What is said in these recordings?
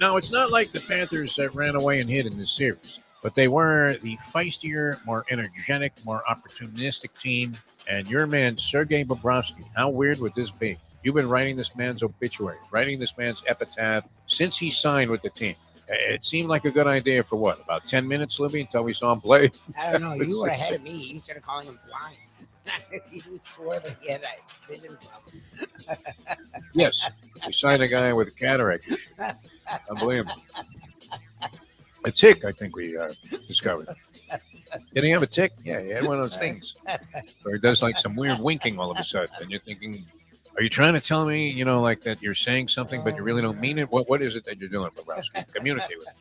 Now, it's not like the Panthers that ran away and hid in this series, but they were the feistier, more energetic, more opportunistic team. And your man, Sergei Bobrovsky, how weird would this be? You've been writing this man's obituary, writing this man's epitaph since he signed with the team. It seemed like a good idea for what, about 10 minutes, Lubie, until we saw him play? I don't know. You were ahead of me. You started calling him blind. You swore that he had a vision problem. Yes, we signed a guy with a cataract. Unbelievable. A tick, I think we discovered. Did he have a tick? Yeah, he had one of those things. Or he does like some weird winking all of a sudden. And you're thinking, are you trying to tell me, like that you're saying something, but you really don't mean it? What is it that you're doing, Bobrovsky? Communicate with him.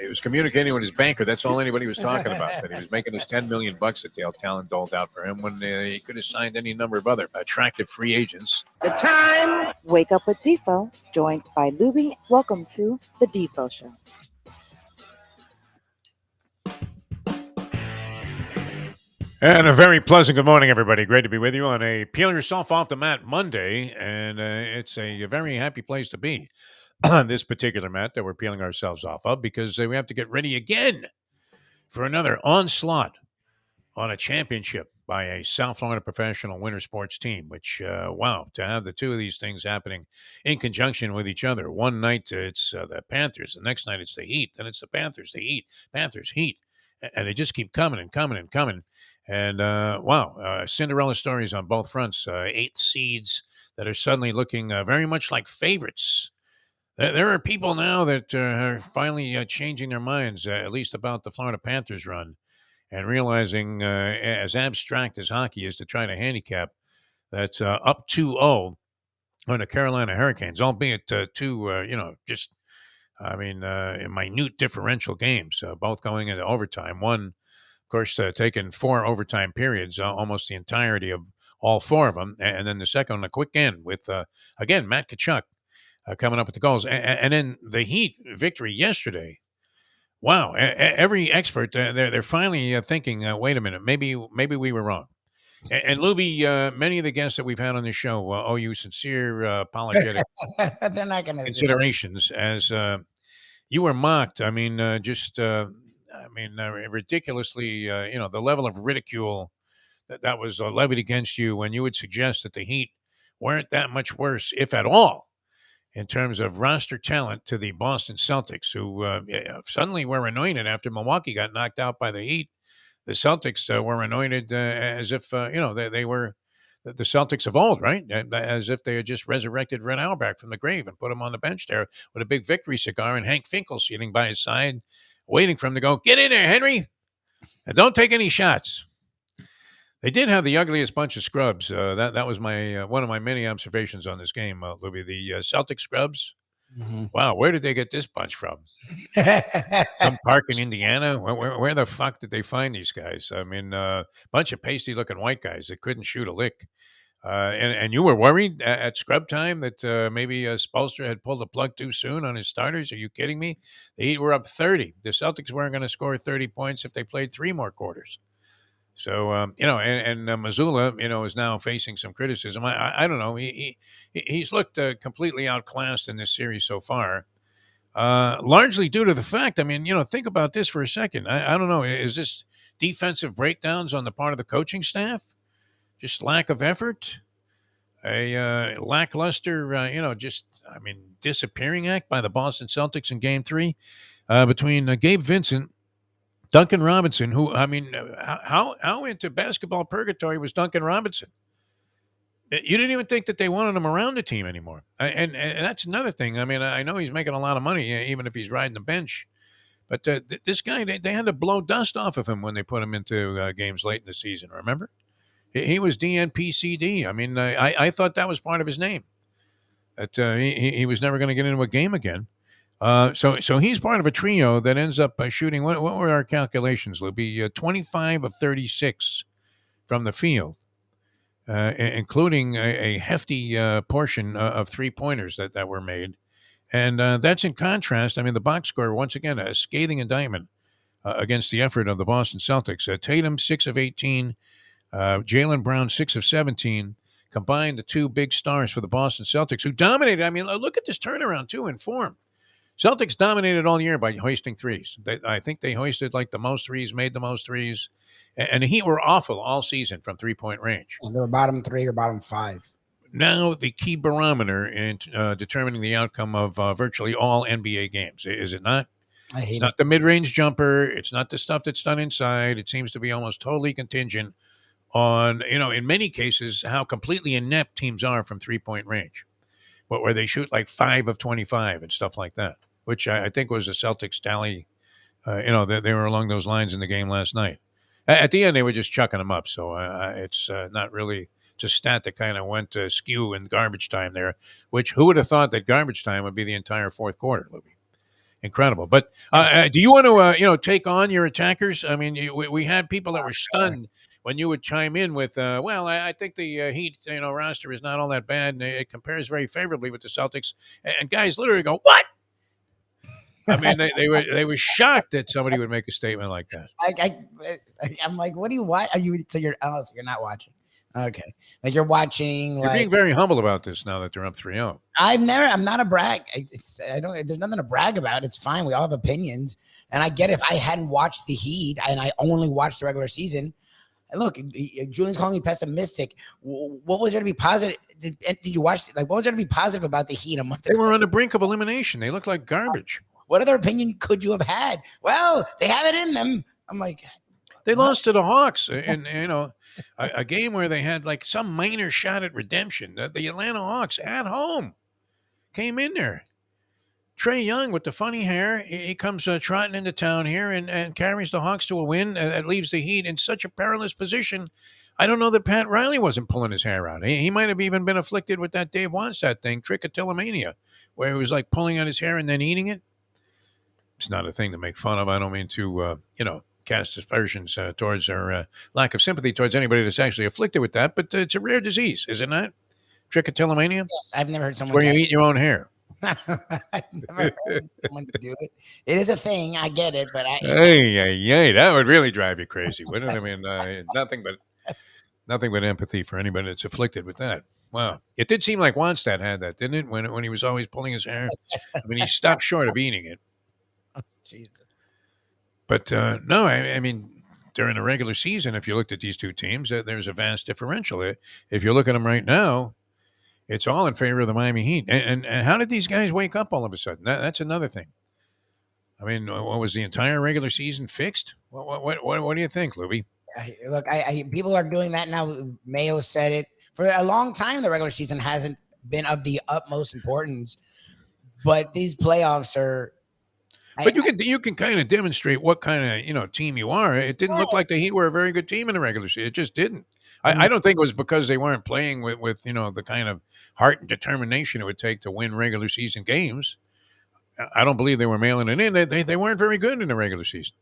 He was communicating with his banker. That's all anybody was talking about. That he was making his $10 million that Dale Talon doled out for him when he could have signed any number of other attractive free agents. The time. Wake up with Defo, joined by Lubie. Welcome to the Defo Show. And a very pleasant good morning, everybody. Great to be with you on a Peel Yourself Off the Mat Monday. And it's a very happy place to be on this particular mat that we're peeling ourselves off of, because we have to get ready again for another onslaught on a championship by a South Florida professional winter sports team, which, wow, to have the two of these things happening in conjunction with each other. One night it's the Panthers, the next night it's the Heat, then it's the Panthers, the Heat, Panthers, Heat. And they just keep coming and coming and coming. And, wow, Cinderella stories on both fronts. 8 seeds that are suddenly looking very much like favorites. There are people now that are finally changing their minds, at least about the Florida Panthers run, and realizing, as abstract as hockey is to try to handicap, that up 2-0 on the Carolina Hurricanes, albeit just, minute differential games, both going into overtime. One, of course, taking 4 overtime periods, almost the entirety of all 4 of them, and then the second on a quick end with, again, Matt Tkachuk. Coming up with the goals. And then the Heat victory yesterday. Wow. Every expert, they're finally thinking, wait a minute, maybe we were wrong. And Lubie, many of the guests that we've had on this show owe you sincere apologetic They're not going to considerations, as you were mocked. Ridiculously, the level of ridicule that was levied against you when you would suggest that the Heat weren't that much worse, if at all, in terms of roster talent to the Boston Celtics, who suddenly were anointed after Milwaukee got knocked out by the Heat. The Celtics were anointed as if, they were the Celtics of old, right? As if they had just resurrected Red Auerbach from the grave and put him on the bench there with a big victory cigar and Hank Finkel sitting by his side, waiting for him to go, get in there, Henry, and don't take any shots. They did have the ugliest bunch of scrubs. That was my one of my many observations on this game, Lubie. The Celtic scrubs. Mm-hmm. Wow, where did they get this bunch from? Some park in Indiana? Where the fuck did they find these guys? I mean, bunch of pasty-looking white guys that couldn't shoot a lick. And you were worried at scrub time that maybe Spoelstra had pulled the plug too soon on his starters? Are you kidding me? The Heat were up 30. The Celtics weren't going to score 30 points if they played 3 more quarters. So, and Mazzulla, is now facing some criticism. I don't know. He's looked completely outclassed in this series so far, largely due to the fact, think about this for a second. I don't know. Is this defensive breakdowns on the part of the coaching staff? Just lack of effort? A lackluster, disappearing act by the Boston Celtics in Game 3 between Gabe Vincent, Duncan Robinson, who, how into basketball purgatory was Duncan Robinson? You didn't even think that they wanted him around the team anymore. And that's another thing. I know he's making a lot of money, even if he's riding the bench. But this guy, they had to blow dust off of him when they put him into games late in the season, remember? He was DNPCD. I thought that was part of his name, that he was never going to get into a game again. So he's part of a trio that ends up shooting. What were our calculations, Lubie? 25 of 36 from the field, including a hefty portion of 3-pointers that were made. And that's in contrast. The box score, once again, a scathing indictment against the effort of the Boston Celtics. Tatum, 6 of 18. Jaylen Brown, 6 of 17. combined the two big stars for the Boston Celtics, who dominated. I mean, look at this turnaround, too, in form. Celtics dominated all year by hoisting threes. I think they hoisted like the most threes, made the most threes. And the Heat were awful all season from three-point range. They were bottom 3 or bottom 5. Now the key barometer in determining the outcome of virtually all NBA games, is it not? It's not the mid-range jumper. It's not the stuff that's done inside. It seems to be almost totally contingent on, in many cases, how completely inept teams are from three-point range, but where they shoot like 5 of 25 and stuff like that, which I think was the Celtics tally. They were along those lines in the game last night. At the end, they were just chucking them up, so it's not really just stat that kind of went skew in garbage time there, which who would have thought that garbage time would be the entire fourth quarter, Lubie? Incredible. But do you want to, take on your attackers? I mean, we had people that were stunned when you would chime in with, I think the Heat, roster is not all that bad, and it compares very favorably with the Celtics. And guys literally go, what? I mean, they were shocked that somebody would make a statement like that. I'm like, what do you watch? So you're not watching. Okay. Like you're watching. You're being very humble about this now that they're up 3-0. I'm not a brag. There's nothing to brag about. It's fine. We all have opinions. And I get if I hadn't watched the Heat and I only watched the regular season. Look, Julian's calling me pessimistic. What was there to be positive? Did you watch? What was there to be positive about the Heat a month ago? They were on the brink of elimination. They looked like garbage. What other opinion could you have had? Well, they have it in them. I'm like, they lost to the Hawks in a game where they had like some minor shot at redemption. The Atlanta Hawks at home came in there. Trae Young with the funny hair, he comes trotting into town here and carries the Hawks to a win that leaves the Heat in such a perilous position. I don't know that Pat Riley wasn't pulling his hair out. He might have even been afflicted with that Dave Wannstedt thing, trichotillomania, where he was like pulling out his hair and then eating it. It's not a thing to make fun of. I don't mean to, cast aspersions towards or lack of sympathy towards anybody that's actually afflicted with that. But it's a rare disease, is it not? Trichotillomania? Yes, I've never heard someone. Where you eat your own hair. I've never heard someone to do it. It is a thing. I get it, but that would really drive you crazy, wouldn't it? I mean, nothing but empathy for anybody that's afflicted with that. Wow. It did seem like Wannstedt had that, didn't it? When he was always pulling his hair. I mean, he stopped short of eating it. Jesus. But no, I mean, during the regular season, if you looked at these two teams, there's a vast differential. If you look at them right now, it's all in favor of the Miami Heat. And how did these guys wake up all of a sudden? That's another thing. I mean, what was the entire regular season fixed? What do you think, Lubie? Look, people are doing that now. Mayo said it. For a long time, the regular season hasn't been of the utmost importance. But these playoffs are. But you can kind of demonstrate what kind of team you are. It didn't look like the Heat were a very good team in the regular season. It just didn't. I don't think it was because they weren't playing with the kind of heart and determination it would take to win regular season games. I don't believe they were mailing it in. They weren't very good in the regular season.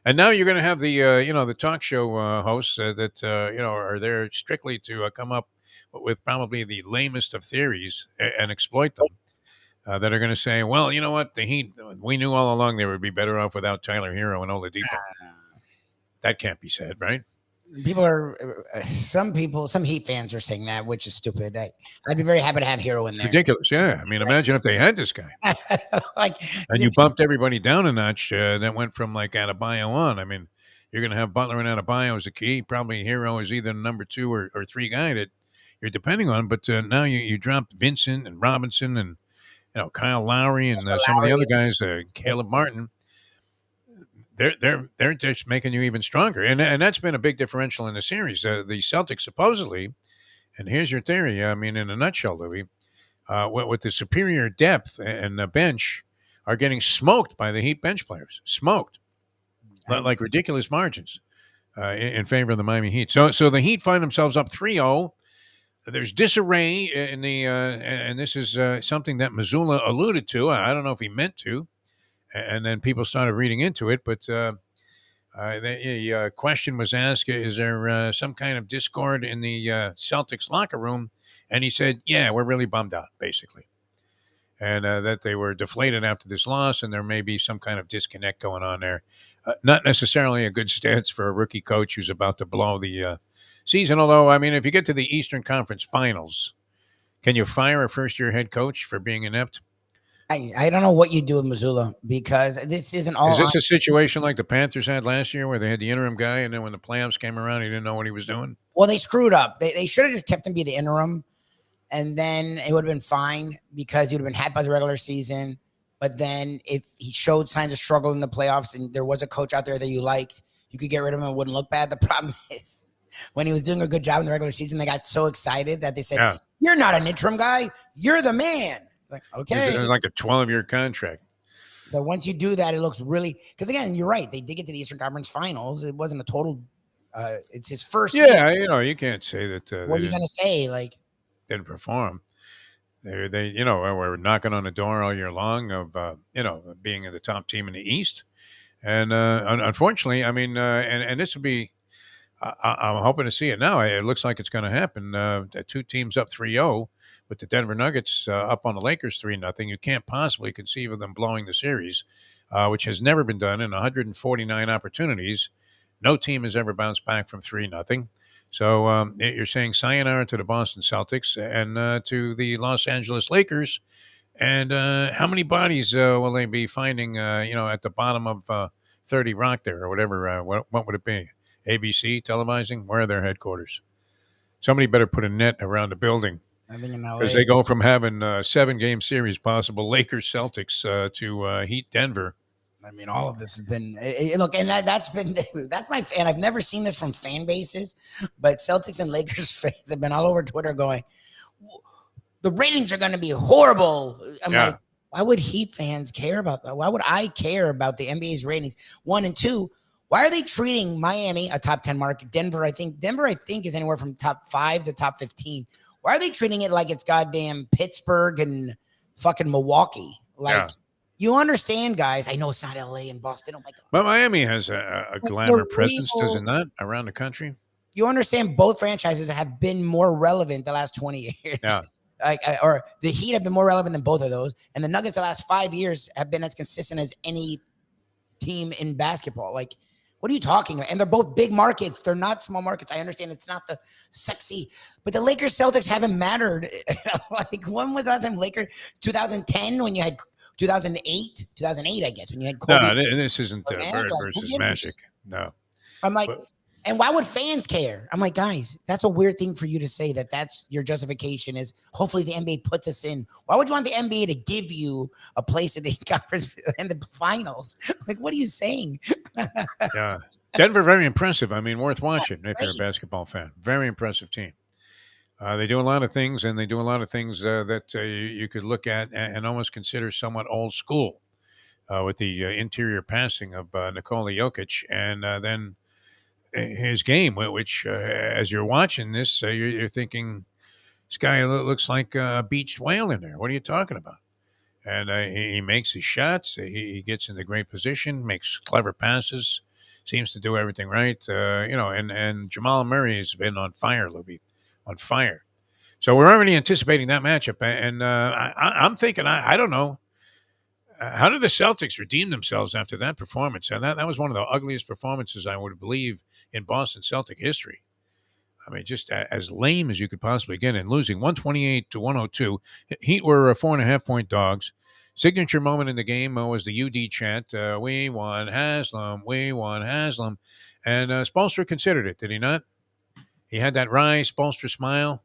And now you're going to have the talk show hosts that are there strictly to come up with probably the lamest of theories and exploit them. That are going to say, well, you know what, the Heat, we knew all along they would be better off without Tyler Hero and Oladipo. That can't be said, right? Some Heat fans are saying that, which is stupid. I'd be very happy to have Hero in there. Ridiculous, yeah. I mean, imagine if they had this guy. And you bumped everybody down a notch that went from like Adebayo on. I mean, you're going to have Butler and Adebayo as a key. Probably Hero is either number 2 or 3 guy that you're depending on. But now you dropped Vincent and Robinson and Kyle Lowry and some of the other guys, Caleb Martin. They're just making you even stronger, and that's been a big differential in the series. The Celtics supposedly, and here's your theory. I mean, in a nutshell, Louis, with the superior depth and the bench, are getting smoked by the Heat bench players, smoked like ridiculous margins in favor of the Miami Heat. So the Heat find themselves up 3-0. There's disarray in the, and this is something that Missoula alluded to. I don't know if he meant to, and then people started reading into it. But the question was asked: is there some kind of discord in the Celtics locker room? And he said, "Yeah, we're really bummed out, basically, and that they were deflated after this loss, and there may be some kind of disconnect going on there. Not necessarily a good stance for a rookie coach who's about to blow the season. Although, I mean, if you get to the Eastern Conference Finals, can you fire a first-year head coach for being inept? I don't know what you do with Missoula because this isn't Is all on. this a situation like the Panthers had last year where they had the interim guy, and then when the playoffs came around, he didn't know what he was doing? Well, they screwed up. They should have just kept him be the interim, and then it would have been fine because he would have been happy by the regular season. But then if he showed signs of struggle in the playoffs and there was a coach out there that you liked, you could get rid of him and it wouldn't look bad. The problem is when he was doing a good job in the regular season, they got so excited that they said, Yeah. "You're not an interim guy. You're the man." Like, okay. It's like a 12-year contract. But once you do that, it looks really because again, you're right. They did get to the Eastern Conference Finals. It wasn't a total. It's his first year. Yeah, you can't say that What are they you gonna say? Like, didn't perform. They were knocking on the door all year long of being the top team in the East, and unfortunately, I mean, and this would be. I'm hoping to see it now. It looks like it's going to happen. The two teams up 3-0 with the Denver Nuggets up on the Lakers 3-0. You can't possibly conceive of them blowing the series, which has never been done in 149 opportunities. No team has ever bounced back from 3-0. So you're saying sayonara to the Boston Celtics and to the Los Angeles Lakers. And how many bodies will they be finding, at the bottom of 30 Rock there or whatever? What would it be? ABC televising? Where are their headquarters? Somebody better put a net around the building I think in LA, because they go from having 7-game series possible Lakers Celtics to Heat Denver. I mean, all of this has been look, and that's my and I've never seen this from fan bases, but Celtics and Lakers fans have been all over Twitter going, the ratings are going to be horrible. I'm like, why would Heat fans care about that? Why would I care about the NBA's ratings? 1 and 2. Why are they treating Miami a top 10 market? Denver, I think is anywhere from top 5 to top 15. Why are they treating it like it's goddamn Pittsburgh and fucking Milwaukee? Like, you understand, guys. I know it's not LA and Boston. Oh my God. But Miami has a glamour presence, does it not, around the country? You understand both franchises have been more relevant the last 20 years. Yeah. Or the Heat have been more relevant than both of those. And the Nuggets the last 5 years have been as consistent as any team in basketball. Like, what are you talking about? And they're both big markets. They're not small markets. I understand it's not the sexy, but the Lakers Celtics haven't mattered. Like, when was the last time Lakers? 2010 when you had 2008, I guess, when you had Kobe. No, this isn't Bird versus Magic. No. I'm like, and why would fans care? I'm like, guys, that's a weird thing for you to say that's your justification is hopefully the NBA puts us in. Why would you want the NBA to give you a place in the conference and the finals? Like, what are you saying? Yeah. Denver, very impressive. I mean, worth watching if you're a basketball fan. Very impressive team. They do a lot of things, and they do a lot of things that you could look at and almost consider somewhat old school with the interior passing of Nikola Jokic and then his game, which as you're watching this, you're thinking, this guy looks like a beached whale in there. What are you talking about? And he makes his shots. He gets into great position, makes clever passes, seems to do everything right. And Jamal Murray has been on fire, Lubie, on fire. So we're already anticipating that matchup. And I'm thinking, I don't know. How did the Celtics redeem themselves after that performance? And that was one of the ugliest performances, I would believe, in Boston Celtic history. I mean, just as lame as you could possibly get, and losing 128-102. Heat were 4.5-point dogs. Signature moment in the game was the UD chant, "We won Haslam, we won Haslam." And Spoelstra considered it, did he not? He had that wry Spoelstra smile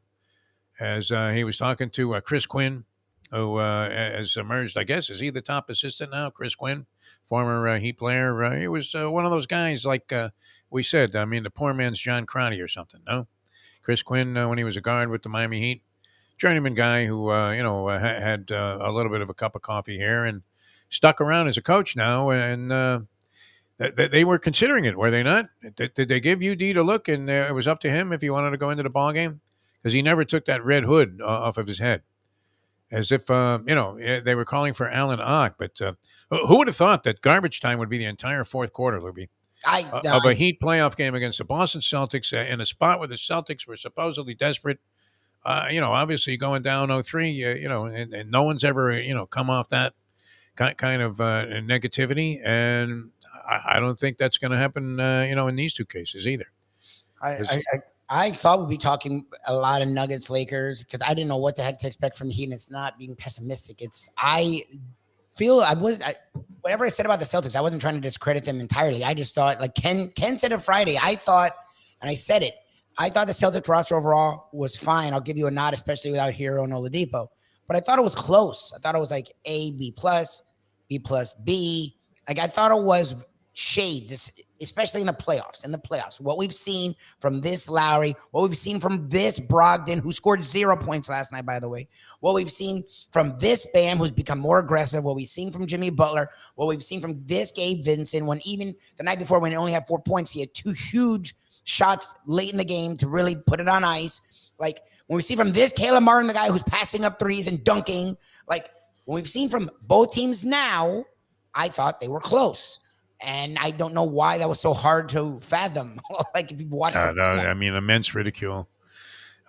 as he was talking to Chris Quinn, who has emerged, I guess. Is he the top assistant now, Chris Quinn, former Heat player? He was one of those guys, like we said, I mean, the poor man's John Crotty or something, no? Chris Quinn, when he was a guard with the Miami Heat, journeyman guy who, had a little bit of a cup of coffee here and stuck around as a coach now. And they were considering it, were they not? Did they give UD to look, and it was up to him if he wanted to go into the ballgame? Because he never took that red hood off of his head. As if, they were calling for Alan Ock. But who would have thought that garbage time would be the entire fourth quarter, Lubie, of a Heat playoff game against the Boston Celtics in a spot where the Celtics were supposedly desperate? Obviously going down 0-3, and no one's ever, come off that kind of negativity. And I don't think that's going to happen, in these two cases either. I thought we'd be talking a lot of Nuggets, Lakers, because I didn't know what the heck to expect from the Heat, and it's not being pessimistic. I feel whatever I said about the Celtics, I wasn't trying to discredit them entirely. I just thought, like Ken said it Friday, I thought, and I said it, I thought the Celtics roster overall was fine. I'll give you a nod, especially without Hero and Oladipo. But I thought it was close. I thought it was like A, B plus, B plus, B. Like I thought it was shades, especially in the playoffs. What we've seen from this Lowry, what we've seen from this Brogdon, who scored 0 points last night, by the way. What we've seen from this Bam, who's become more aggressive. What we've seen from Jimmy Butler. What we've seen from this Gabe Vincent, when even the night before, when he only had 4 points, he had 2 huge shots late in the game to really put it on ice. Like when we see from this Caleb Martin, the guy who's passing up threes and dunking, like when we've seen from both teams now, I thought they were close. And I don't know why that was so hard to fathom. Like if you've watched I mean, immense ridicule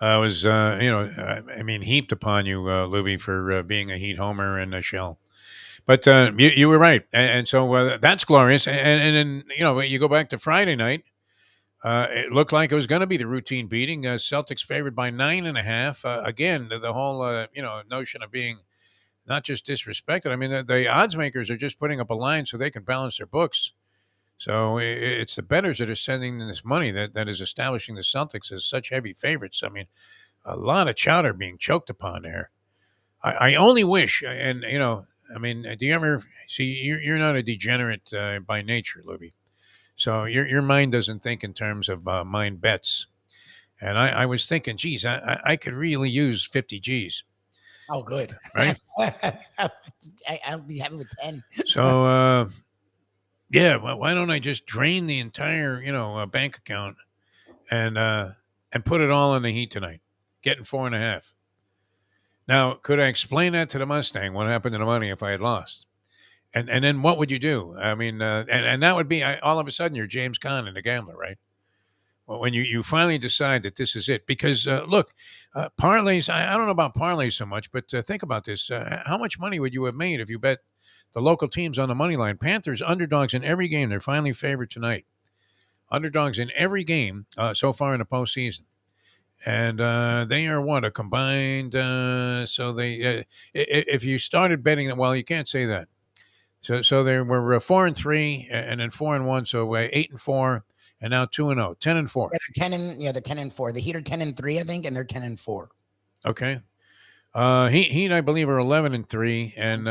was, heaped upon you, Lubie, for being a Heat homer and a shell. But you were right. And so that's glorious. And then, you go back to Friday night. It looked like it was going to be the routine beating. Celtics favored by 9.5. Again, the whole notion of being not just disrespected. I mean, the odds makers are just putting up a line so they can balance their books. So it's the bettors that are sending this money that is establishing the Celtics as such heavy favorites. I mean, a lot of chowder being choked upon there. I only wish, and do you ever see? You're not a degenerate by nature, Lubie. So your mind doesn't think in terms of mind bets. And I was thinking, geez, I could really use 50 G's. Oh, good. Right? I'll be happy with 10. So, why don't I just drain the entire, bank account and put it all in the Heat tonight, getting 4.5. Now, could I explain that to the Mustang? What happened to the money if I had lost? And then what would you do? I mean, and that would be all of a sudden you're James Conn and a gambler, right? Well, when you finally decide that this is it, because look, parlays. I don't know about parlays so much, but think about this: how much money would you have made if you bet the local teams on the money line? Panthers underdogs in every game. They're finally favored tonight. Underdogs in every game so far in the postseason. And they are what, a combined. So they, if you started betting, well, you can't say that. So they were 4-3, and then 4-1. So 8-4, and now 2-0, 10-4. Yeah, they're 10-4. The Heat are 10-3, I think, and they're 10-4. Okay. Heat, I believe, are 11-3, and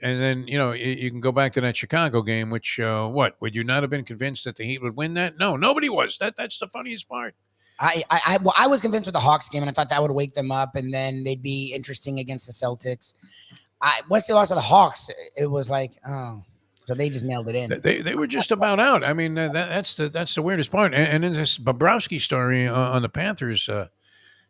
then you can go back to that Chicago game, which what would you not have been convinced that the Heat would win that? No, nobody was. That's the funniest part. I was convinced with the Hawks game, and I thought that would wake them up, and then they'd be interesting against the Celtics. Once they lost to the Hawks, it was like, oh, so they just mailed it in. They were just about out. I mean, that's the weirdest part. And then this Bobrovsky story on the Panthers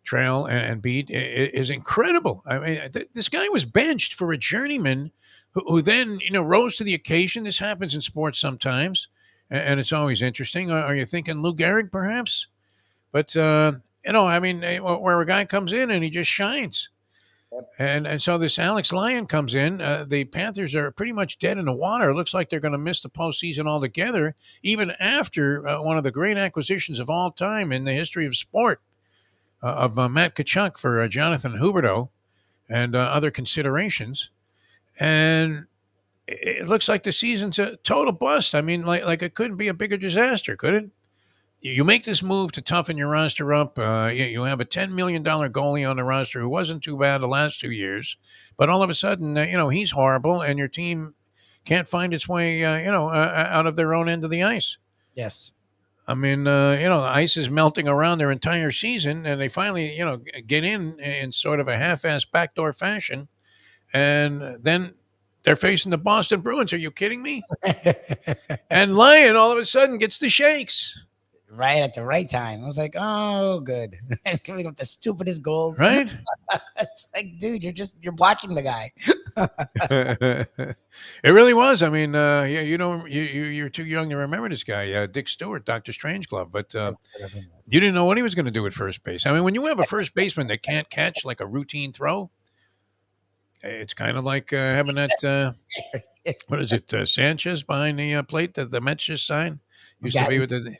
trail and beat is incredible. I mean, this guy was benched for a journeyman who then rose to the occasion. This happens in sports sometimes, and it's always interesting. Are you thinking Lou Gehrig perhaps? But where a guy comes in and he just shines. And so this Alex Lyon comes in. The Panthers are pretty much dead in the water. It looks like they're going to miss the postseason altogether, even after one of the great acquisitions of all time in the history of sport of Matt Tkachuk for Jonathan Huberdeau and other considerations. And it looks like the season's a total bust. I mean, like it couldn't be a bigger disaster, could it? You make this move to toughen your roster up. You have a $10 million goalie on the roster who wasn't too bad the last 2 years, but all of a sudden, he's horrible, and your team can't find its way, out of their own end of the ice. Yes. I mean, the ice is melting around their entire season, and they finally, get in sort of a half-assed backdoor fashion, and then they're facing the Boston Bruins. Are you kidding me? And Lyon all of a sudden gets the shakes. Right at the right time. I was like, oh, good. Giving up the stupidest goals. Right? It's like, dude, you're watching the guy. It really was. I mean, you're too young to remember this guy, Dick Stewart, Dr. Strangelove, but you didn't know what he was going to do at first base. I mean, when you have a first baseman that can't catch like a routine throw, It's kind of like having that. What is it? Sanchez behind the plate that the Mets just signed used to be with the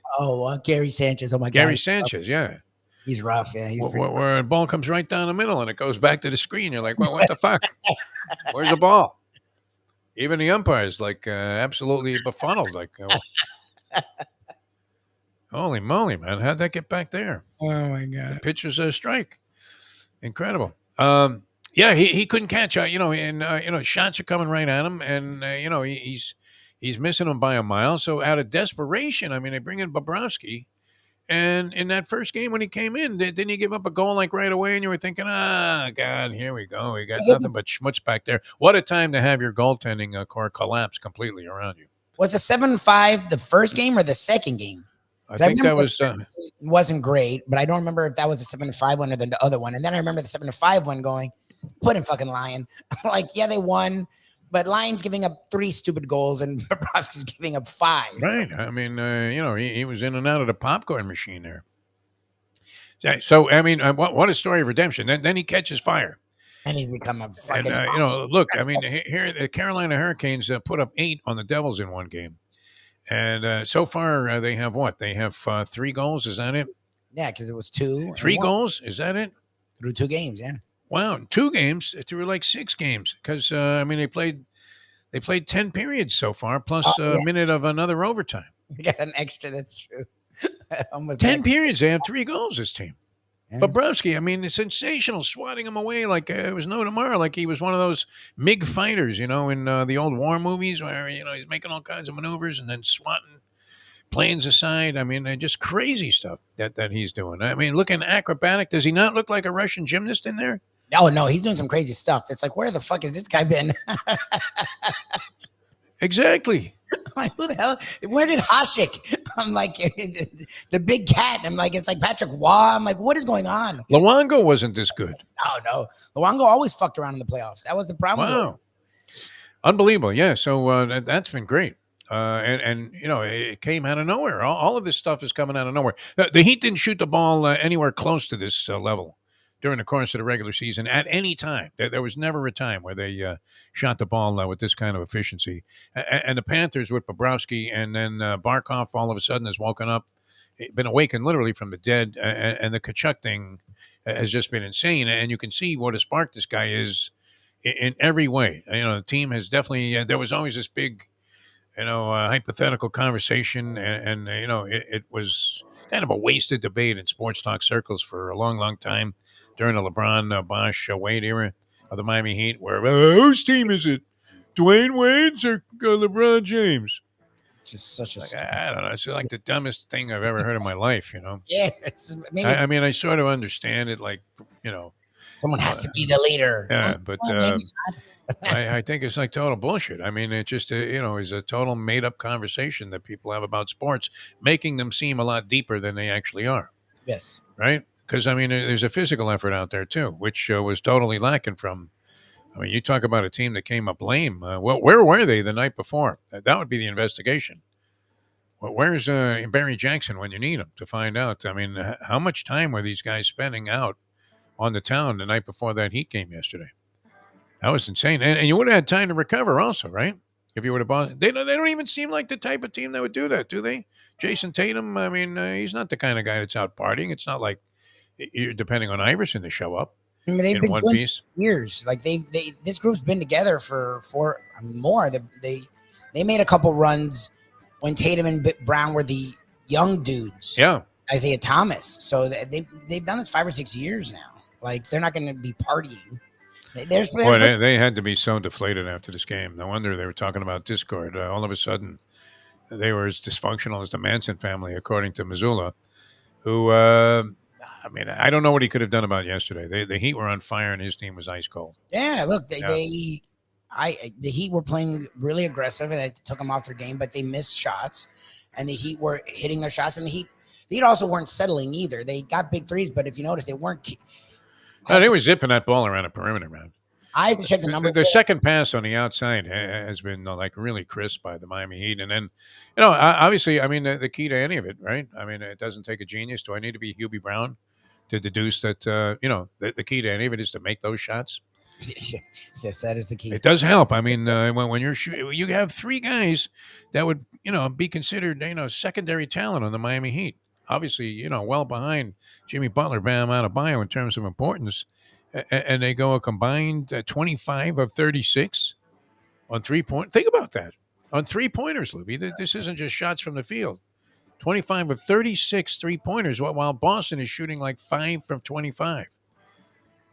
Gary Sanchez. Oh my God, Gary Sanchez. Yeah, he's rough. Yeah, he's where a ball comes right down the middle and it goes back to the screen. You're like, well, what the fuck? Where's the ball? Even the umpires like absolutely befuddled. Like, holy moly, man! How'd that get back there? Oh my God. The pitcher's a strike. Incredible. Yeah, he couldn't catch. And shots are coming right at him, and he's missing them by a mile. So out of desperation, I mean, they bring in Bobrovsky, and in that first game when he came in, didn't he give up a goal like right away? And you were thinking, God, here we go. We got nothing but schmutz back there. What a time to have your goaltending core collapse completely around you. Was it 7-5 the first game or the second game? I think that was wasn't great, but I don't remember if that was the 7-5 one or the other one. And then I remember the 7-5 one going, put in fucking Lion. Like, yeah, they won, but Lion's giving up 3 stupid goals and Bobrovsky's giving up 5. Right. I mean, he was in and out of the popcorn machine there. So I mean, what a story of redemption. Then he catches fire. And he's become a fucking. And, look, I mean, here the Carolina Hurricanes put up 8 on the Devils in one game. And so far, they have what? They have 3 goals. Is that it? Yeah, because it was 2. 3 goals? Is that it? Through 2 games, yeah. Wow, 2 games through like 6 games. Because I mean, they played 10 periods so far, plus a minute of another overtime. You got an extra. That's true. Almost 10 periods. They have 3 goals. This team. Yeah. Bobrovsky, I mean, sensational, swatting him away like it was no tomorrow, like he was one of those MiG fighters, in the old war movies where, he's making all kinds of maneuvers and then swatting planes aside. I mean, just crazy stuff that he's doing. I mean, looking acrobatic. Does he not look like a Russian gymnast in there? Oh, no, he's doing some crazy stuff. It's like, where the fuck has this guy been? Exactly. Like, who the hell? Where did Hasek? I'm like, the big cat. I'm like, it's like Patrick Waugh. I'm like, what is going on? Luongo wasn't this good. No. Luongo always fucked around in the playoffs. That was the problem. Wow. Unbelievable. Yeah. So that's been great. And it came out of nowhere. All of this stuff is coming out of nowhere. The Heat didn't shoot the ball anywhere close to this level during the course of the regular season at any time. There was never a time where they shot the ball with this kind of efficiency. And the Panthers with Bobrovsky and then Barkov all of a sudden has woken up, been awakened literally from the dead. And the Kachuk thing has just been insane. And you can see what a spark this guy is in every way. The team has definitely, there was always this big, hypothetical conversation. And it was kind of a wasted debate in sports talk circles for a long, long time. During the LeBron, Bosh, Wade era of the Miami Heat, where whose team is it? Dwayne Wade's or LeBron James? Just such a I don't know. It's like the dumbest thing I've ever heard in my life, Yeah. Maybe, I mean, I sort of understand it, like, someone has to be the leader. Yeah, but I think it's like total bullshit. I mean, it just, is a total made-up conversation that people have about sports, making them seem a lot deeper than they actually are. Yes. Right? Because, I mean, there's a physical effort out there, too, which was totally lacking from, I mean, you talk about a team that came up lame. Where were they the night before? That would be the investigation. Where's Barry Jackson when you need him to find out? I mean, how much time were these guys spending out on the town the night before that Heat game yesterday? That was insane. And you would have had time to recover also, right? If you would have bought, they don't even seem like the type of team that would do that, do they? Jason Tatum, I mean, he's not the kind of guy that's out partying. It's not like you're depending on Iverson to show up. I mean, they've been one doing piece. Years. Like this group's been together for more. They made a couple runs when Tatum and Brown were the young dudes. Yeah, Isaiah Thomas. So they've done this 5 or 6 years now. Like, they're not going to be partying. They had to be so deflated after this game. No wonder they were talking about discord. All of a sudden, they were as dysfunctional as the Manson family, according to Missoula, who. I mean, I don't know what he could have done about yesterday. The Heat were on fire and his team was ice cold. Yeah, look, the Heat were playing really aggressive and it took them off their game, but they missed shots, and the Heat were hitting their shots, and the Heat also weren't settling either. They got big threes, but if you notice, they weren't. They were zipping that ball around the perimeter, man. I have to check the numbers. The second pass on the outside has been like really crisp by the Miami Heat. And then, obviously, I mean, the key to any of it, right? I mean, it doesn't take a genius. Do I need to be Hubie Brown to deduce that, the key to any of it is to make those shots? Yes, that is the key. It does help. I mean, when you're you have three guys that would be considered secondary talent on the Miami Heat. Obviously, well behind Jimmy Butler, Bam Adebayo in terms of importance, and they go a combined 25 of 36 on 3-point. Think about that on 3-pointers, Lubie. This isn't just shots from the field. 25 of 36 3-pointers, while Boston is shooting like 5 from 25.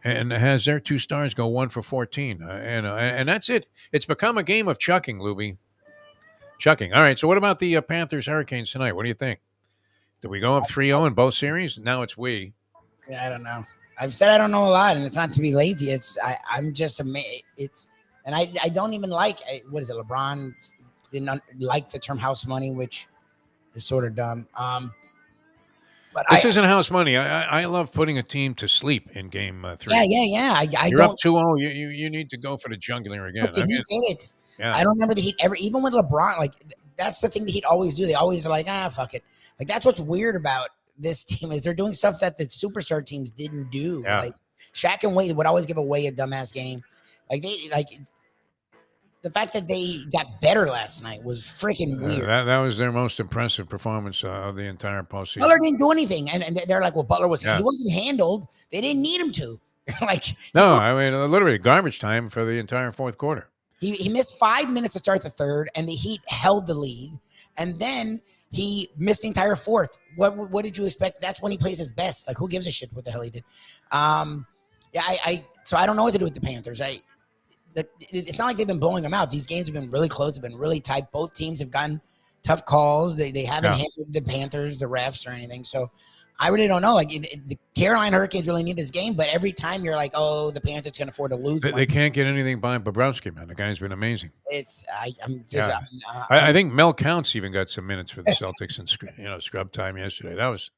And has their two stars go 1 for 14. And that's it. It's become a game of chucking, Lubie. Chucking. All right, so what about the Panthers Hurricanes tonight? What do you think? Did we go up 3-0 in both series? Now it's we. Yeah, I don't know. I've said I don't know a lot, and it's not to be lazy. I'm just amazed. And I don't even like, what is it? LeBron didn't like the term house money, which is sort of dumb. But this isn't house money. I love putting a team to sleep in game 3. Yeah. You're up 2-0. You need to go for the jugular again. But the Heat did it. Yeah. I don't remember the Heat ever, even with LeBron. Like, that's the thing the Heat always do. They always are like, fuck it. Like, that's what's weird about this team is they're doing stuff that the superstar teams didn't do. Yeah. Like, Shaq and Wade would always give away a dumbass game. The fact that they got better last night was freaking weird. That was their most impressive performance of the entire postseason. Butler didn't do anything, and they're like, "Well, Butler he wasn't handled. They didn't need him to." I mean, literally garbage time for the entire fourth quarter. He missed 5 minutes to start the third, and the Heat held the lead, and then he missed the entire fourth. What did you expect? That's when he plays his best. Like, who gives a shit what the hell he did? So I don't know what to do with the Panthers. It's not like they've been blowing them out. These games have been really close. They've been really tight. Both teams have gotten tough calls. They haven't handled the Panthers, the refs, or anything. So I really don't know. Like, the Carolina Hurricanes really need this game, but every time you're like, oh, the Panthers can afford to lose. They can't get anything by Bobrovsky, man. The guy's been amazing. I think Mel Counts even got some minutes for the Celtics in scrub time yesterday. That was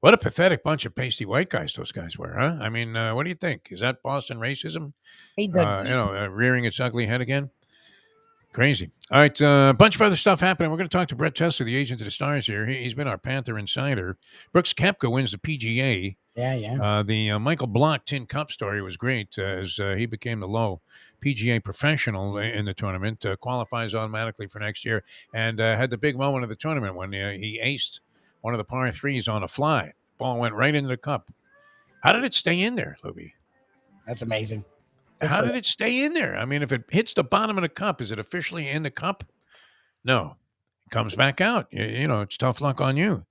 what a pathetic bunch of pasty white guys those guys were, huh? I mean, what do you think? Is that Boston racism? Rearing its ugly head again? Crazy. All right, a bunch of other stuff happening. We're going to talk to Brett Tessler, the agent of the stars here. He's been our Panther insider. Brooks Koepka wins the PGA. Yeah. The Michael Block Tin Cup story was great as he became the low PGA professional in the tournament, qualifies automatically for next year, and had the big moment of the tournament when he aced one of the par threes on a fly. Ball went right into the cup. How did it stay in there, Lubie? That's amazing. How did it stay in there? I mean, if it hits the bottom of the cup, is it officially in the cup? No. It comes back out. It's tough luck on you.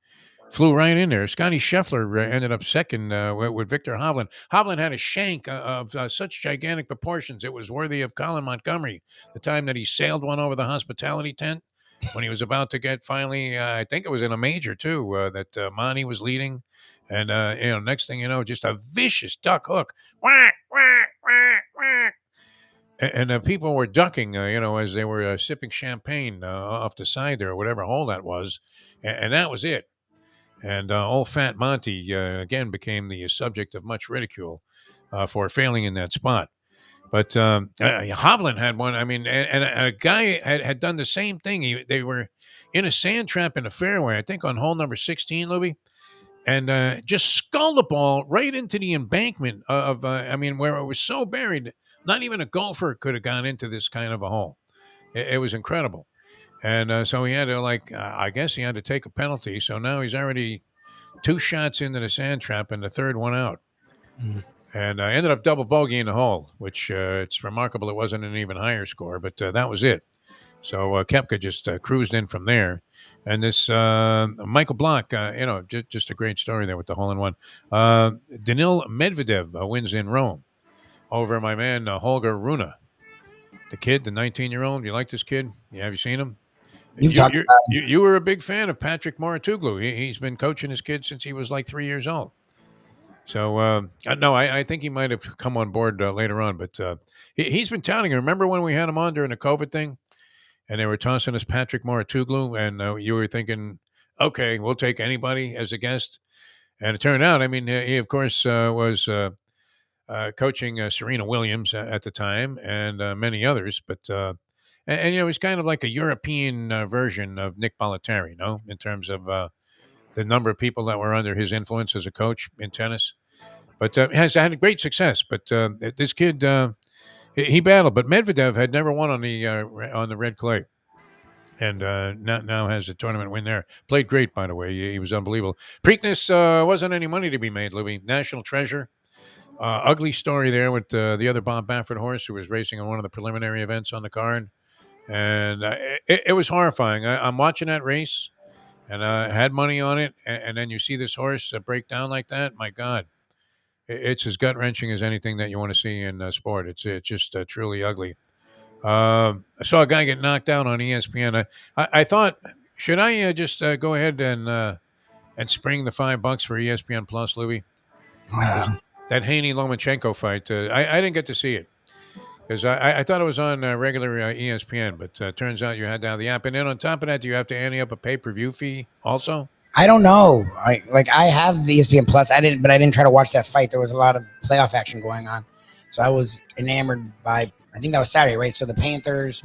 Flew right in there. Scotty Scheffler ended up second with Victor Hovland. Hovland had a shank of such gigantic proportions, it was worthy of Colin Montgomery, the time that he sailed one over the hospitality tent when he was about to get finally, I think it was in a major too, that Monty was leading. And, next thing you know, just a vicious duck hook. Whack, whack, whack, whack. And people were ducking, as they were sipping champagne off the side there, or whatever hole that was. And that was it. And old Fat Monty, again, became the subject of much ridicule for failing in that spot. But Hovland had one. I mean, and a guy had done the same thing. They were in a sand trap in the fairway, I think on hole number 16, Lubie, and just sculled the ball right into the embankment of, where it was so buried, not even a golfer could have gone into this kind of a hole. It was incredible. And so he had to, I guess he had to take a penalty. So now he's already 2 shots into the sand trap and the third one out. Mm. And ended up double bogeying the hole, which it's remarkable it wasn't an even higher score, but that was it. So Koepka just cruised in from there. And this Michael Block, just a great story there with the hole-in-one. Danil Medvedev wins in Rome over my man Holger Rune. The kid, the 19-year-old. You like this kid? Have you seen him? You were a big fan of Patrick Mouratoglou. He's been coaching his kid since he was like 3 years old. So, no, I think he might have come on board later on, but he's been touting. Remember when we had him on during the COVID thing and they were tossing us Patrick Mouratoglou and you were thinking, okay, we'll take anybody as a guest. And it turned out, he, of course, was coaching Serena Williams at the time and many others. But, he's kind of like a European version of Nick Bollettieri, in terms of the number of people that were under his influence as a coach in tennis. but has had great success. But this kid, he battled, but Medvedev had never won on the red clay. And now has a tournament win there. Played great, by the way. He was unbelievable. Preakness wasn't any money to be made, Lubie. National treasure. Ugly story there with the other Bob Baffert horse who was racing in one of the preliminary events on the card. And it was horrifying. I'm watching that race, and I had money on it. And then you see this horse break down like that. My God. It's as gut-wrenching as anything that you want to see in sport. It's just truly ugly. I saw a guy get knocked out on ESPN. I thought, should I just go ahead and spring the $5 for ESPN Plus, Louis? That Haney Lomachenko fight. I didn't get to see it because I thought it was on regular ESPN, but turns out you had to have the app. And then on top of that, do you have to ante up a pay-per-view fee also? I don't know. I have the ESPN Plus. I didn't try to watch that fight. There was a lot of playoff action going on, so I was enamored by. I think that was Saturday, right? So the Panthers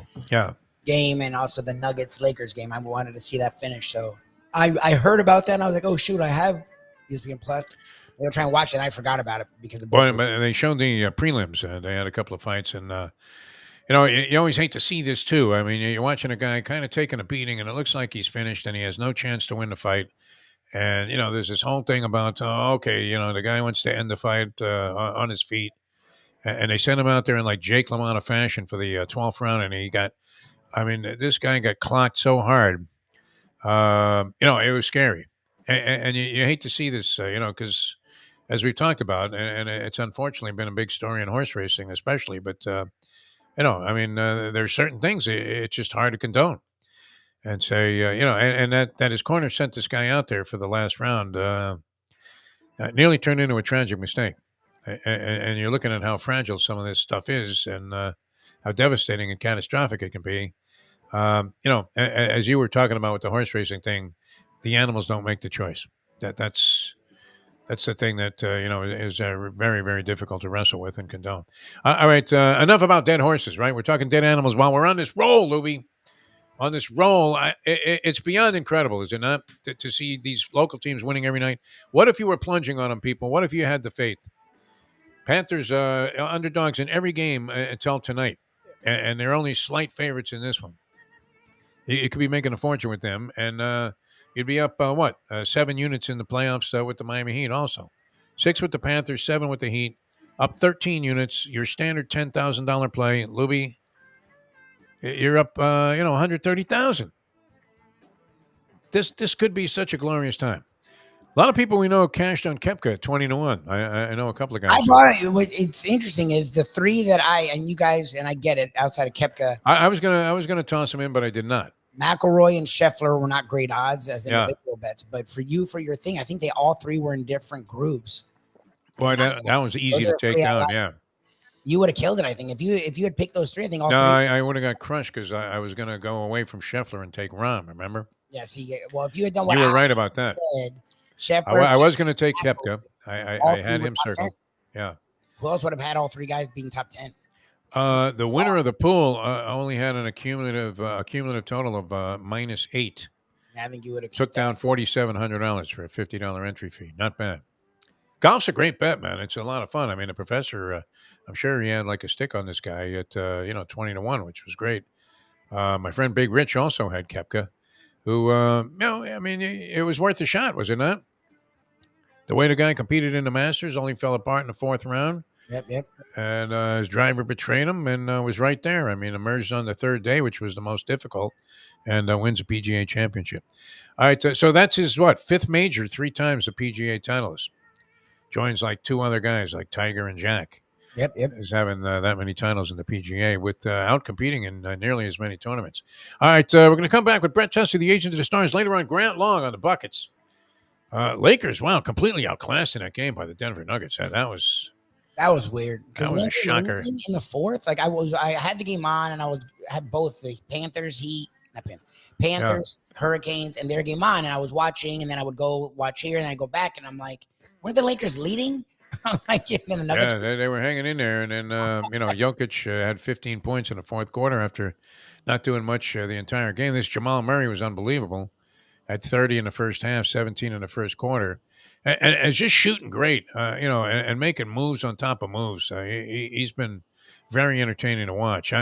game and also the Nuggets Lakers game. I wanted to see that finish. So I heard about that and I was like, oh shoot, I have ESPN Plus. I'll try and watch it. And I forgot about it because of but they showed the prelims. They had a couple of fights, and you always hate to see this too. I mean, you're watching a guy kind of taking a beating, and it looks like he's finished, and he has no chance to win the fight. And there's this whole thing about the guy wants to end the fight on his feet. And they sent him out there in like Jake LaMotta fashion for the 12th round. And this guy got clocked so hard. It was scary. And you hate to see this, because as we've talked about, and it's unfortunately been a big story in horse racing, especially. But, there's certain things it's just hard to condone and say, and that his corner sent this guy out there for the last round nearly turned into a tragic mistake. And you're looking at how fragile some of this stuff is and how devastating and catastrophic it can be. As you were talking about with the horse racing thing, the animals don't make the choice. That's the thing that, is very, very difficult to wrestle with and condone. All right. Enough about dead horses, right? We're talking dead animals while we're on this roll, Lubie. On this roll, it's beyond incredible, is it not, to see these local teams winning every night? What if you were plunging on them, people? What if you had the faith? Panthers underdogs in every game until tonight, and they're only slight favorites in this one. You could be making a fortune with them, and you'd be up 7 units in the playoffs with the Miami Heat. Also, 6 with the Panthers, 7 with the Heat, up 13 units. Your standard $10,000 play, Lubie. You're up, 130,000. This could be such a glorious time. A lot of people we know cashed on Koepka at 20-1. I know a couple of guys. I bought it. It's interesting is the 3 that and you guys, and I get it, outside of Koepka. I was gonna toss him in, but I did not. McElroy and Scheffler were not great odds as individual bets, but for your thing, I think they all 3 were in different groups. Boy, that was easy to take down. Yeah, you would have killed it. I think if you had picked those 3, I think all 3. I would have got crushed because I was gonna go away from Scheffler and take Rahm. Remember? Yeah. See, well, if you had done what you were right about that. Scheffler, I was going to take Koepka. I had him circled. Yeah. Who else would have had all 3 guys being top 10? The winner of the pool only had an accumulative total of -8. I think you would have took down $4,700 for a $50 entry fee. Not bad. Golf's a great bet, man. It's a lot of fun. I mean, the professor, I'm sure he had like a stick on this guy at 20-1, which was great. My friend Big Rich also had Koepka. Who, it was worth a shot, was it not? The way the guy competed in the Masters only fell apart in the 4th round. Yep. And his driver betrayed him and was right there. I mean, emerged on the 3rd day, which was the most difficult, and wins a PGA championship. All right, so that's his, 5th major, 3 times the PGA titleist. Joins like 2 other guys, like Tiger and Jack. Yep. Is having that many titles in the PGA with out competing in nearly as many tournaments. All right, we're going to come back with Brett Tessler, the agent of the stars. Later on, Grant Long on the buckets. Lakers, wow, completely outclassed in that game by the Denver Nuggets. That was weird. That was a shocker. In the 4th, I had the game on, and I had both the Panthers, Hurricanes, and their game on, and I was watching, and then I would go watch here, and I go back, and I'm like, weren't the Lakers leading? They were hanging in there, and then Jokic had 15 points in the 4th quarter after not doing much the entire game. This Jamal Murray was unbelievable. Had 30 in the first half, 17 in the first quarter. And just shooting great, and making moves on top of moves. He's been very entertaining to watch.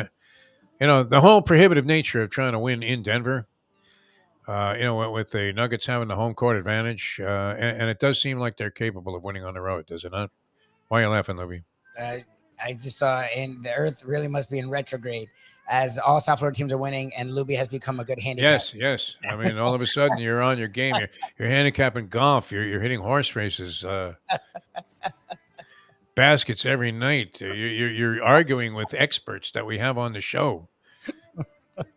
The whole prohibitive nature of trying to win in Denver, with the Nuggets having the home court advantage, and it does seem like they're capable of winning on the road, does it not? Why are you laughing, Lubie? I just saw, and the Earth really must be in retrograde as all South Florida teams are winning, and Lubie has become a good handicap. Yes. I mean, all of a sudden you're on your game. You're handicapping golf. You're hitting horse races, baskets every night. You're arguing with experts that we have on the show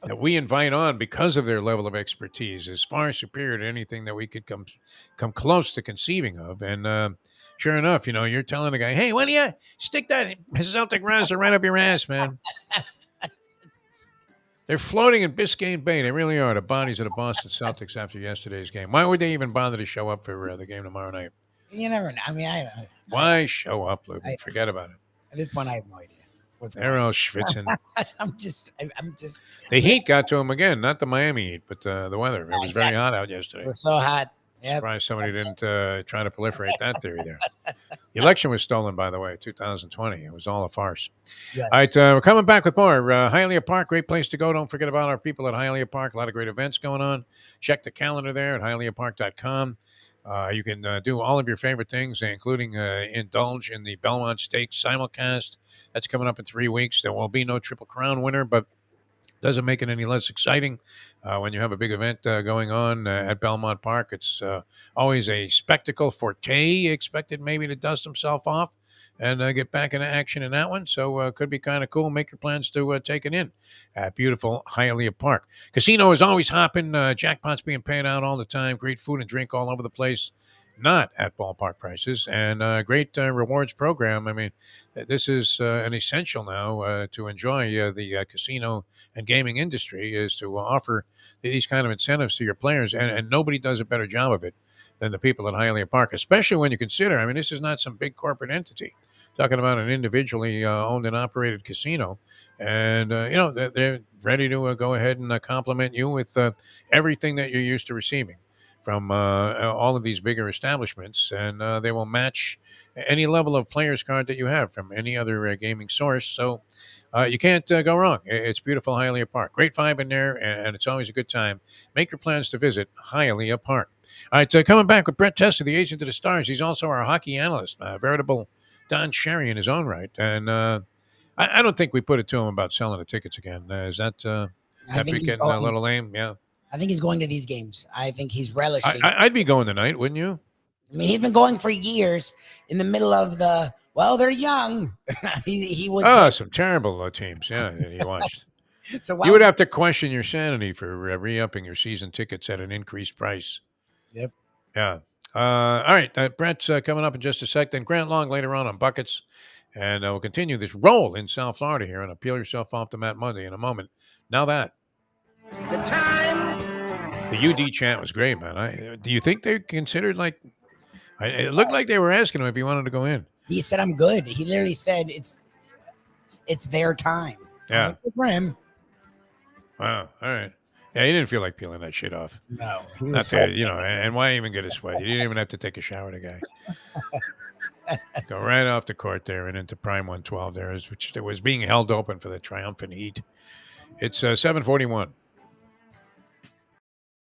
that we invite on because of their level of expertise is far superior to anything that we could come close to conceiving of. And sure enough, you're telling the guy, hey, why don't you stick that Celtic roster right up your ass, man? They're floating in Biscayne Bay. They really are, the bodies of the Boston Celtics after yesterday's game. Why would they even bother to show up for the game tomorrow night? You never know. I mean, why show up, Lubie? Forget about it. At this point, I have no idea. They're all schwitzing. I'm just. The heat got to them again, not the Miami heat, but the weather. It was very hot out yesterday. It was so hot. Yep. Surprised somebody didn't try to proliferate that theory there. The election was stolen, by the way, 2020. It was all a farce. Yes. All right, we're coming back with more. Hialeah Park, great place to go. Don't forget about our people at Hialeah Park. A lot of great events going on. Check the calendar there at hialeahpark.com. You can do all of your favorite things, including indulge in the Belmont Stakes simulcast. That's coming up in 3 weeks. There will be no Triple Crown winner, but doesn't make it any less exciting when you have a big event going on at Belmont Park. It's always a spectacle. Forte expected maybe to dust himself off and get back into action in that one. So could be kind of cool. Make your plans to take it in at beautiful Hialeah Park. Casino is always hopping. Jackpots being paid out all the time. Great food and drink all over the place. Not at ballpark prices, and great rewards program. I mean, this is an essential now to enjoy the casino and gaming industry is to offer these kind of incentives to your players, and nobody does a better job of it than the people at Hialeah Park, especially when you consider, I mean, this is not some big corporate entity. Talking about an individually owned and operated casino, and they're ready to go ahead and compliment you with everything that you're used to receiving from all of these bigger establishments, and they will match any level of player's card that you have from any other gaming source. So you can't go wrong. It's beautiful Hialeah Park. Great vibe in there, and it's always a good time. Make your plans to visit Hialeah Park. All right, coming back with Brett Tessler, the agent of the stars. He's also our hockey analyst, veritable Don Cherry in his own right. And I don't think we put it to him about selling the tickets again. Is that getting a little lame? Yeah. I think he's going to these games. I think he's relishing. I'd be going tonight, wouldn't you? I mean, he's been going for years in the middle of they're young. he was. Some terrible teams. Yeah, that he watched. So you would have to question your sanity for re-upping your season tickets at an increased price. Yep. Yeah. All right. Brett's coming up in just a sec. Then Grant Long later on Buckets. And we'll continue this roll in South Florida here and peel yourself off to Matt Monday in a moment. Now that. The UD chant was great, man. Do you think they considered it looked like they were asking him if he wanted to go in. He said, "I'm good." He literally said, "It's their time." Yeah. Good for him. Wow. All right. Yeah, he didn't feel like peeling that shit off. No. Not fair, and why even get a sweat? You didn't even have to take a shower, the guy. Go right off the court there and into Prime 112 there, which was being held open for the triumphant heat. It's 7:41.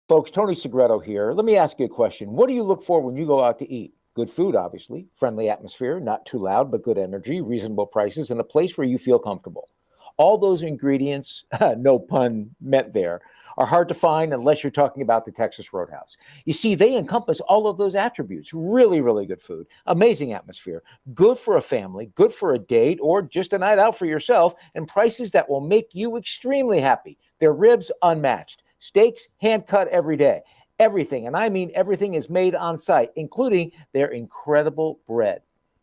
Folks, Tony Segreto here. Let me ask you a question. What do you look for when you go out to eat? Good food, obviously, friendly atmosphere, not too loud, but good energy, reasonable prices, and a place where you feel comfortable. All those ingredients, no pun meant there, are hard to find unless you're talking about the Texas Roadhouse. You see, they encompass all of those attributes. Really, really good food, amazing atmosphere, good for a family, good for a date, or just a night out for yourself, and prices that will make you extremely happy. Their ribs unmatched. Steaks hand-cut every day. Everything, and I mean everything, is made on site, including their incredible bread.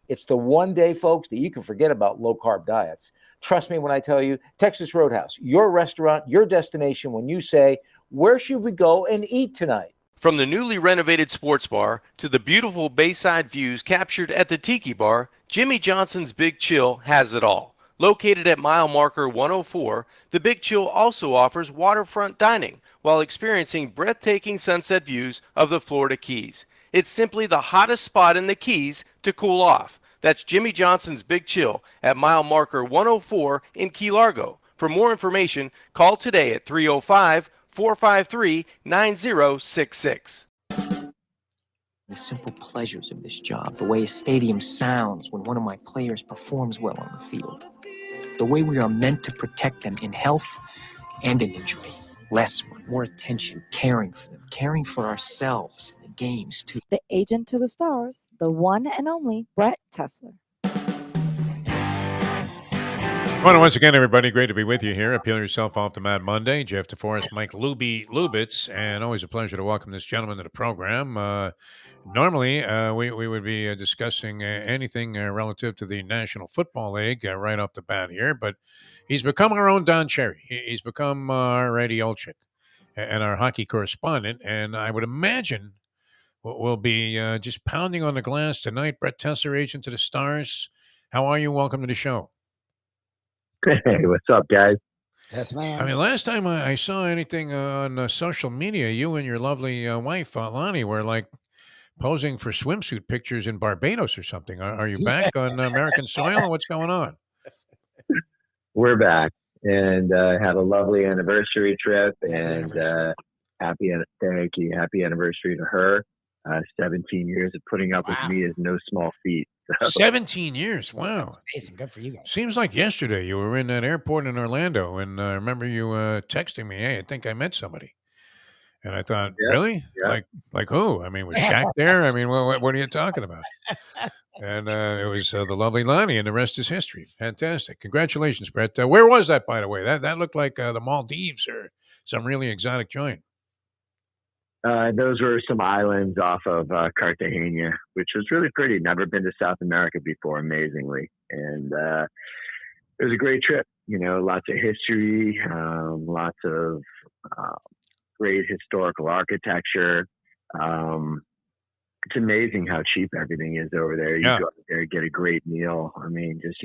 It's the one day, folks, that you can forget about low-carb diets. Trust me when I tell you, Texas Roadhouse, your restaurant, your destination when you say, where should we go and eat tonight? From the newly renovated sports bar to the beautiful bayside views captured at the Tiki Bar, Jimmy Johnson's Big Chill has it all. Located at mile marker 104, the Big Chill also offers waterfront dining while experiencing breathtaking sunset views of the Florida Keys. It's simply the hottest spot in the Keys to cool off. That's Jimmy Johnson's Big Chill at mile marker 104 in Key Largo. For more information, call today at 305-453-9066. The simple pleasures of this job, the way a stadium sounds when one of my players performs well on the field, the way we are meant to protect them in health and in injury. Less work, more attention, caring for them, caring for ourselves in the games too. The agent to the stars, the one and only Brett Tessler. Well, once again, everybody, great to be with you here. Appeal yourself off to Mad Monday. Jeff DeForest, Mike Lubitz, and always a pleasure to welcome this gentleman to the program. Normally, we would be discussing anything relative to the National Football League right off the bat here, but he's become our own Don Cherry. He's become our Eddie Olczyk and our hockey correspondent, and I would imagine we'll be just pounding on the glass tonight. Brett Tessler, Agent to the Stars. How are you? Welcome to the show. Hey, what's up, guys? Yes, man. I mean, last time I saw anything on social media, you and your lovely wife, Lonnie, were like posing for swimsuit pictures in Barbados or something. Are you back on American soil, or what's going on? We're back and had a lovely anniversary trip, and happy anniversary to her. 17 years of putting up with me is no small feat. So. 17 years. Wow. That's amazing. Good for you guys. Seems like yesterday you were in that airport in Orlando, and I remember you texting me, "Hey, I think I met somebody." And I thought, really? Yeah. Like who? I mean, was Shaq there? I mean, what are you talking about? And it was the lovely Lonnie, and the rest is history. Fantastic. Congratulations, Brett. Where was that, by the way? That looked like the Maldives or some really exotic joint. Those were some islands off of Cartagena, which was really pretty. Never been to South America before, amazingly. And it was a great trip. You know, lots of history, lots of great historical architecture. It's amazing how cheap everything is over there. You go out there, get a great meal. I mean, just,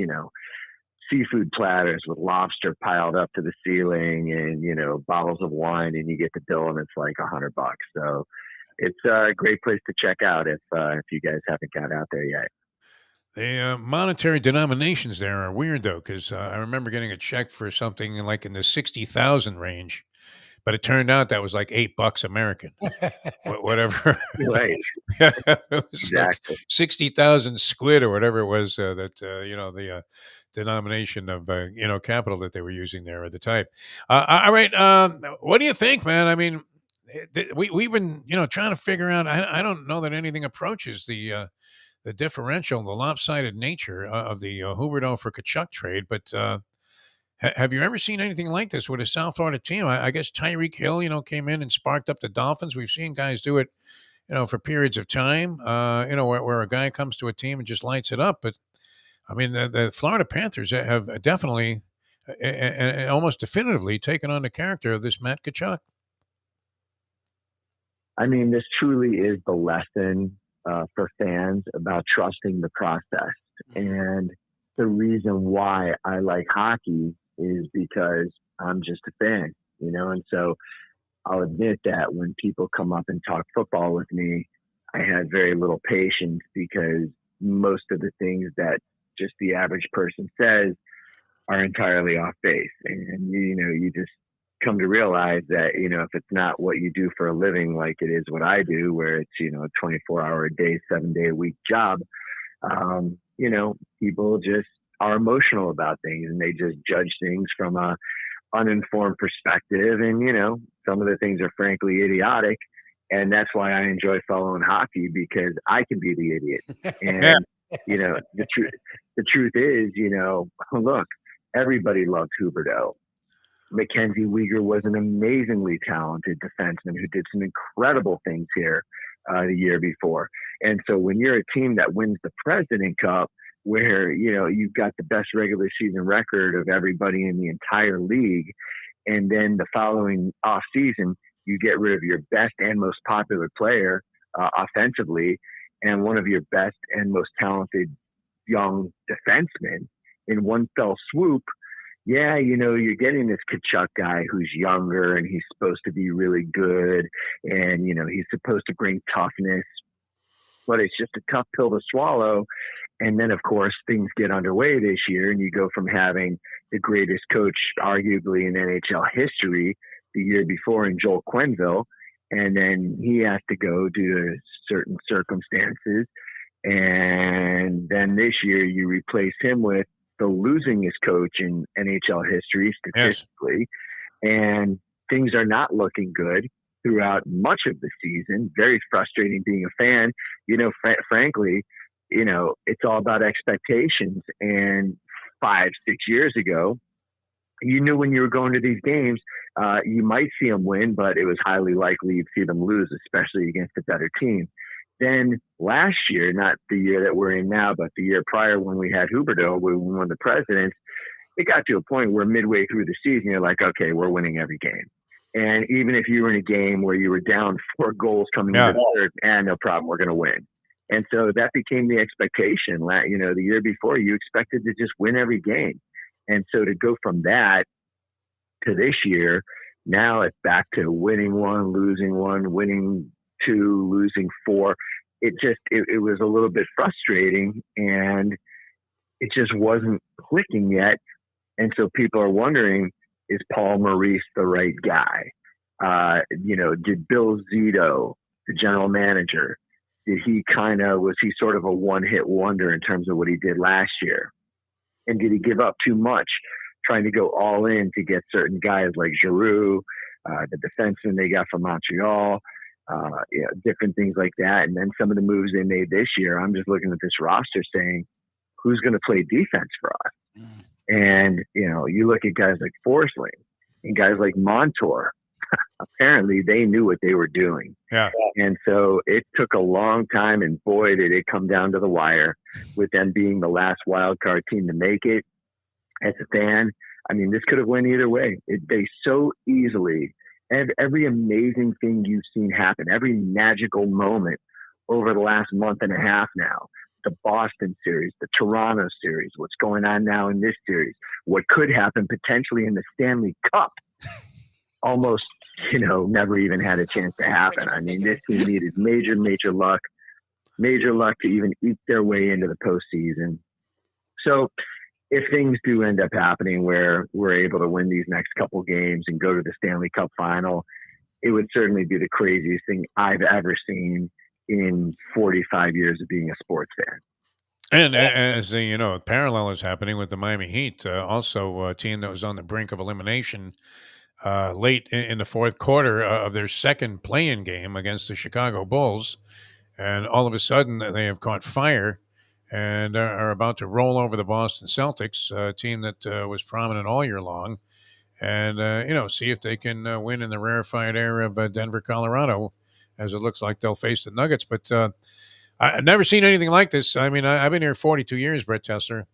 seafood platters with lobster piled up to the ceiling and, bottles of wine, and you get the bill and it's like $100. So it's a great place to check out if you guys haven't got out there yet. The monetary denominations there are weird, though, because I remember getting a check for something like in the 60,000 range, but it turned out that was like $8 American, whatever. Right. It was Exactly. like 60,000 squid or whatever it was the denomination of capital that they were using there at the time. All right, what do you think, man? I mean, we've been trying to figure out. I don't know that anything approaches the differential, the lopsided nature of the Huberdeau for Tkachuk trade, but. Have you ever seen anything like this with a South Florida team? I guess Tyreek Hill, came in and sparked up the Dolphins. We've seen guys do it, for periods of time, where a guy comes to a team and just lights it up. But, I mean, the Florida Panthers have definitely and almost definitively taken on the character of this Matt Tkachuk. I mean, this truly is the lesson for fans about trusting the process. And the reason why I like hockey is because I'm just a fan, and so I'll admit that when people come up and talk football with me, I had very little patience because most of the things that just the average person says are entirely off base. And, you just come to realize that, if it's not what you do for a living, like it is what I do, where it's, a 24-hour a day, 7-day-a-week job, people just are emotional about things and they just judge things from a uninformed perspective. And, some of the things are frankly idiotic. And that's why I enjoy following hockey, because I can be the idiot. And, the truth is, look, everybody loved Huberdeau. Mackenzie Weegar was an amazingly talented defenseman who did some incredible things here the year before. And so when you're a team that wins the President Cup, where, you've got the best regular season record of everybody in the entire league, and then the following off season, you get rid of your best and most popular player offensively, and one of your best and most talented young defensemen, in one fell swoop, yeah, you're getting this Kachuk guy who's younger and he's supposed to be really good and, he's supposed to bring toughness, but it's just a tough pill to swallow. And then, of course, things get underway this year and you go from having the greatest coach, arguably in NHL history, the year before in Joel Quenneville, and then he has to go due to certain circumstances. And then this year you replace him with the losingest coach in NHL history statistically. Yes. And things are not looking good throughout much of the season. Very frustrating being a fan. Frankly, it's all about expectations. And 5-6 years ago, you knew when you were going to these games, you might see them win, but it was highly likely you'd see them lose, especially against a better team. Then last year, not the year that we're in now, but the year prior when we had Huberdeau, when we won the Presidents, it got to a point where midway through the season, you're like, okay, we're winning every game. And even if you were in a game where you were down 4 goals coming into the third, no problem, we're going to win. And so that became the expectation. The year before, you expected to just win every game. And so to go from that to this year, now it's back to winning 1, losing 1, winning 2, losing 4. It was a little bit frustrating and it just wasn't clicking yet. And so people are wondering, is Paul Maurice the right guy? Did Bill Zito, the general manager, was he sort of a one-hit wonder in terms of what he did last year? And did he give up too much trying to go all in to get certain guys like Giroux, the defenseman they got from Montreal, different things like that. And then some of the moves they made this year, I'm just looking at this roster saying, who's going to play defense for us? And, you look at guys like Forsling and guys like Montour. Apparently they knew what they were doing. Yeah. And so it took a long time, and boy, did it come down to the wire with them being the last wild card team to make it. As a fan, this could have went either way. They so easily, and every amazing thing you've seen happen, every magical moment over the last month and a half now, the Boston series, the Toronto series, what's going on now in this series, what could happen potentially in the Stanley Cup, almost, never even had a chance to happen. This team needed major luck to even eke their way into the postseason. So if things do end up happening where we're able to win these next couple games and go to the Stanley Cup final, it would certainly be the craziest thing I've ever seen in 45 years of being a sports fan. And as the parallel is happening with the Miami Heat, also a team that was on the brink of elimination late in the fourth quarter of their second play-in game against the Chicago Bulls, and all of a sudden they have caught fire and are about to roll over the Boston Celtics, a team that was prominent all year long, and see if they can win in the rarefied air of Denver, Colorado, as it looks like they'll face the Nuggets. But I've never seen anything like this. I've been here 42 years, Brett Tessler,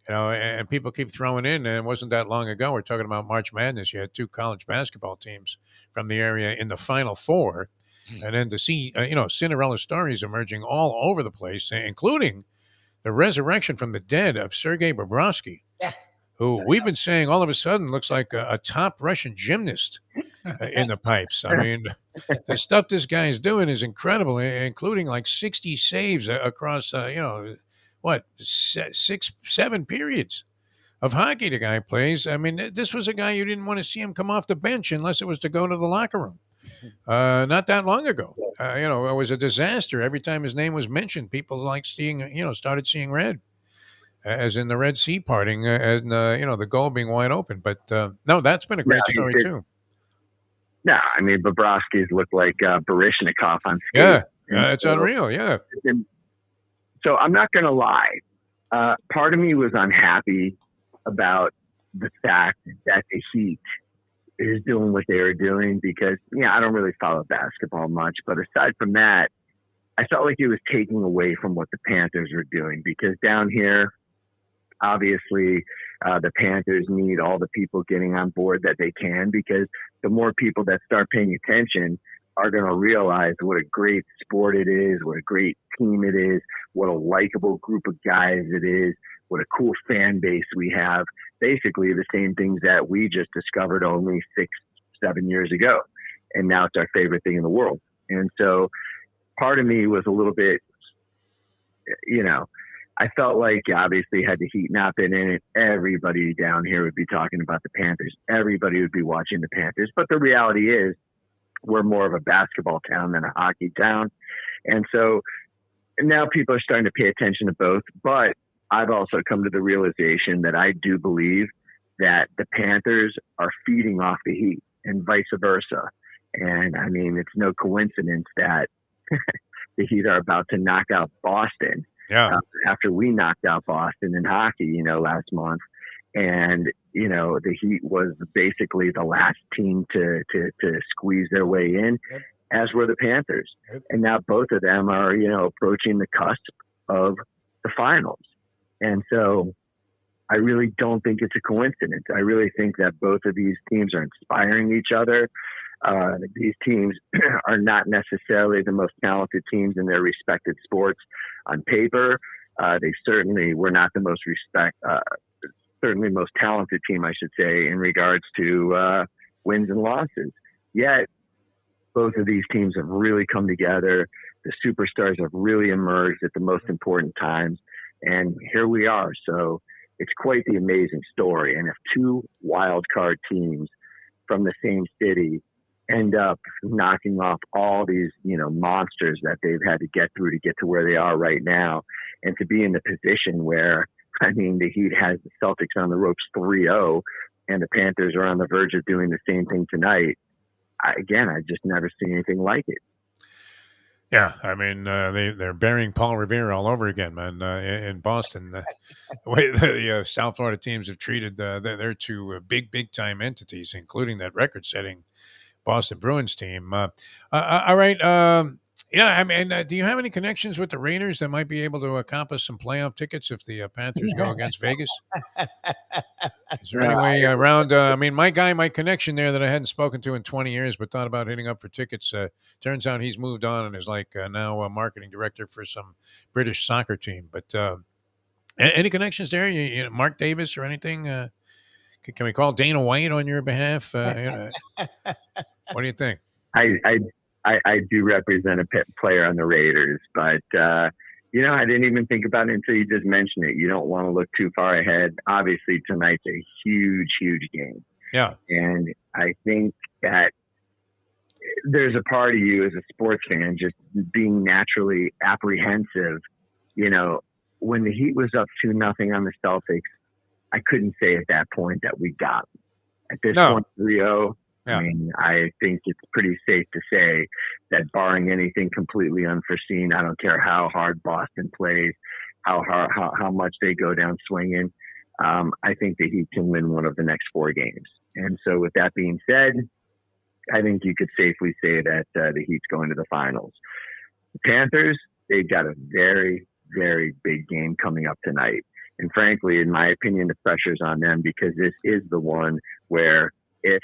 and people keep throwing in, and it wasn't that long ago. We're talking about March Madness. You had 2 college basketball teams from the area in the Final Four, and then to see, Cinderella stories emerging all over the place, including the resurrection from the dead of Sergei Bobrovsky, who we've been saying all of a sudden looks like a top Russian gymnast in the pipes. The stuff this guy is doing is incredible, including like 60 saves across, 6-7 periods of hockey the guy plays. This was a guy you didn't want to see him come off the bench unless it was to go to the locker room. Not that long ago, it was a disaster. Every time his name was mentioned, people started seeing red, as in the Red Sea parting, and the goal being wide open. But no, that's been a great story too. No, Bobrovsky's looked like Baryshnikov on skate. Yeah, it's unreal. Yeah. So I'm not going to lie. Part of me was unhappy about the fact that the Heat is doing what they were doing because, I don't really follow basketball much. But aside from that, I felt like it was taking away from what the Panthers were doing because down here, obviously, the Panthers need all the people getting on board that they can because the more people that start paying attention are going to realize what a great sport it is, what a great team it is, what a likable group of guys it is, what a cool fan base we have. Basically the same things that we just discovered only 6-7 years ago. And now it's our favorite thing in the world. And so part of me was a little bit, I felt like obviously had the Heat not been in it, everybody down here would be talking about the Panthers. Everybody would be watching the Panthers. But the reality is we're more of a basketball town than a hockey town. And so now people are starting to pay attention to both. But I've also come to the realization that I do believe that the Panthers are feeding off the Heat and vice versa. And I mean, it's no coincidence that the Heat are about to knock out Boston. Yeah. After we knocked out Boston in hockey, last month. And, the Heat was basically the last team to squeeze their way in, Yep. as were the Panthers. Yep. And now both of them are, approaching the cusp of the finals. And so I really don't think it's a coincidence. I really think that both of these teams are inspiring each other. These teams are not necessarily the most talented teams in their respected sports on paper. They certainly were not the most certainly most talented team, I should say, in regards to wins and losses. Yet, both of these teams have really come together. The superstars have really emerged at the most important times. And here we are. So it's quite the amazing story. And if two wild card teams from the same city end up knocking off all these, monsters that they've had to get through to get to where they are right now, and to be in the position where, the Heat has the Celtics on the ropes 3-0, and the Panthers are on the verge of doing the same thing tonight. I just never seen anything like it. Yeah, I mean, they're burying Paul Revere all over again, man, in Boston. The way the South Florida teams have treated their two big-time entities, including that record-setting Boston Bruins team. All right. Do you have any connections with the Raiders that might be able to accomplish some playoff tickets if the Panthers go against Vegas? Is there any way around? My connection there that I hadn't spoken to in 20 years, but thought about hitting up for tickets. Turns out he's moved on and is now a marketing director for some British soccer team. But any connections there? Mark Davis or anything? Can we call Dana White on your behalf? What do you think? I do represent a player on the Raiders, but I didn't even think about it until you just mentioned it. You don't want to look too far ahead. Obviously, tonight's a huge game. Yeah, and I think that there's a part of you as a sports fan just being naturally apprehensive. When the Heat was up 2-0 on the Celtics, I couldn't say at that point that we got them. At this point, 3-0. Yeah. I think it's pretty safe to say that barring anything completely unforeseen, I don't care how hard Boston plays, how much they go down swinging, I think the Heat can win one of the next 4 games. And so with that being said, I think you could safely say that the Heat's going to the finals. The Panthers, they've got a very, very big game coming up tonight. And frankly, in my opinion, the pressure's on them because this is the one where if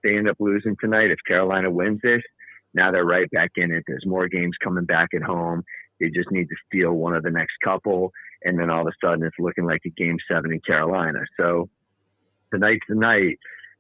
they end up losing tonight, if Carolina wins this, now they're right back in it. There's more games coming back at home. They just need to steal one of the next couple. And then all of a sudden it's looking like a game 7 in Carolina. So tonight's the night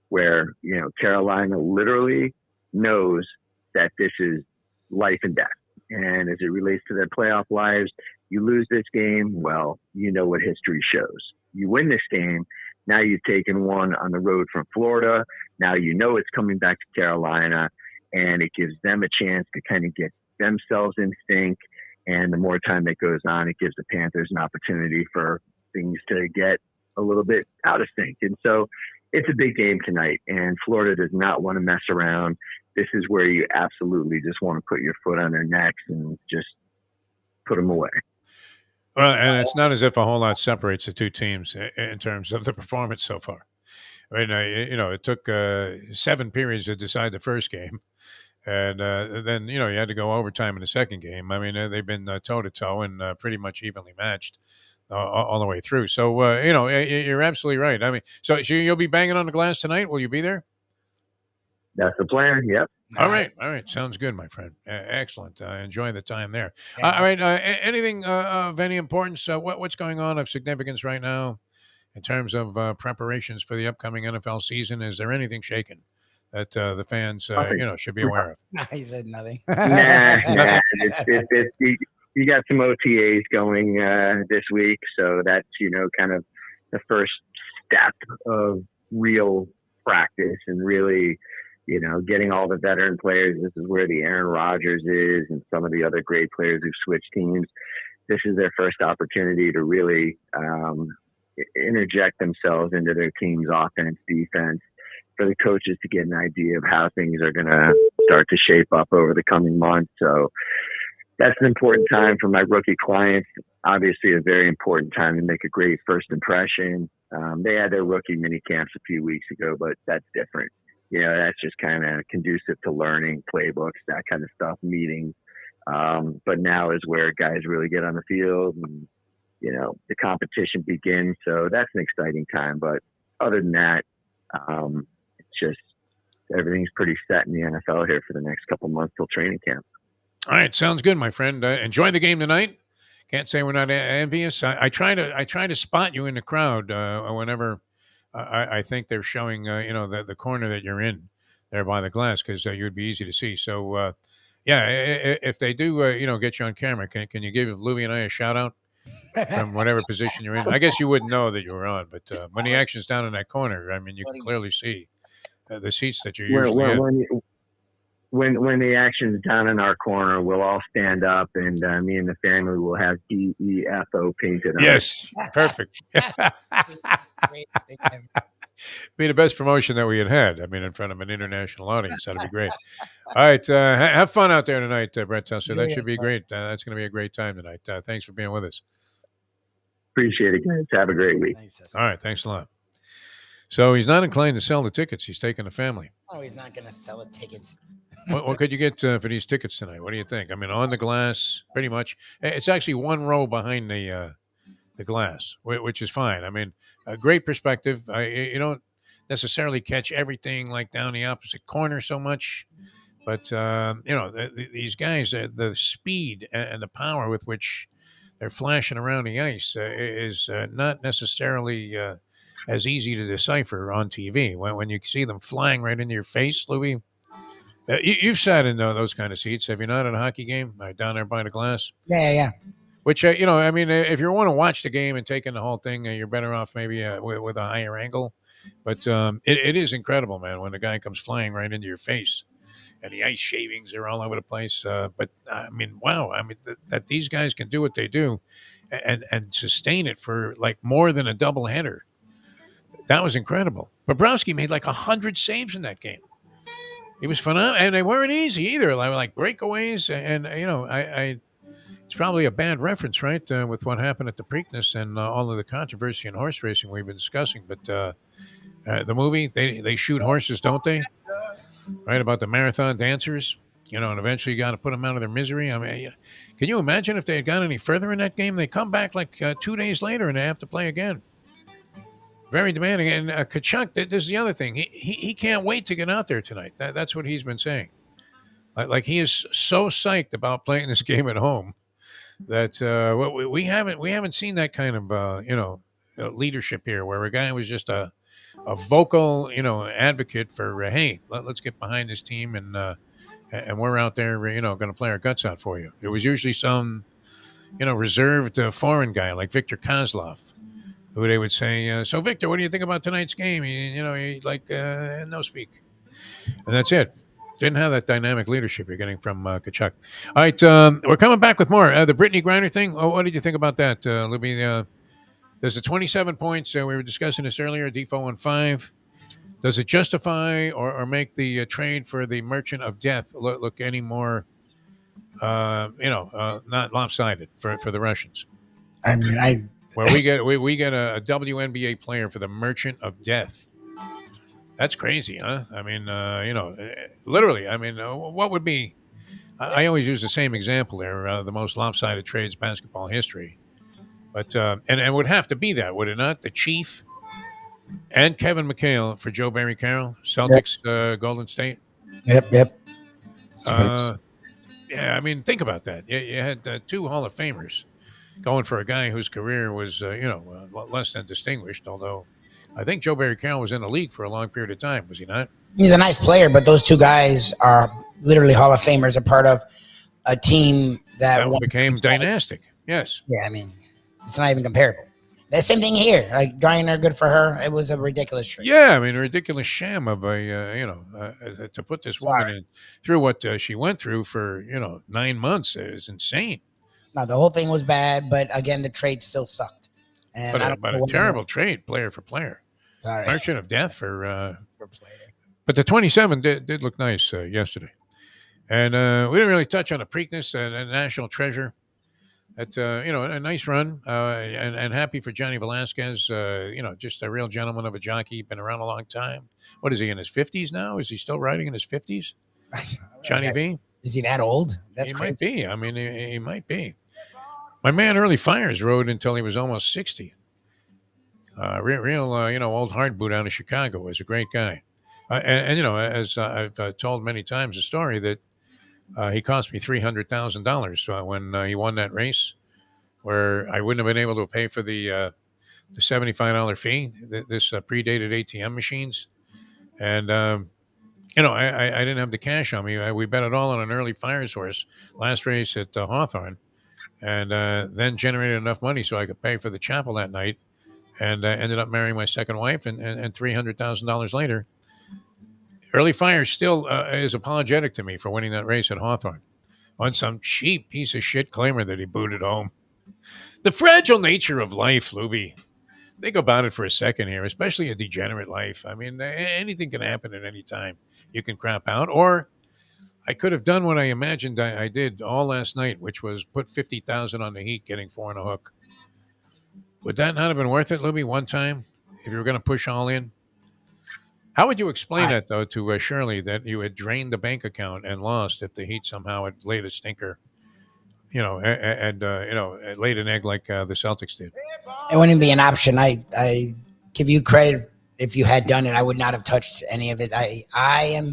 where, Carolina literally knows that this is life and death. And as it relates to their playoff lives, you lose this game, well, you know what history shows. You win this game, now you've taken one on the road from Florida. Now it's coming back to Carolina, and it gives them a chance to kind of get themselves in sync. And the more time that goes on, it gives the Panthers an opportunity for things to get a little bit out of sync. And so it's a big game tonight, and Florida does not want to mess around. This is where you absolutely just want to put your foot on their necks and just put them away. Well, and it's not as if a whole lot separates the two teams in terms of the performance so far. I mean, it took 7 periods to decide the first game. And then, you had to go overtime in the second game. I mean, they've been toe-to-toe and pretty much evenly matched all the way through. So, you're absolutely right. I mean, so you'll be banging on the glass tonight? Will you be there? That's the plan. Yep. All right. Nice. All right. Sounds good, my friend. Excellent. Enjoy the time there. Yeah. All right. Anything of any importance? What's going on of significance right now in terms of preparations for the upcoming NFL season? Is there anything shaken that the fans, should be aware of? He said nothing. Nah. You got some OTAs going this week, so that's kind of the first step of real practice and really, getting all the veteran players. This is where the Aaron Rodgers is and some of the other great players who've switched teams. This is their first opportunity to really interject themselves into their team's offense, defense, for the coaches to get an idea of how things are going to start to shape up over the coming months. So that's an important time for my rookie clients. Obviously, a very important time to make a great first impression. They had their rookie mini camps a few weeks ago, but that's different. That's just kind of conducive to learning playbooks, that kind of stuff, meetings. But now is where guys really get on the field and, the competition begins. So that's an exciting time. But other than that, it's just everything's pretty set in the NFL here for the next couple months till training camp. All right. Sounds good, my friend. Enjoy the game tonight. Can't say we're not envious. I try to spot you in the crowd whenever I think they're showing, the corner that you're in there by the glass, because you would be easy to see. So, if they do, get you on camera, can you give Lubie and I a shout out from whatever position you're in? I guess you wouldn't know that you were on, but when the action's down in that corner, I mean, you can clearly see the seats that you're usually in. When the action's down in our corner, we'll all stand up, and me and the family will have DEFO painted on. Yes, perfect. Be the best promotion that we had. I mean, in front of an international audience. That'd be great. All right. Have fun out there tonight, Brett Tessler. That should be great. That's going to be a great time tonight. Thanks for being with us. Appreciate it, guys. Have a great week. All right. Thanks a lot. So he's not inclined to sell the tickets. He's taking the family. Oh, he's not going to sell the tickets. What could you get for these tickets tonight? What do you think? I mean, on the glass, pretty much. It's actually one row behind the glass, which is fine. I mean, a great perspective. You don't necessarily catch everything like down the opposite corner so much, but these guys, the speed and the power with which they're flashing around the ice is not necessarily as easy to decipher on TV. When you see them flying right into your face, Lubie. You've sat in those kind of seats, have you not, at a hockey game down there by the glass? Yeah. Which, I mean, if you want to watch the game and take in the whole thing, you're better off maybe with a higher angle. But it is incredible, man, when the guy comes flying right into your face and the ice shavings are all over the place. But, I mean, wow. I mean, that these guys can do what they do and sustain it for, like, more than a doubleheader. That was incredible. Bobrovsky made, like, 100 saves in that game. He was phenomenal. And they weren't easy either. Like breakaways. And, it's probably a bad reference, right, with what happened at the Preakness and all of the controversy in horse racing we've been discussing. But the movie, they shoot horses, don't they? Right, about the marathon dancers, and eventually you got to put them out of their misery. I mean, can you imagine if they had gone any further in that game? They come back like 2 days later and they have to play again. Very demanding. And Kachuk, this is the other thing. He can't wait to get out there tonight. That's what he's been saying. Like he is so psyched about playing this game at home that we haven't seen that kind of leadership here, where a guy was just a vocal advocate for hey, let's get behind this team and we're out there going to play our guts out for you. It was usually some reserved foreign guy like Victor Kozlov, who they would say, so Victor, what do you think about tonight's game? He like no speak, and that's it. Didn't have that dynamic leadership you're getting from Kachuk. All right, we're coming back with more. The Brittany Griner thing, what did you think about that, Lubie? There's the 27 points. We were discussing this earlier, Defo on 5. Does it justify or make the trade for the Merchant of Death look any more, not lopsided for the Russians? I mean, where we get a WNBA player for the Merchant of Death. That's crazy, huh? I mean, literally. I mean, what would be? I always use the same example there. The most lopsided trades basketball history, but and it would have to be that, would it not? The Chief and Kevin McHale for Joe Barry Carroll, Celtics, Golden State. Yep. Yeah, I mean, think about that. You had two Hall of Famers going for a guy whose career was, less than distinguished. Although, I think Joe Barry Carroll was in the league for a long period of time, was he not? He's a nice player, but those two guys are literally Hall of Famers, a part of a team that became dynastic. Yes. Yeah, I mean, it's not even comparable. The same thing here. Like Griner, good for her. It was a ridiculous trade. Yeah, I mean, a ridiculous sham of to put this woman in through what she went through for 9 months is insane. No, the whole thing was bad, but again, the trade still sucked. And but a terrible trade, player for player. Sorry. Merchant of Death for player. But the 27 did look nice yesterday, and we didn't really touch on the Preakness and National Treasure. That's a nice run, and happy for Johnny Velasquez. Just a real gentleman of a jockey. Been around a long time. What is he in his 50s now? Is he still riding in his 50s? Johnny V. Is he that old? That's he crazy. Might be. I mean, he might be. My man Early Fires rode until he was almost 60. Real old hard boot out of Chicago. Was a great guy, as I've told many times, a story that. He cost me $300,000 when he won that race, where I wouldn't have been able to pay for the $75 fee. This predated ATM machines, and I didn't have the cash on me. We bet it all on an Early Fires horse last race at Hawthorne, and then generated enough money so I could pay for the chapel that night, and ended up marrying my second wife, and $300,000 later. Early Fire still is apologetic to me for winning that race at Hawthorne on some cheap piece of shit claimer that he booted home. The fragile nature of life, Lubie. Think about it for a second here, especially a degenerate life. I mean, anything can happen at any time. You can crap out, or I could have done what I imagined I did all last night, which was put 50,000 on the Heat, getting 4 on a hook. Would that not have been worth it, Lubie, one time, if you were going to push all in? How would you explain that, though, to Shirley, that you had drained the bank account and lost if the Heat somehow had laid a stinker, and laid an egg like the Celtics did? It wouldn't be an option. I give you credit. If you had done it, I would not have touched any of it. I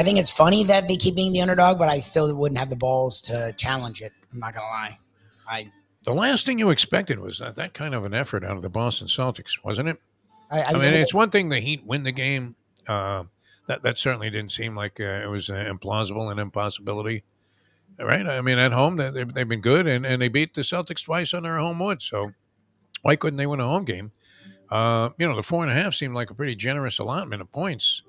think it's funny that they keep being the underdog, but I still wouldn't have the balls to challenge it. I'm not going to lie. The last thing you expected was that kind of an effort out of the Boston Celtics, wasn't it? I mean, it's one thing the Heat win the game. That certainly didn't seem like it was implausible, an impossibility, right? I mean, at home they've been good, and they beat the Celtics twice on their home wood. So why couldn't they win a home game? The 4.5 seemed like a pretty generous allotment of points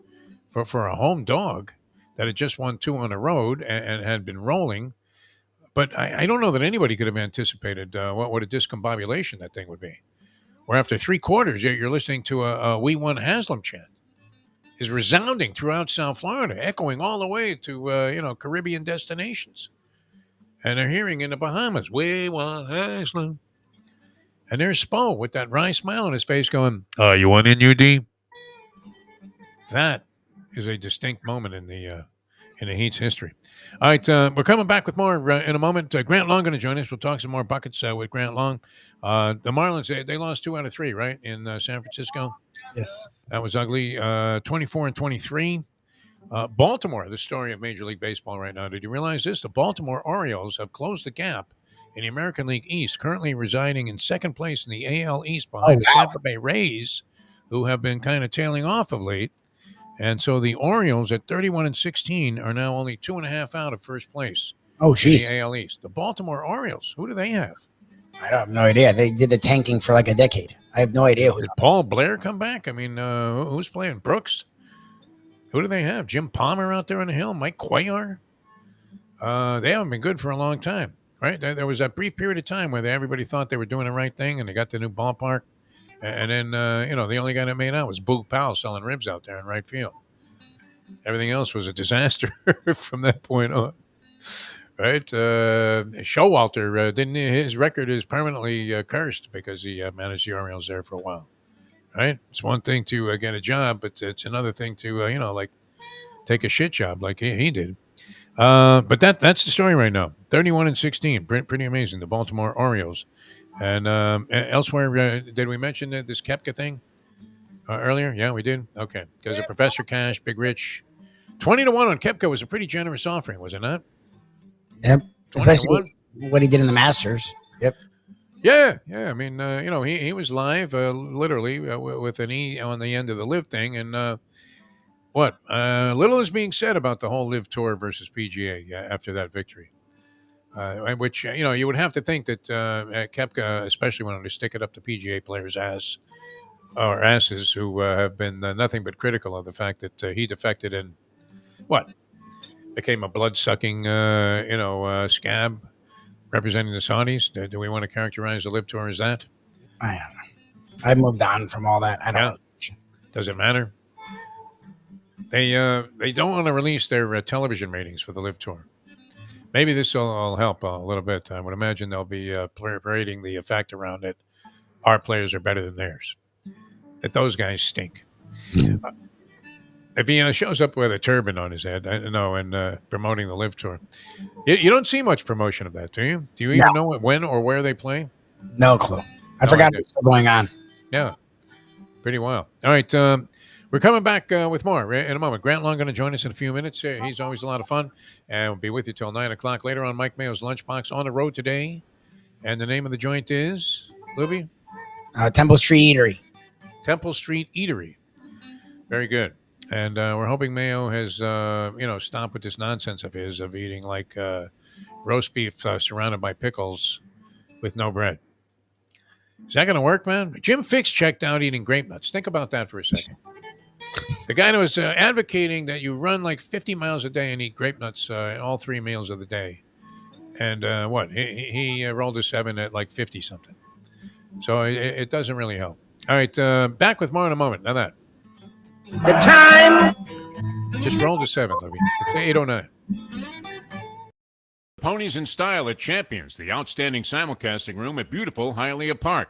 for a home dog that had just won 2 on the road and had been rolling. But I don't know that anybody could have anticipated what a discombobulation that thing would be. Where after 3 quarters, you're listening to a "We Won Haslam" chant is resounding throughout South Florida, echoing all the way to Caribbean destinations, and they're hearing in the Bahamas, "We won Haslam," and there's Spo with that wry smile on his face, going, "You want in, UD?" That is a distinct moment in the Heat's history. All right, we're coming back with more in a moment. Grant Long going to join us. We'll talk some more buckets with Grant Long. The Marlins, they lost 2 out of 3, right, in San Francisco? Yes. That was ugly. 24-23. Baltimore, the story of Major League Baseball right now. Did you realize this? The Baltimore Orioles have closed the gap in the American League East, currently residing in second place in the AL East behind the Tampa Bay Rays, who have been kind of tailing off of late. And so the Orioles at 31-16 are now only 2.5 out of first place. Oh, jeez. In the AL East. The Baltimore Orioles, who do they have? I have no idea. They did the tanking for like a decade. I have no idea. Did Paul Blair come back? I mean, who's playing? Brooks? Who do they have? Jim Palmer out there on the hill? Mike Cuellar? They haven't been good for a long time, right? There was that brief period of time where everybody thought they were doing the right thing and they got the new ballpark. And then, the only guy that made out was Boog Powell selling ribs out there in right field. Everything else was a disaster from that point on, right? Showalter, his record is permanently cursed because he managed the Orioles there for a while, right? It's one thing to get a job, but it's another thing to, take a shit job like he did. But that's the story right now. 31-16, pretty amazing. The Baltimore Orioles. And elsewhere, did we mention this Koepka thing earlier? Yeah, we did. Okay, because of Professor Cash, Big Rich, 20-1 on Koepka was a pretty generous offering, was it not? Yep. 20-1. Especially what he did in the Masters. Yep. Yeah. I mean, he was live, literally, with an E on the end of the Live thing, and little is being said about the whole Live Tour versus PGA after that victory. Which you would have to think that Koepka, especially wanted to stick it up the PGA players' asses, who have been nothing but critical of the fact that he defected and became a blood-sucking scab representing the Saudis. Do we want to characterize the Live Tour as that? I don't know. I've moved on from all that. I don't know. Does it matter? They don't want to release their television ratings for the Live Tour. Maybe this will help a little bit. I would imagine they'll be parading the fact around it. Our players are better than theirs. That those guys stink. If he shows up with a turban on his head, and promoting the Live Tour, you don't see much promotion of that, do you? Do you even know when or where they play? No clue. I forgot what's still going on. Yeah, pretty wild. All right, we're coming back with more in a moment. Grant Long going to join us in a few minutes. He's always a lot of fun, and we'll be with you till 9 o'clock. Later on, Mike Mayo's Lunchbox on the road today, and the name of the joint is, Lubie? Temple Street Eatery. Temple Street Eatery. Very good. And we're hoping Mayo has, stopped with this nonsense of his of eating like roast beef surrounded by pickles with no bread. Is that going to work, man? Jim Fix checked out eating grape nuts. Think about that for a second. The guy that was advocating that you run like 50 miles a day and eat grape nuts all 3 meals of the day. And he rolled a 7 at like 50-something. So it doesn't really help. All right, back with more in a moment. Now that. The time. Just rolled a 7, Libby. It's 8:09. Ponies in Style at Champions, the outstanding simulcasting room at beautiful Hialeah Park.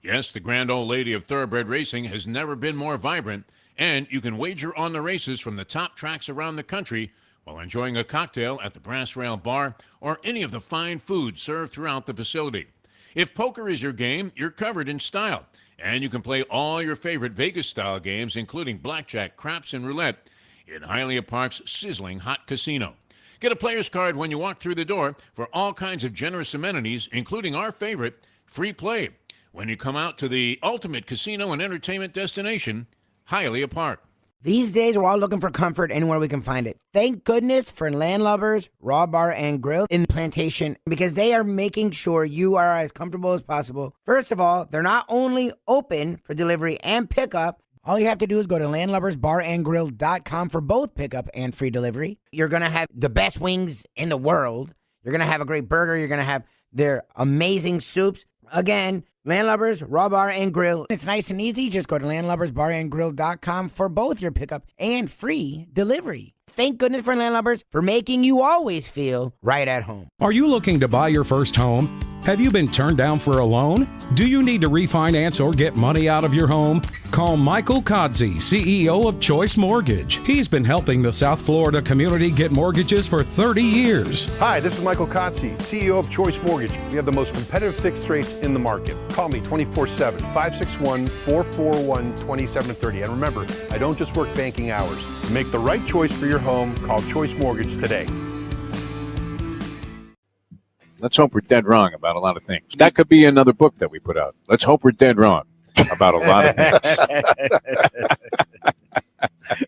Yes, the grand old lady of thoroughbred racing has never been more vibrant, and you can wager on the races from the top tracks around the country while enjoying a cocktail at the Brass Rail Bar or any of the fine food served throughout the facility. If poker is your game, you're covered in Style. And you can play all your favorite Vegas-style games, including blackjack, craps, and roulette, in Hialeah Park's sizzling hot casino. Get a player's card when you walk through the door for all kinds of generous amenities, including our favorite, free play, when you come out to the ultimate casino and entertainment destination, Hialeah Park. These days, we're all looking for comfort anywhere we can find it. Thank goodness for Landlubbers Raw Bar and Grill in Plantation, because they are making sure you are as comfortable as possible. First of all, they're not only open for delivery and pickup. All you have to do is go to landlubbersbarandgrill.com for both pickup and free delivery. You're going to have the best wings in the world. You're going to have a great burger. You're going to have their amazing soups. Again, Landlubbers, Raw Bar, and Grill. It's nice and easy. Just go to landlubbersbarandgrill.com for both your pickup and free delivery. Thank goodness for Landlubbers for making you always feel right at home. Are you looking to buy your first home? Have you been turned down for a loan? Do you need to refinance or get money out of your home? Call Michael Kodsey, CEO of Choice Mortgage. He's been helping the South Florida community get mortgages for 30 years. Hi, this is Michael Kodsey, CEO of Choice Mortgage. We have the most competitive fixed rates in the market. Call me 24/7, 561-441-2730. And remember, I don't just work banking hours. To make the right choice for your home, call Choice Mortgage today. Let's hope we're dead wrong about a lot of things. That could be another book that we put out. Let's hope we're dead wrong about a lot of things.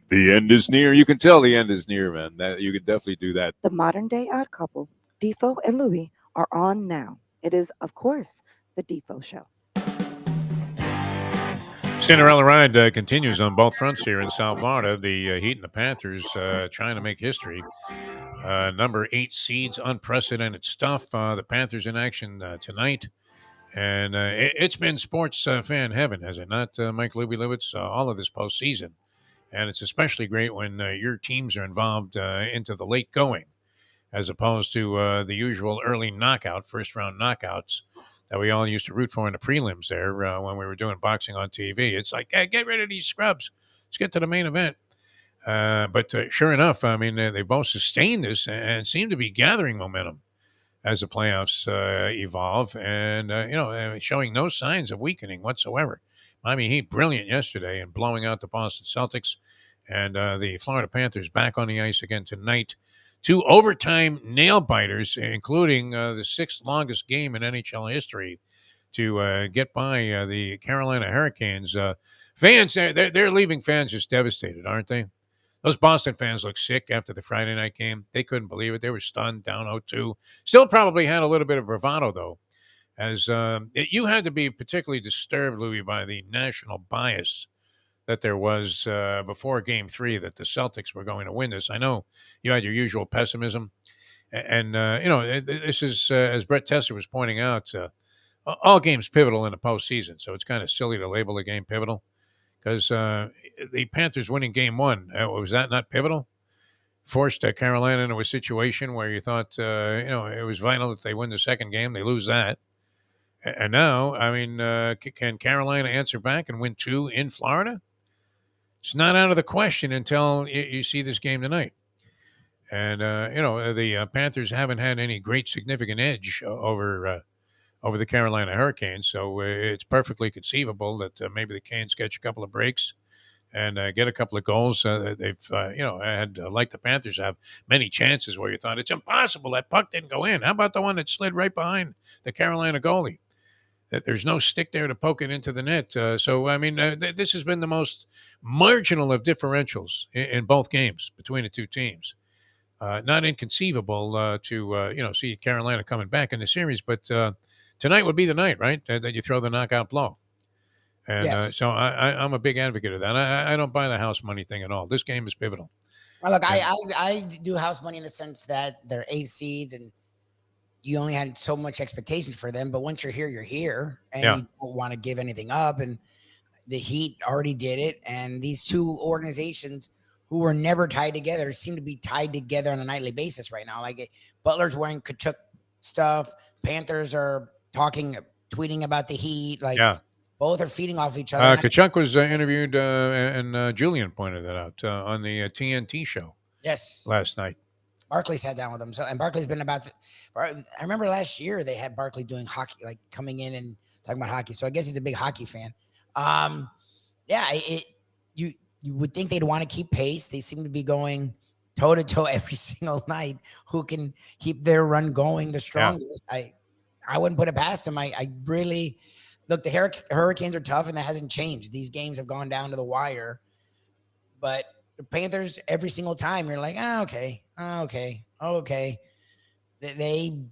The end is near. You can tell the end is near, man. You could definitely do that. The modern day odd couple, Defo and Lubie, are on now. It is, of course, the Defo Show. Cinderella ride continues on both fronts here in South Florida. The Heat and the Panthers trying to make history. Number 8 seeds, unprecedented stuff. The Panthers in action tonight. And it's been sports fan heaven, has it not, Mike Lubie-Lewitz, all of this postseason. And it's especially great when your teams are involved into the late going, as opposed to the usual early knockout, first-round knockouts that we all used to root for in the prelims there when we were doing boxing on TV. It's like, hey, get rid of these scrubs. Let's get to the main event. But sure enough, I mean, they both sustained this and seem to be gathering momentum as the playoffs evolve and, showing no signs of weakening whatsoever. Miami Heat, brilliant yesterday in blowing out the Boston Celtics And the Florida Panthers back on the ice again tonight. 2 overtime nail biters, including the 6th longest game in NHL history to get by the Carolina Hurricanes. Fans, they're leaving fans just devastated, aren't they? Those Boston fans look sick after the Friday night game. They couldn't believe it. They were stunned, down 0-2. Still probably had a little bit of bravado, though, as you had to be particularly disturbed, Lubie, by the national bias that there was before Game 3 that the Celtics were going to win this. I know you had your usual pessimism. And this is, as Brett Tessler was pointing out, all games pivotal in the postseason. So it's kind of silly to label a game pivotal because the Panthers winning Game 1, was that not pivotal? Forced Carolina into a situation where you thought, it was vital that they win the second game. They lose that. And now, I mean, can Carolina answer back and win 2 in Florida? It's not out of the question until you see this game tonight. And, the Panthers haven't had any great significant edge over the Carolina Hurricanes. So it's perfectly conceivable that maybe the Canes catch a couple of breaks and get a couple of goals. They've, had, like the Panthers, have many chances where you thought it's impossible that puck didn't go in. How about the one that slid right behind the Carolina goalie? That there's no stick there to poke it into the net. This has been the most marginal of differentials in both games between the two teams. Not inconceivable to see Carolina coming back in the series, but tonight would be the night, right? That you throw the knockout blow. And Yes. so I'm a big advocate of that. I don't buy the house money thing at all. This game is pivotal. Well, look, I do house money in the sense that they're 8 seeds and you only had so much expectation for them. But once you're here, and you don't want to give anything up. And the Heat already did it. And these two organizations who were never tied together seem to be tied together on a nightly basis right now. Like Butler's wearing Kachuk stuff. Panthers are tweeting about the Heat. Both are feeding off each other. Kachuk was interviewed, and Julian pointed that out on the TNT show. Yes, last night. Barkley sat down with him. So, and Barkley's been I remember last year they had Barkley doing hockey, like coming in and talking about hockey. So I guess he's a big hockey fan. You would think they'd want to keep pace. They seem to be going toe to toe every single night. Who can keep their run going the strongest? Yeah. I wouldn't put it past them. I really look. The Hurricanes are tough, and that hasn't changed. These games have gone down to the wire, but the Panthers, every single time, you're like, okay. They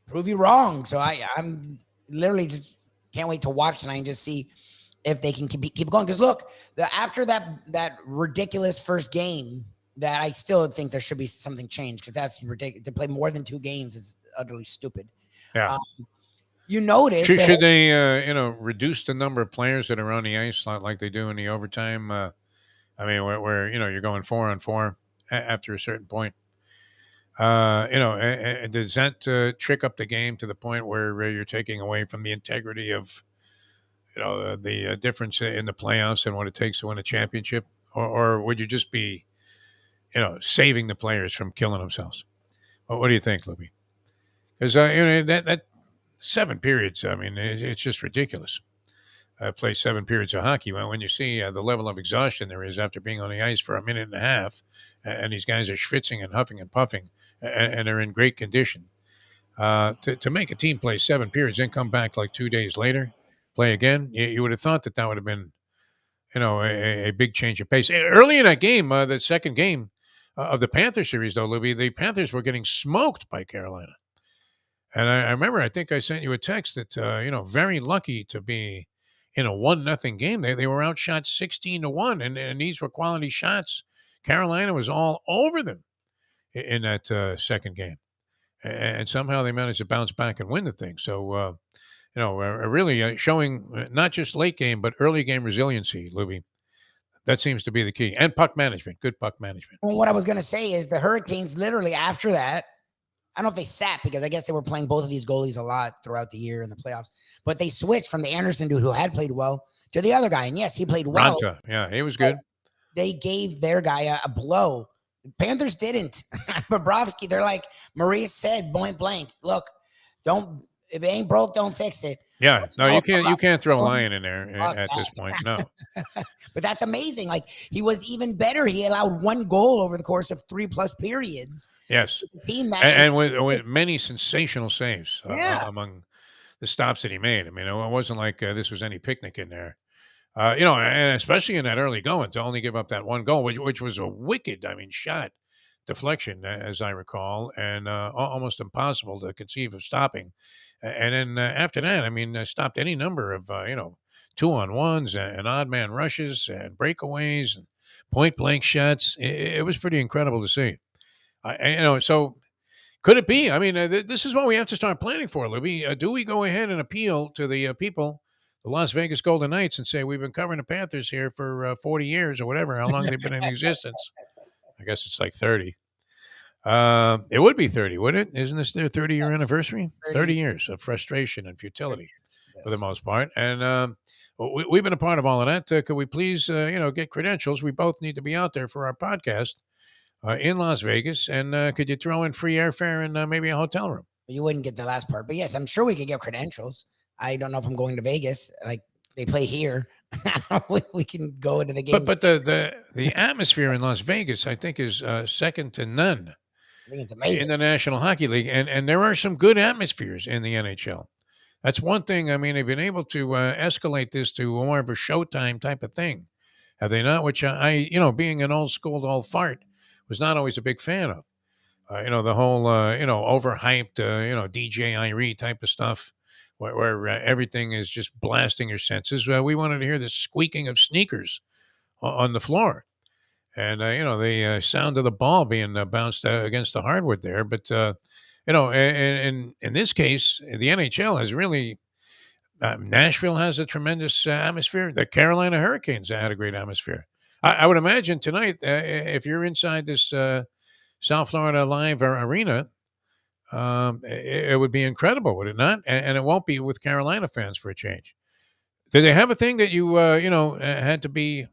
prove you wrong. So I'm literally just can't wait to watch tonight and just see if they can keep going. Because look, after that ridiculous first game, that I still think there should be something changed, because that's ridiculous. To play more than 2 games is utterly stupid. Yeah. You notice should they reduce the number of players that are on the ice like they do in the overtime? Where you're going 4-on-4 after a certain point. Does that trick up the game to the point where you're taking away from the integrity of the difference in the playoffs and what it takes to win a championship, or would you just be saving the players from killing themselves? What do you think, Lubie? Because that 7 periods, it's just ridiculous. Play 7 periods of hockey. When you see the level of exhaustion there is after being on the ice for a minute and a half, and these guys are schwitzing and huffing and puffing, and they're in great condition, to make a team play 7 periods and come back like 2 days later, play again, you would have thought that would have been, a big change of pace. Early in that game, the second game of the Panther series, though, Lubie, the Panthers were getting smoked by Carolina. And I remember, I think I sent you a text that, very lucky to be in a 1-0 game. They were outshot 16-1, and these were quality shots. Carolina was all over them in that second game, and somehow they managed to bounce back and win the thing. So, really showing not just late game but early game resiliency, Lubie. That seems to be the key, and puck management, good puck management. Well, what I was going to say is the Hurricanes literally after that. I don't know if they sat, because I guess they were playing both of these goalies a lot throughout the year in the playoffs. But they switched from the Anderson dude, who had played well, to the other guy. And yes, he played well. Ranta. Yeah, he was good. They gave their guy a blow. The Panthers didn't. Bobrovsky, they're like Maurice said, point blank. Look, if it ain't broke, don't fix it. Yeah, no, you can't. You About can't throw a 20 lion in there bucks. at this point. No. But that's amazing. Like, he was even better. He allowed 1 goal over the course of 3+ periods. Yes, The team that and with many sensational saves Yeah. among the stops that he made. I mean, it wasn't like this was any picnic in there. You know, and especially in that early going to only give up that 1 goal, which was a wicked, I mean, shot deflection, as I recall, and almost impossible to conceive of stopping. And then after that, I mean, stopped any number of, 2-on-1s and odd man rushes and breakaways and point blank shots. It was pretty incredible to see. So could it be? I mean, this is what we have to start planning for, Lubie. Do we go ahead and appeal to the people, the Las Vegas Golden Knights, and say, we've been covering the Panthers here for 40 years or whatever, how long they've been in existence? I guess it's like 30. It would be 30, would it? Isn't this their 30-year anniversary? 30 years of frustration and futility for the most part. And we've been a part of all of that. Could we please, get credentials? We both need to be out there for our podcast in Las Vegas. And could you throw in free airfare and maybe a hotel room? You wouldn't get the last part, but yes, I'm sure we could get credentials. I don't know if I'm going to Vegas. Like, they play here. we can go into the game. But the atmosphere in Las Vegas, I think, is second to none. I think it's amazing In the National Hockey League, and there are some good atmospheres in the NHL. That's one thing. I mean, they've been able to escalate this to more of a Showtime type of thing, have they not? Which I being an old fart, was not always a big fan of. The whole overhyped DJ Irie type of stuff, where everything is just blasting your senses. We wanted to hear the squeaking of sneakers on the floor. And, the sound of the ball being bounced against the hardwood there. But, in this case, the NHL has really, Nashville has a tremendous atmosphere. The Carolina Hurricanes had a great atmosphere. I would imagine tonight, if you're inside this South Florida Live Arena, it would be incredible, would it not? And it won't be with Carolina fans for a change. Did they have a thing that you, had to be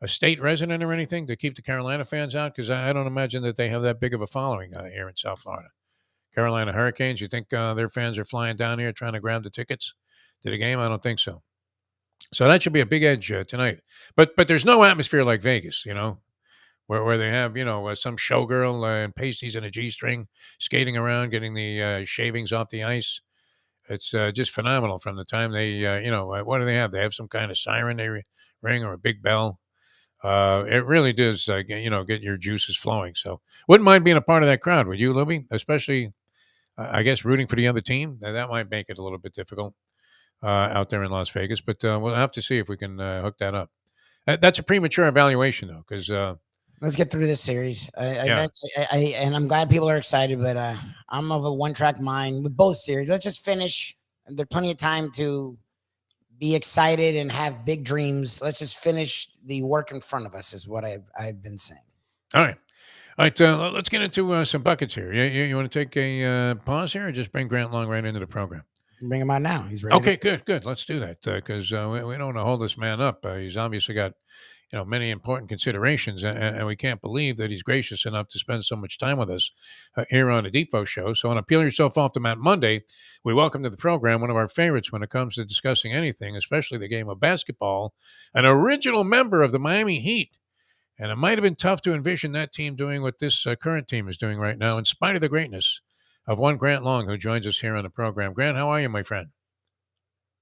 a state resident or anything to keep the Carolina fans out? Because I don't imagine that they have that big of a following here in South Florida. Carolina Hurricanes, you think their fans are flying down here trying to grab the tickets to the game? I don't think so. So that should be a big edge tonight. But there's no atmosphere like Vegas, where they have, some showgirl and pasties and a G-string skating around, getting the shavings off the ice. It's just phenomenal from the time they, what do they have? They have some kind of siren they ring or a big bell. It really does, get your juices flowing. So wouldn't mind being a part of that crowd, would you, Lubie? Especially, I guess, rooting for the other team. That might make it a little bit difficult out there in Las Vegas. But we'll have to see if we can hook that up. That's a premature evaluation, though, because let's get through this series. And I'm glad people are excited, but I'm of a one-track mind with both series. Let's just finish. There's plenty of time to be excited and have big dreams. Let's just finish the work in front of us is what I've been saying. All right. Let's get into some buckets here. You want to take a pause here or just bring Grant Long right into the program? Bring him on now. He's ready. Okay, good. Let's do that because we don't want to hold this man up. He's obviously got many important considerations, and we can't believe that he's gracious enough to spend so much time with us here on the Defo Show. So on Peel Yourself Off the Mat Monday, we welcome to the program one of our favorites when it comes to discussing anything, especially the game of basketball, an original member of the Miami Heat. And it might have been tough to envision that team doing what this current team is doing right now, in spite of the greatness of one Grant Long, who joins us here on the program. Grant, how are you, my friend?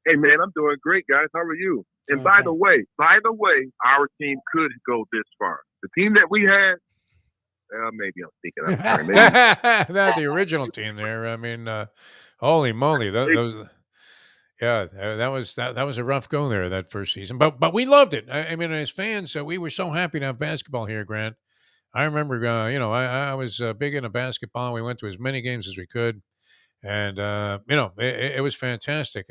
Hey, man, I'm doing great, guys. How are you? And by the way, our team could go this far. The team that we had, maybe I'm thinking. I'm sorry, maybe. Not the original team there. I mean, holy moly, that was a rough go there that first season. But we loved it. I mean, as fans, we were so happy to have basketball here, Grant. I remember, I was big into basketball. We went to as many games as we could, and it was fantastic.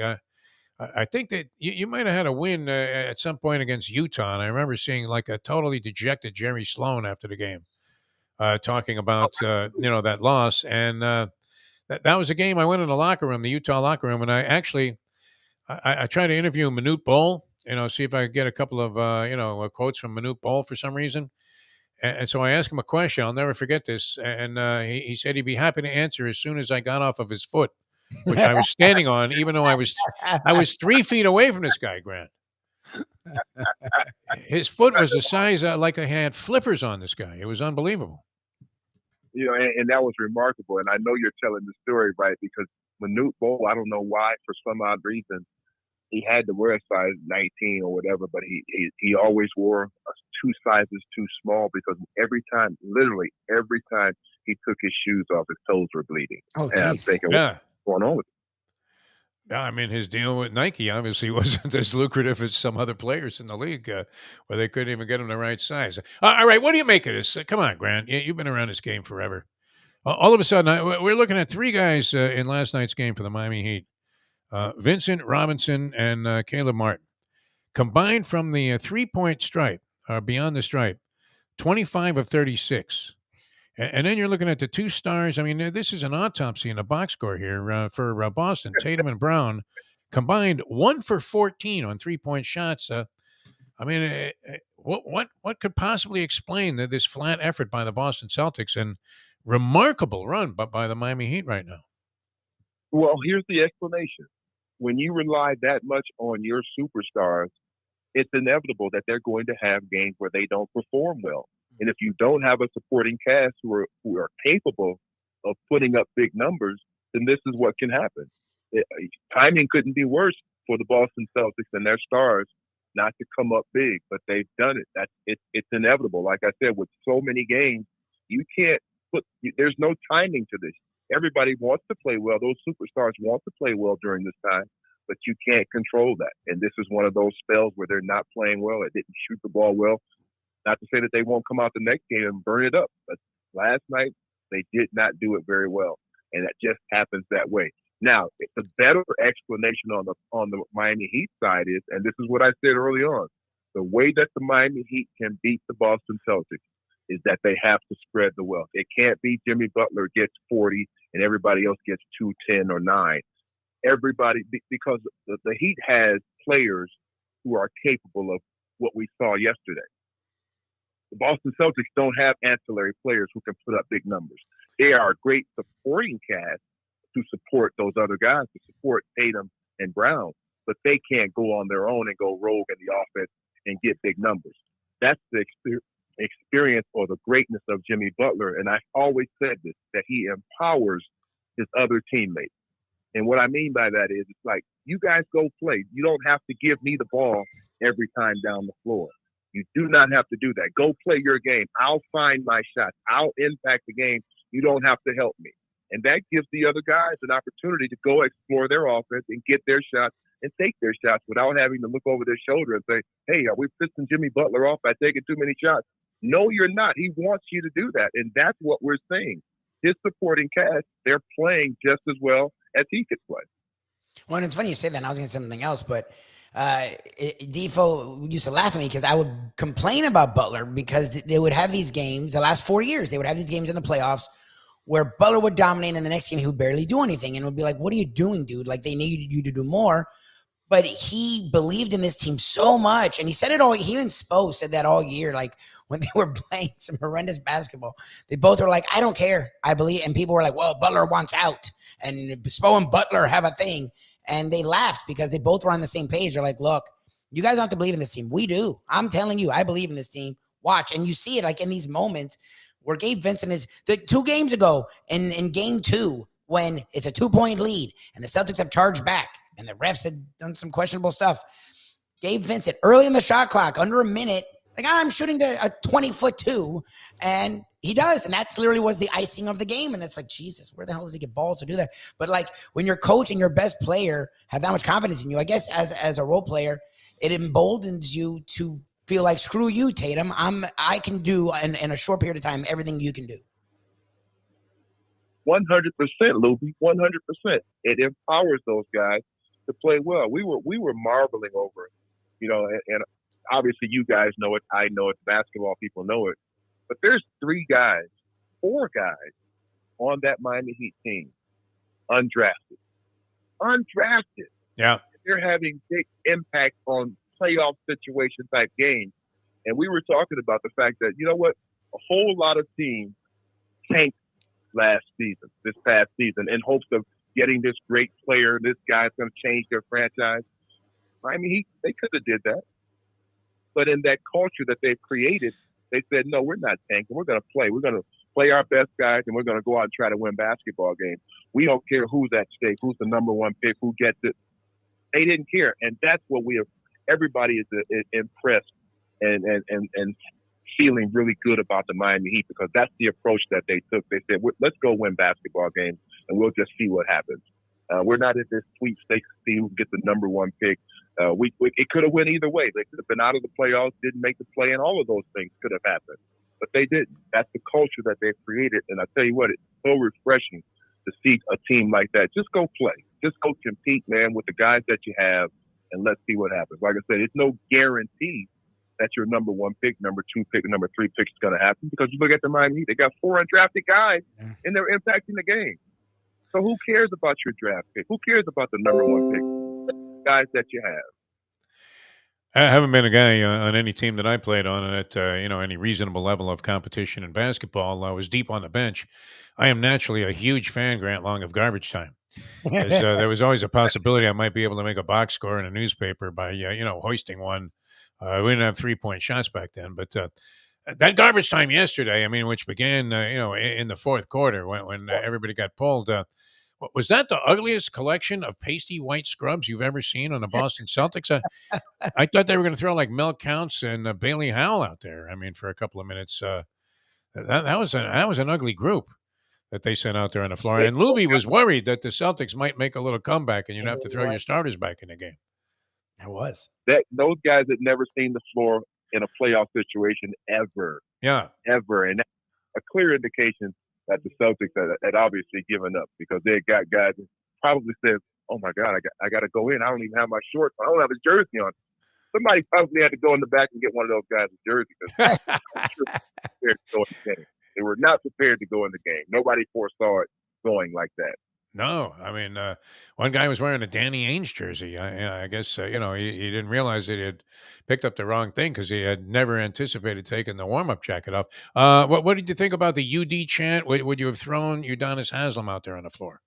I think that you might have had a win at some point against Utah. And I remember seeing like a totally dejected Jerry Sloan after the game, talking about, that loss. And that was a game I went in the locker room, the Utah locker room. And I actually, I tried to interview Manute Bol, see if I could get a couple of, quotes from Manute Bol for some reason. And so I asked him a question. I'll never forget this. And he said he'd be happy to answer as soon as I got off of his foot. which I was standing on, even though I was 3 feet away from this guy, Grant. His foot was the size like I had flippers on this guy. It was unbelievable. You know, and that was remarkable. And I know you're telling the story right because Manute Bol, I don't know why, for some odd reason, he had to wear a size 19 or whatever, but he always wore 2 sizes too small because literally every time he took his shoes off, his toes were bleeding. Oh, and I'm geez. thinking, Yeah. what's going on with him? Yeah, I mean, his deal with Nike obviously wasn't as lucrative as some other players in the league where they couldn't even get him the right size. All right, what do you make of this? Come on, Grant. You've been around this game forever. All of a sudden, we're looking at 3 guys in last night's game for the Miami Heat. Vincent Robinson and Caleb Martin. Combined from the 3-point stripe, beyond the stripe, 25 of 36. And then you're looking at the 2 stars. I mean, this is an autopsy in a box score here for Boston. Tatum and Brown combined 1 for 14 on 3-point shots. I mean, what could possibly explain this flat effort by the Boston Celtics and remarkable run by the Miami Heat right now? Well, here's the explanation. When you rely that much on your superstars, it's inevitable that they're going to have games where they don't perform well. And if you don't have a supporting cast who are capable of putting up big numbers, then this is what can happen. Timing couldn't be worse for the Boston Celtics and their stars not to come up big, but they've done it. It's inevitable. Like I said, with so many games, you can't there's no timing to this. Everybody wants to play well. Those superstars want to play well during this time, but you can't control that. And this is one of those spells where they're not playing well. They didn't shoot the ball well. Not to say that they won't come out the next game and burn it up, but last night they did not do it very well, and that just happens that way. Now, the better explanation on the Miami Heat side is, and this is what I said early on, the way that the Miami Heat can beat the Boston Celtics is that they have to spread the wealth. It can't be Jimmy Butler gets 40 and everybody else gets 2, 10, or 9. Everybody, because the Heat has players who are capable of what we saw yesterday. The Boston Celtics don't have ancillary players who can put up big numbers. They are a great supporting cast to support those other guys, to support Tatum and Brown, but they can't go on their own and go rogue in the offense and get big numbers. That's the experience or the greatness of Jimmy Butler, and I always said this, that he empowers his other teammates. And what I mean by that is, it's like, you guys go play. You don't have to give me the ball every time down the floor. You do not have to do that. Go play your game. I'll find my shots. I'll impact the game. You don't have to help me. And that gives the other guys an opportunity to go explore their offense and get their shots and take their shots without having to look over their shoulder and say, hey, are we pissing Jimmy Butler off by taking too many shots? No, you're not. He wants you to do that. And that's what we're saying. His supporting cast, they're playing just as well as he could play. Well, and it's funny you say that, and I was going to say something else, but Defo used to laugh at me because I would complain about Butler because they would have these games, the last 4 years, they would have these games in the playoffs where Butler would dominate, and the next game he would barely do anything, and it would be like, what are you doing, dude? Like, they need you to do more. But he believed in this team so much, and he said it all. He and Spo said that all year, like when they were playing some horrendous basketball. They both were like, I don't care. I believe. And people were like, well, Butler wants out, and Spo and Butler have a thing. And they laughed because they both were on the same page. They're like, look, you guys don't have to believe in this team. We do. I'm telling you, I believe in this team. Watch. And you see it like in these moments where Gabe Vincent is the 2 games ago in game 2 when it's a 2-point lead and the Celtics have charged back and the refs had done some questionable stuff. Gabe Vincent early in the shot clock, under a minute, like, I'm shooting a 20-foot 2, and he does. And that literally was the icing of the game. And it's like, Jesus, where the hell does he get balls to do that? But like when your coach and your best player have that much confidence in you, I guess as a role player, it emboldens you to feel like, screw you, Tatum. I can do in a short period of time everything you can do. 100%, Lubie, 100%. It empowers those guys to play well. We were marveling over it, and obviously you guys know it. I know it. Basketball people know it. But there's 4 guys on that Miami Heat team, undrafted. Yeah. They're having big impact on playoff situation type games. And we were talking about the fact that, you know what, a whole lot of teams tanked this past season, in hopes of getting this great player. This guy's going to change their franchise. Miami Heat, they could have did that. But in that culture that they've created, they said, no, we're not tanking. We're going to play. We're going to play our best guys, and we're going to go out and try to win basketball games. We don't care who's at stake, who's the number one pick, who gets it. They didn't care. And that's what we have. Everybody is impressed and feeling really good about the Miami Heat because that's the approach that they took. They said, let's go win basketball games, and we'll just see what happens. We're not in this sweepstakes to see who gets the number one pick. It could have went either way. They could have been out of the playoffs, didn't make the play, and all of those things could have happened. But they didn't. That's the culture that they've created. And I tell you what, it's so refreshing to see a team like that. Just go play. Just go compete, man, with the guys that you have, and let's see what happens. Like I said, it's no guarantee that your number one pick, number two pick, number three pick is going to happen because you look at the Miami Heat, they got 4 undrafted guys, and they're impacting the game. So who cares about your draft pick? Who cares about the number one pick? Guys that you have. I haven't been a guy on any team that I played on at any reasonable level of competition in basketball. I was deep on the bench. I am naturally a huge fan, Grant Long, of garbage time. There was always a possibility I might be able to make a box score in a newspaper by hoisting one. We didn't have 3-point shots back then, but that garbage time yesterday, which began in the fourth quarter when everybody got pulled. Was that the ugliest collection of pasty white scrubs you've ever seen on the Boston Celtics? I thought they were going to throw like Mel Counts and Bailey Howell out there. For a couple of minutes. That was an ugly group that they sent out there on the floor. And Lubie was worried that the Celtics might make a little comeback and you'd have to throw your starters back in the game. It was. Those guys had never seen the floor in a playoff situation ever. Yeah. Ever. And that's a clear indication that the Celtics had obviously given up because they got guys who probably said, oh, my God, I got to go in. I don't even have my shorts. I don't have a jersey on. Somebody probably had to go in the back and get one of those guys a jersey because they were not prepared to go in the game. Nobody foresaw it going like that. No, one guy was wearing a Danny Ainge jersey. I guess, he didn't realize that he had picked up the wrong thing because he had never anticipated taking the warm-up jacket off. What did you think about the UD chant? Would you have thrown Udonis Haslem out there on the floor?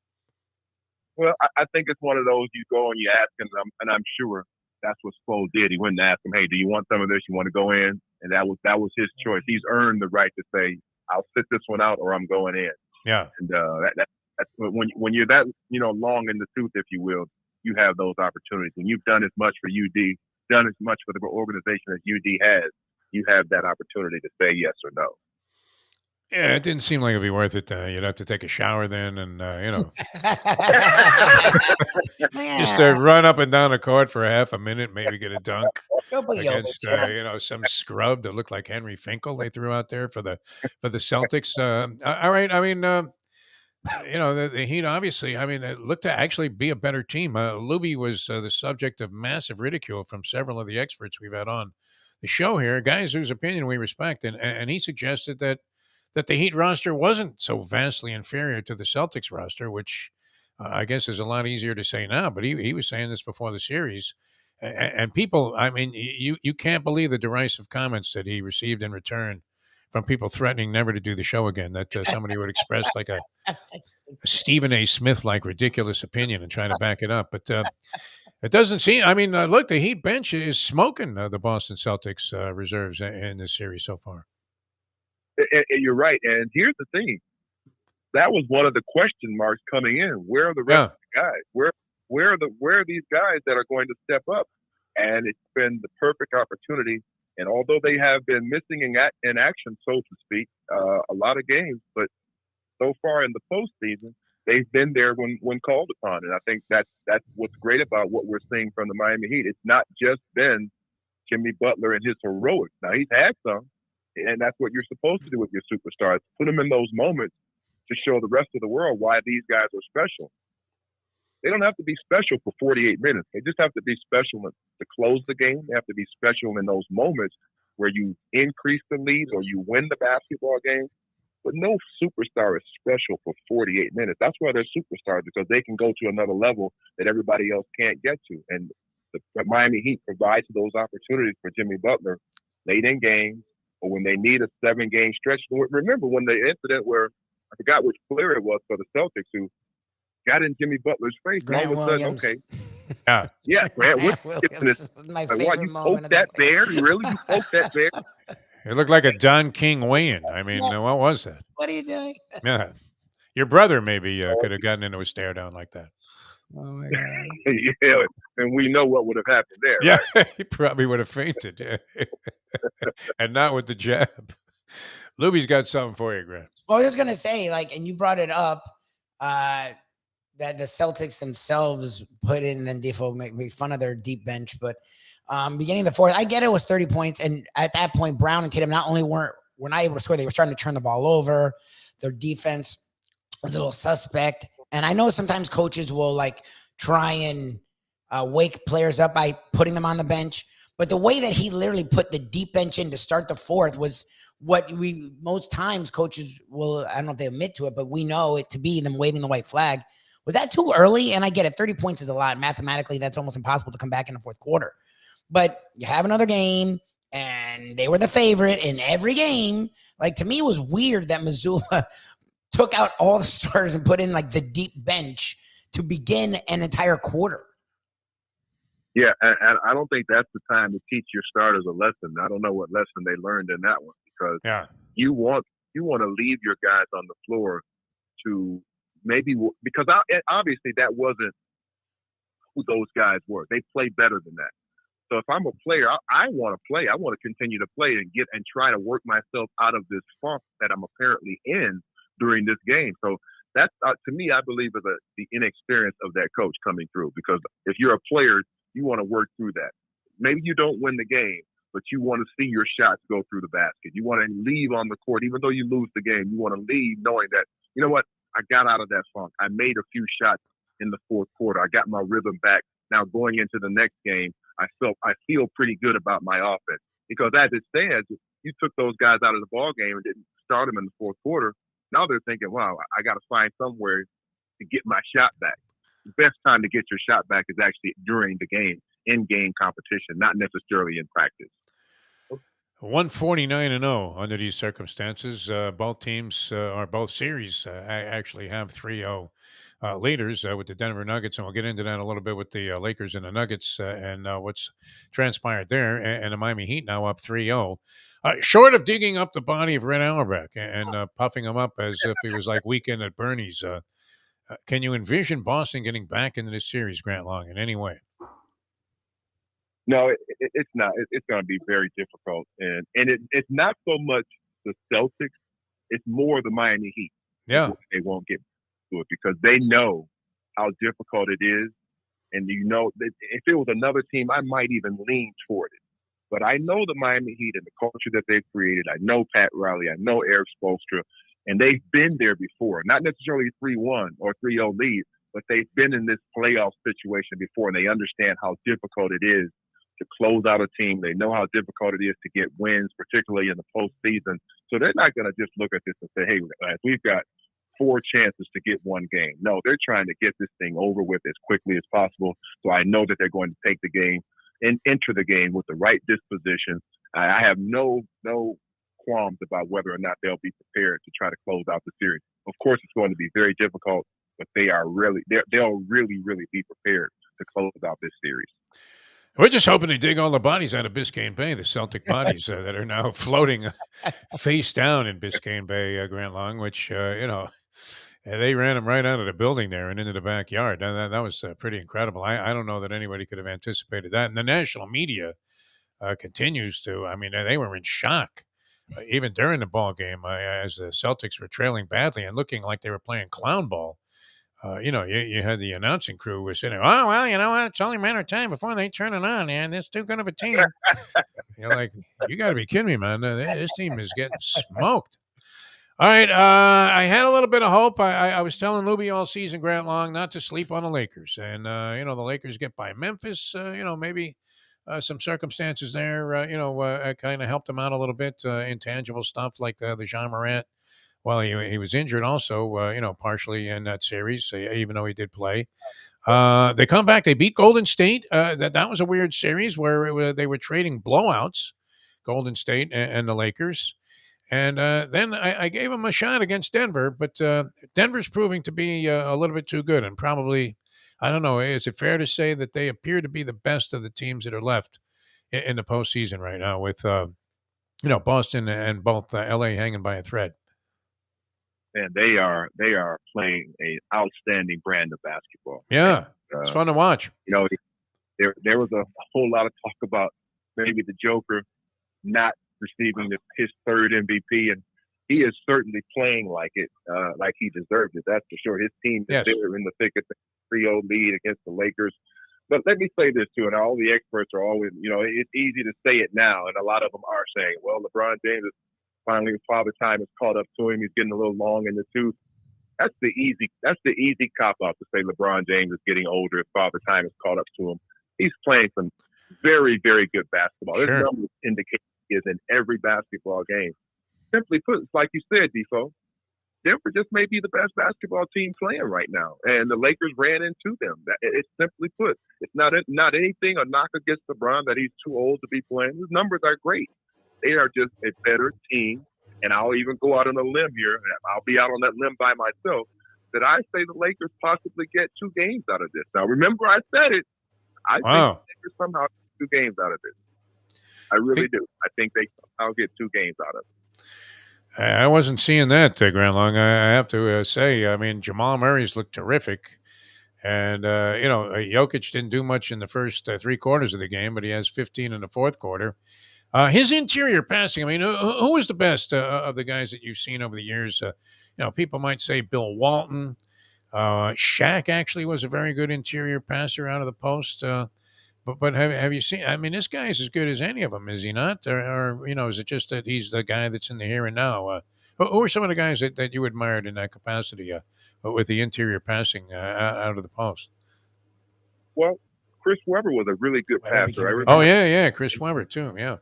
Well, I think it's one of those you go and you ask him, and I'm sure that's what Spo did. He went and asked him, hey, do you want some of this? You want to go in? And that was his choice. He's earned the right to say, I'll sit this one out or I'm going in. Yeah. And that's when you're that long in the tooth, if you will, you have those opportunities. When you've done as much for UD, done as much for the organization as UD has, you have that opportunity to say yes or no. Yeah, it didn't seem like it'd be worth it. You'd have to take a shower then, and just run up and down the court for a half a minute, maybe get a dunk against some scrub that looked like Henry Finkel they threw out there for the Celtics. All right, the Heat obviously, it looked to actually be a better team. Lubie was the subject of massive ridicule from several of the experts we've had on the show here, guys whose opinion we respect, and he suggested that the Heat roster wasn't so vastly inferior to the Celtics roster, which I guess is a lot easier to say now. But he was saying this before the series. And people, you can't believe the derisive comments that he received in return from people threatening never to do the show again, that somebody would express like a Stephen A. Smith-like ridiculous opinion and try to back it up. But it doesn't seem, look, the Heat bench is smoking the Boston Celtics reserves in this series so far. And you're right. And here's the thing. That was one of the question marks coming in. Where are the rest of the guys? Where are these guys that are going to step up? And it's been the perfect opportunity. And although they have been missing in action, so to speak, a lot of games, but so far in the postseason, they've been there when called upon. And I think that's what's great about what we're seeing from the Miami Heat. It's not just been Jimmy Butler and his heroics. Now, he's had some. And that's what you're supposed to do with your superstars. Put them in those moments to show the rest of the world why these guys are special. They don't have to be special for 48 minutes. They just have to be special to close the game. They have to be special in those moments where you increase the lead or you win the basketball game. But no superstar is special for 48 minutes. That's why they're superstars, because they can go to another level that everybody else can't get to. And the Miami Heat provides those opportunities for Jimmy Butler late in games, or when they need a 7-game stretch. Remember when the incident where, I forgot which player it was for the Celtics, who got in Jimmy Butler's face. Grant and all of a sudden, Williams. okay. Yeah. Yeah, Grant Williams was my like, favorite what, you moment poked of the that bear? Really? You poked that bear? It looked like a Don King weigh-in. I mean, what was that? What are you doing? Yeah. Your brother maybe could have gotten into a stare down like that. Oh my God. Yeah, and we know what would have happened there. Yeah, right? he probably would have fainted. And not with the jab. Lubie's got something for you, Grant. Well, I was just gonna say, like, and you brought it up, that the Celtics themselves put in, and Defo make fun of their deep bench, but beginning of the fourth, I get it was 30 points, and at that point, Brown and Tatum not only were not able to score, they were starting to turn the ball over. Their defense was a little suspect, and I know sometimes coaches will like try and wake players up by putting them on the bench, but the way that he literally put the deep bench in to start the fourth was what we most times coaches will, I don't know if they admit to it, but we know it to be them waving the white flag. Was that too early? And I get it, 30 points is a lot. Mathematically, that's almost impossible to come back in the fourth quarter. But you have another game, and they were the favorite in every game. Like, to me, it was weird that Missoula took out all the starters and put in like the deep bench to begin an entire quarter. Yeah, and I don't think that's the time to teach your starters a lesson. I don't know what lesson they learned in that one, because you want to leave your guys on the floor to maybe, because obviously that wasn't who those guys were. They play better than that. So if I'm a player, I want to play. I want to continue to play and try to work myself out of this funk that I'm apparently in during this game. So that's to me, I believe, is the inexperience of that coach coming through. Because if you're a player, you want to work through that. Maybe you don't win the game, but you want to see your shots go through the basket. You want to leave on the court, even though you lose the game. You want to leave knowing that, you know what, I got out of that funk. I made a few shots in the fourth quarter. I got my rhythm back. Now going into the next game, I feel pretty good about my offense. Because as it stands, you took those guys out of the ball game and didn't start them in the fourth quarter. Now they're thinking, wow, I got to find somewhere to get my shot back. The best time to get your shot back is actually during the game, in-game competition, not necessarily in practice. 149-0 under these circumstances. Both teams or both series actually have 3-0 leaders with the Denver Nuggets, and we'll get into that a little bit with the Lakers and the Nuggets and what's transpired there. And the Miami Heat now up 3-0. Short of digging up the body of Red Auerbach and puffing him up as if he was like Weekend at Bernie's, can you envision Boston getting back into this series, Grant Long, in any way? No, it's not. It's going to be very difficult, and it's not so much the Celtics; it's more the Miami Heat. Yeah, they won't get to it because they know how difficult it is, and if it was another team, I might even lean toward it. But I know the Miami Heat and the culture that they've created. I know Pat Riley. I know Eric Spoelstra, and they've been there before. Not necessarily 3-1 or 3-0 lead, but they've been in this playoff situation before, and they understand how difficult it is to close out a team. They know how difficult it is to get wins, particularly in the postseason. So they're not going to just look at this and say, hey, we've got 4 chances to get one game. No, they're trying to get this thing over with as quickly as possible. So I know that they're going to take the game and enter the game with the right disposition. I have no qualms about whether or not they'll be prepared to try to close out the series. Of course, it's going to be very difficult, but they'll really be prepared to close out this series. We're just hoping to dig all the bodies out of Biscayne Bay, the Celtic bodies that are now floating face down in Biscayne Bay, Grant Long, which, they ran them right out of the building there and into the backyard. That was pretty incredible. I don't know that anybody could have anticipated that. And the national media continues to, they were in shock, even during the ball game, as the Celtics were trailing badly and looking like they were playing clown ball. You had the announcing crew was sitting, oh, well, you know what? It's only a matter of time before they turn it on, and it's too good of a team. You're like, you got to be kidding me, man. This team is getting smoked. All right. I had a little bit of hope. I was telling Lubie all season, Grant Long, not to sleep on the Lakers. And, the Lakers get by Memphis, maybe some circumstances there, kind of helped them out a little bit, intangible stuff like the Jean Morant. Well, he was injured also, partially in that series, even though he did play. They come back. They beat Golden State. That was a weird series where they were trading blowouts, Golden State and the Lakers. And then I gave him a shot against Denver, but Denver's proving to be a little bit too good, and probably, I don't know, is it fair to say that they appear to be the best of the teams that are left in the postseason right now, with Boston and both LA hanging by a thread? And they are playing an outstanding brand of basketball. Yeah, And, it's fun to watch. There was a whole lot of talk about maybe the Joker not receiving his third MVP, and he is certainly playing like he deserved it. That's for sure. His team is there in the thick of the 3-0 lead against the Lakers. But let me say this too, and all the experts are always, it's easy to say it now, and a lot of them are saying, well, LeBron James is finally, Father Time has caught up to him. He's getting a little long in the tooth. That's the easy cop out to say LeBron James is getting older. Father Time has caught up to him. He's playing some very, very good basketball. Sure. His numbers indicate he is in every basketball game. Simply put, it's like you said, Defo, Denver just may be the best basketball team playing right now, and the Lakers ran into them. It's simply put, it's not anything a knock against LeBron that he's too old to be playing. His numbers are great. They are just a better team, and I'll even go out on a limb here. I'll be out on that limb by myself, that I say the Lakers possibly get 2 games out of this. Now, remember I said it. I think the Lakers somehow get 2 games out of this. I really do. I think they somehow get 2 games out of it. I wasn't seeing that, Grant Long. I have to say, I mean, Jamal Murray's looked terrific. And, Jokic didn't do much in the first 3 quarters of the game, but he has 15 in the fourth quarter. His interior passing, I mean, who was the best of the guys that you've seen over the years? People might say Bill Walton. Shaq actually was a very good interior passer out of the post. But have you seen? I mean, this guy is as good as any of them, is he not? Or is it just that he's the guy that's in the here and now? Who are some of the guys that you admired in that capacity with the interior passing out of the post? Well, Chris Webber was a really good passer. Chris Webber too. Yeah.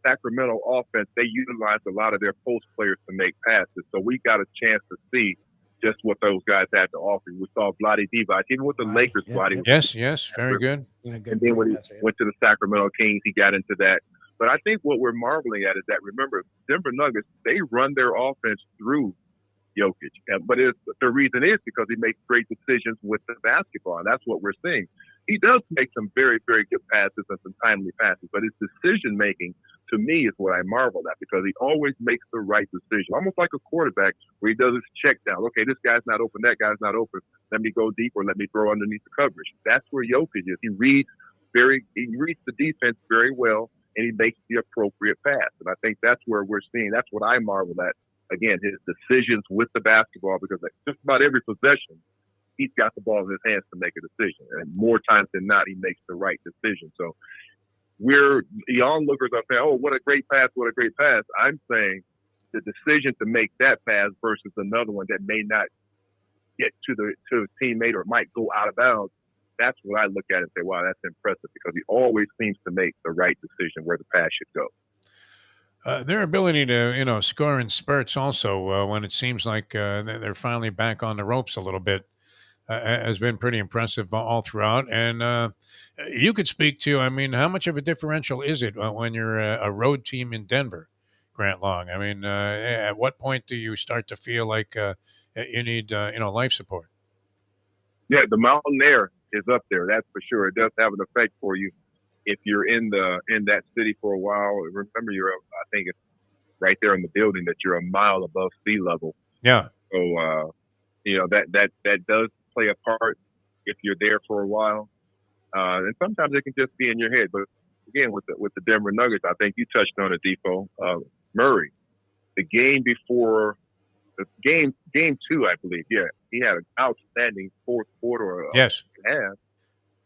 Sacramento offense, they utilized a lot of their post players to make passes, so we got a chance to see just what those guys had to offer. We saw Vlade Divac, even with the Lakers. Vlade. Yes, very good. And then when he went to the Sacramento Kings, he got into that. But I think what we're marveling at is that, remember, Denver Nuggets, they run their offense through Jokic. But the reason is because he makes great decisions with the basketball, and that's what we're seeing. He does make some very, very good passes and some timely passes, but his decision-making, to me, is what I marvel at, because he always makes the right decision, almost like a quarterback where he does his check down. Okay, this guy's not open, that guy's not open. Let me go deeper, let me throw underneath the coverage. That's where Jokic is. He reads the defense very well, and he makes the appropriate pass. And I think that's where we're seeing, that's what I marvel at. Again, his decisions with the basketball, because just about every possession, he's got the ball in his hands to make a decision. And more times than not, he makes the right decision. So the onlookers are saying, oh, what a great pass, what a great pass. I'm saying the decision to make that pass versus another one that may not get to a teammate or might go out of bounds, that's what I look at and say, wow, that's impressive, because he always seems to make the right decision where the pass should go. Their ability to, score in spurts also, when it seems like they're finally back on the ropes a little bit, has been pretty impressive all throughout. And you could speak to, I mean, how much of a differential is it when you're a road team in Denver, Grant Long? I mean, at what point do you start to feel like you need, life support? Yeah, the mountain air is up there. That's for sure. It does have an effect for you. If you're in that city for a while, remember I think it's right there in the building that you're a mile above sea level. Yeah. So that does play a part if you're there for a while, and sometimes it can just be in your head. But again, with the Denver Nuggets, I think you touched on it, Defo. Murray, the game before the game 2, I believe. Yeah, he had an outstanding fourth quarter. Yes. Half.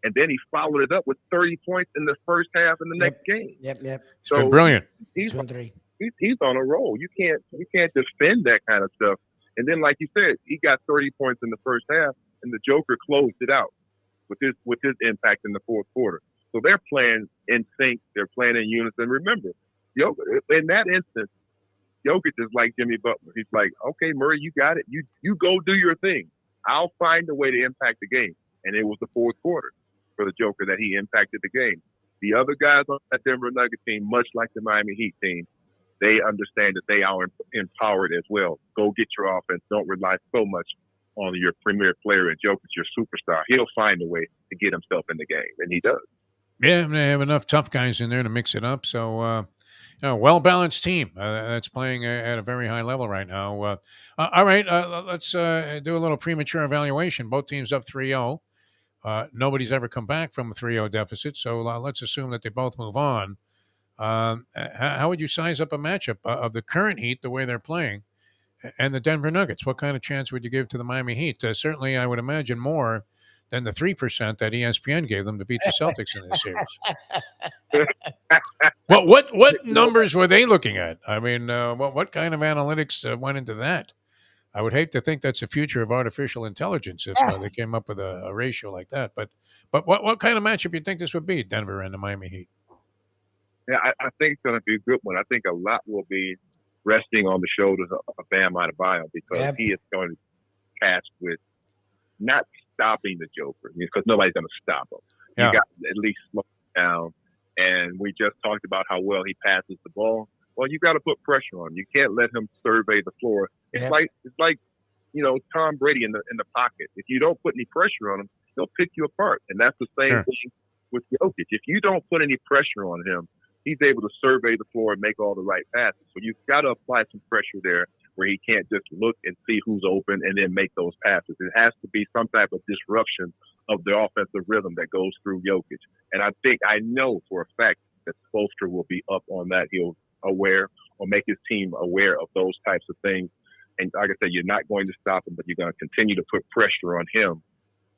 And then he followed it up with 30 points in the first half in the next game. Yep. It's been brilliant. He's on a roll. You can't defend that kind of stuff. And then, like you said, he got 30 points in the first half, and the Joker closed it out with his impact in the fourth quarter. So they're playing in sync. They're playing in unison. Remember, in that instance, Jokic is like Jimmy Butler. He's like, okay, Murray, you got it. You go do your thing. I'll find a way to impact the game. And it was the fourth quarter for the Joker that he impacted the game. The other guys on that Denver Nuggets team, much like the Miami Heat team, they understand that they are empowered as well. Go get your offense. Don't rely so much on your premier player and Jokic, your superstar. He'll find a way to get himself in the game, and he does. Yeah, they have enough tough guys in there to mix it up. So, well-balanced team that's playing at a very high level right now. All right, let's do a little premature evaluation. Both teams up 3-0. Nobody's ever come back from a 3-0 deficit, so let's assume that they both move on. How would you size up a matchup of the current Heat, the way they're playing, and the Denver Nuggets? What kind of chance would you give to the Miami Heat? Certainly, I would imagine more than the 3% that ESPN gave them to beat the Celtics in this series. What numbers were they looking at? I mean, what kind of analytics went into that? I would hate to think that's the future of artificial intelligence if they came up with a ratio like that. But what kind of matchup do you think this would be, Denver and the Miami Heat? Yeah, I think it's going to be a good one. I think a lot will be resting on the shoulders of Bam Adebayo because he is going to catch with not stopping the Joker because nobody's going to stop him. Yeah. You got to at least slow him down. And we just talked about how well he passes the ball. Well, you got to put pressure on him. You can't let him survey the floor. It's like Tom Brady in the pocket. If you don't put any pressure on him, he'll pick you apart. And that's the same thing with Jokic. If you don't put any pressure on him, he's able to survey the floor and make all the right passes. So you've got to apply some pressure there where he can't just look and see who's open and then make those passes. It has to be some type of disruption of the offensive rhythm that goes through Jokic. And I know for a fact that Spoelstra will be up on that. He'll aware or make his team aware of those types of things. And like I said, you're not going to stop him, but you're going to continue to put pressure on him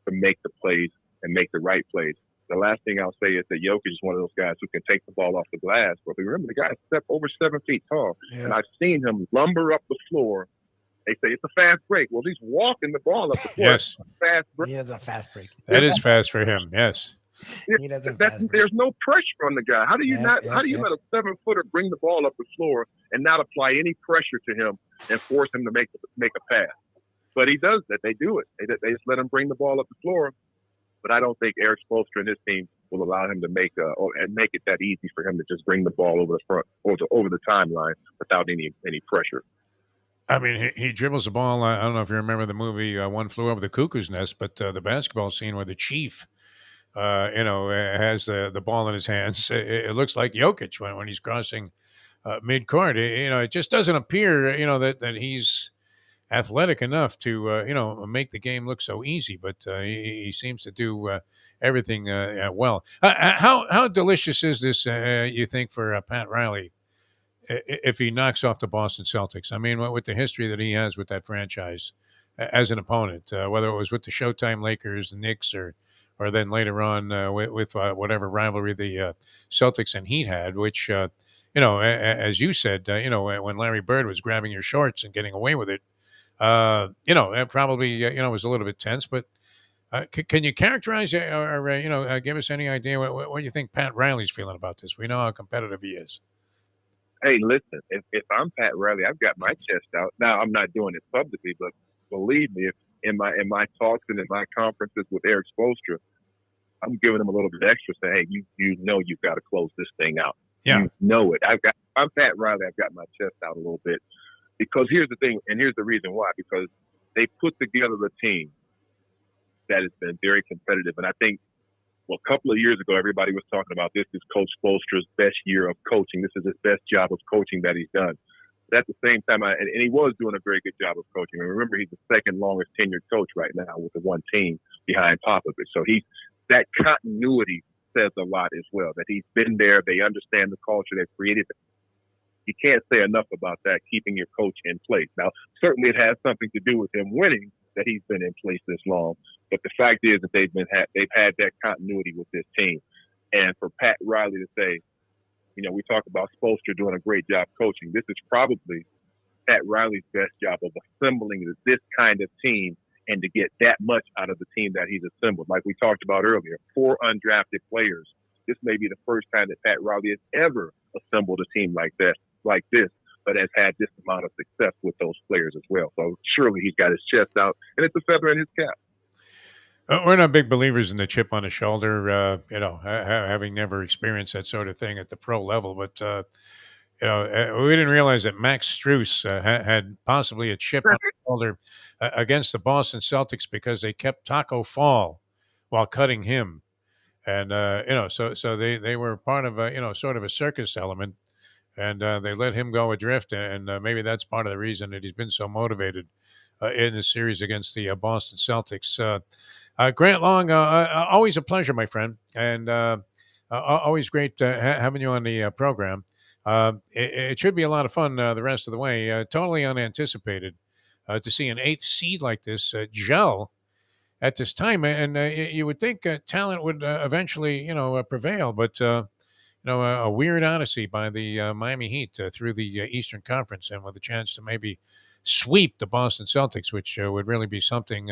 to make the plays and make the right plays. The last thing I'll say is that Jokic is one of those guys who can take the ball off the glass. But remember, the guy's over 7 feet tall. Yeah. And I've seen him lumber up the floor. They say it's a fast break. Well, he's walking the ball up the floor. Yes. Fast break. He does a fast break. That is fast for him, yes. He doesn't there's no pressure on the guy. How do you let a 7-footer bring the ball up the floor and not apply any pressure to him and force him to make a pass? But he does that. They do it. They just let him bring the ball up the floor. But I don't think Eric Spoelstra and his team will allow him to make it that easy for him to just bring the ball over the front or over the timeline without any pressure. I mean, he dribbles the ball. I don't know if you remember the movie One Flew Over the Cuckoo's Nest, but the basketball scene where the Chief, has the ball in his hands. It looks like Jokic when he's crossing mid-court. It just doesn't appear, that he's athletic enough to, make the game look so easy. But he seems to do everything well. How delicious is this, you think, for Pat Riley if he knocks off the Boston Celtics? I mean, with the history that he has with that franchise as an opponent, whether it was with the Showtime Lakers, the Knicks, or then later on with whatever rivalry the Celtics and Heat had, which, as you said, when Larry Bird was grabbing your shorts and getting away with it, it probably, was a little bit tense. But can you characterize or give us any idea what do you think Pat Riley's feeling about this? We know how competitive he is. Hey, listen, if I'm Pat Riley, I've got my chest out. Now, I'm not doing it publicly, but believe me, if in my talks and in my conferences with Eric Spoelstra, I'm giving him a little bit extra. Say, hey, you've got to close this thing out. Yeah. You know it. I'm Pat Riley. I've got my chest out a little bit because here's the thing, and here's the reason why. Because they put together a team that has been very competitive, and I think, a couple of years ago, everybody was talking about this is Coach Spoelstra's best year of coaching. This is his best job of coaching that he's done. But at the same time, and he was doing a very good job of coaching. And remember, he's the second longest tenured coach right now with the one team behind Popovich. So that continuity says a lot as well, that he's been there. They understand the culture. They've created it. You can't say enough about that, keeping your coach in place. Now, certainly it has something to do with him winning, that he's been in place this long. But the fact is that they've had that continuity with this team. And for Pat Riley to say, we talk about Spoelstra doing a great job coaching. This is probably Pat Riley's best job of assembling this kind of team and to get that much out of the team that he's assembled. Like we talked about earlier, 4 undrafted players. This may be the first time that Pat Riley has ever assembled a team like this, but has had this amount of success with those players as well. So surely he's got his chest out, and it's a feather in his cap. We're not big believers in the chip on the shoulder, having never experienced that sort of thing at the pro level. But, we didn't realize that Max Strus had possibly a chip on his shoulder against the Boston Celtics because they kept Taco Fall while cutting him. And, so they were part of sort of a circus element, and they let him go adrift. And maybe that's part of the reason that he's been so motivated in the series against the Boston Celtics. Grant Long, always a pleasure, my friend. And always great having you on the program. It should be a lot of fun the rest of the way. Totally unanticipated to see an 8th seed like this gel at this time, and you would think talent would eventually, prevail. But a weird odyssey by the Miami Heat through the Eastern Conference, and with a chance to maybe sweep the Boston Celtics, which would really be something.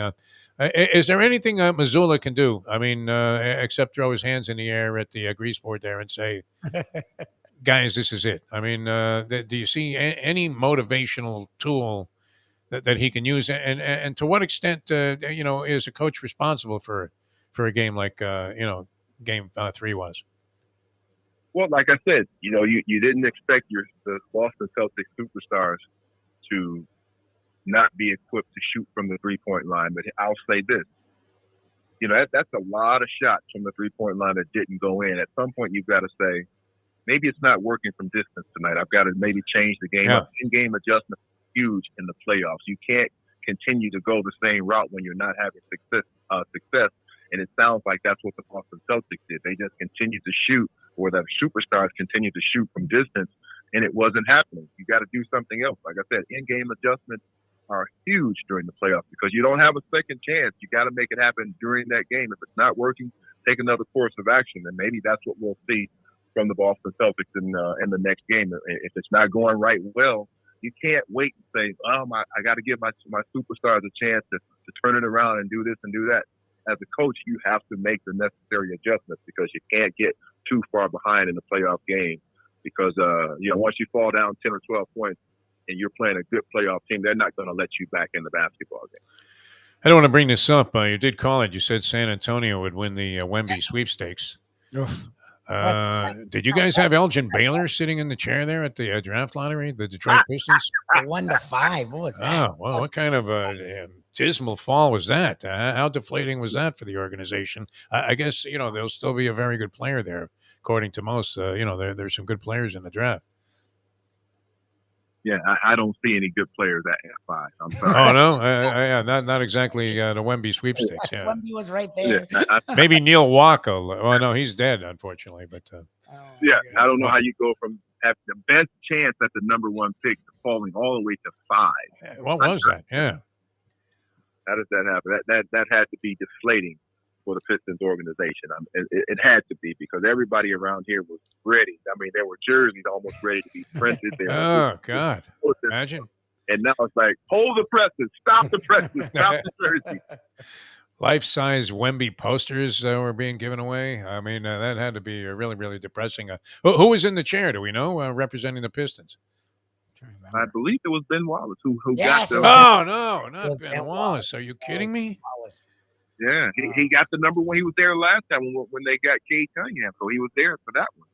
Is there anything Missoula can do? I mean, except throw his hands in the air at the grease board there and say, guys, this is it. I mean, do you see any motivational tool that he can use, and to what extent, is a coach responsible for a game like game 3 was? Well, like I said, you didn't expect the Boston Celtics superstars to not be equipped to shoot from the 3-point line. But I'll say this, that's a lot of shots from the 3-point line that didn't go in. At some point, you've got to say, maybe it's not working from distance tonight. I've got to maybe change the game. Yeah. In-game adjustment is huge in the playoffs. You can't continue to go the same route when you're not having success. And it sounds like that's what the Boston Celtics did. They just continued to shoot, or the superstars continued to shoot from distance, and it wasn't happening. You got to do something else. Like I said, in-game adjustments are huge during the playoffs because you don't have a second chance. You got to make it happen during that game. If it's not working, take another course of action, and maybe that's what we'll see from the Boston Celtics in the next game. If it's not going right well, you can't wait and say, I got to give my superstars a chance to turn it around and do this and do that. As a coach, you have to make the necessary adjustments because you can't get too far behind in the playoff game because, once you fall down 10 or 12 points and you're playing a good playoff team, they're not going to let you back in the basketball game. I don't want to bring this up. You did call it. You said San Antonio would win the Wemby sweepstakes. Did you guys have Elgin Baylor sitting in the chair there at the draft lottery, the Detroit Pistons? 1-5. What was that? Oh, well, what kind of dismal fall was that? How deflating was that for the organization? I guess, there'll still be a very good player there, according to most. There's some good players in the draft. Yeah, I don't see any good players at F5. I'm sorry. Oh, no? Not exactly the Wemby sweepstakes. Yeah. Wemby was right there. Yeah, Maybe Neil Walker. Oh, no, he's dead, unfortunately. But I don't know how you go from having the best chance at the number 1 pick to falling all the way to 5. What was that? Yeah. How does that happen? That had to be deflating for the Pistons organization. It had to be because everybody around here was ready. I mean, there were jerseys almost ready to be printed. Oh, God. Imagine. And now it's like, hold the presses, stop the presses, stop the jersey. Life-size Wemby posters were being given away. I mean, that had to be really, really depressing. Who was in the chair? Do we know representing the Pistons? I believe it was Ben Wallace who Yes, got the. Oh, no, not Ben Wallace. Are you kidding me? Yeah, he got the number 1. He was there last time when they got Cade Cunningham, so he was there for that one.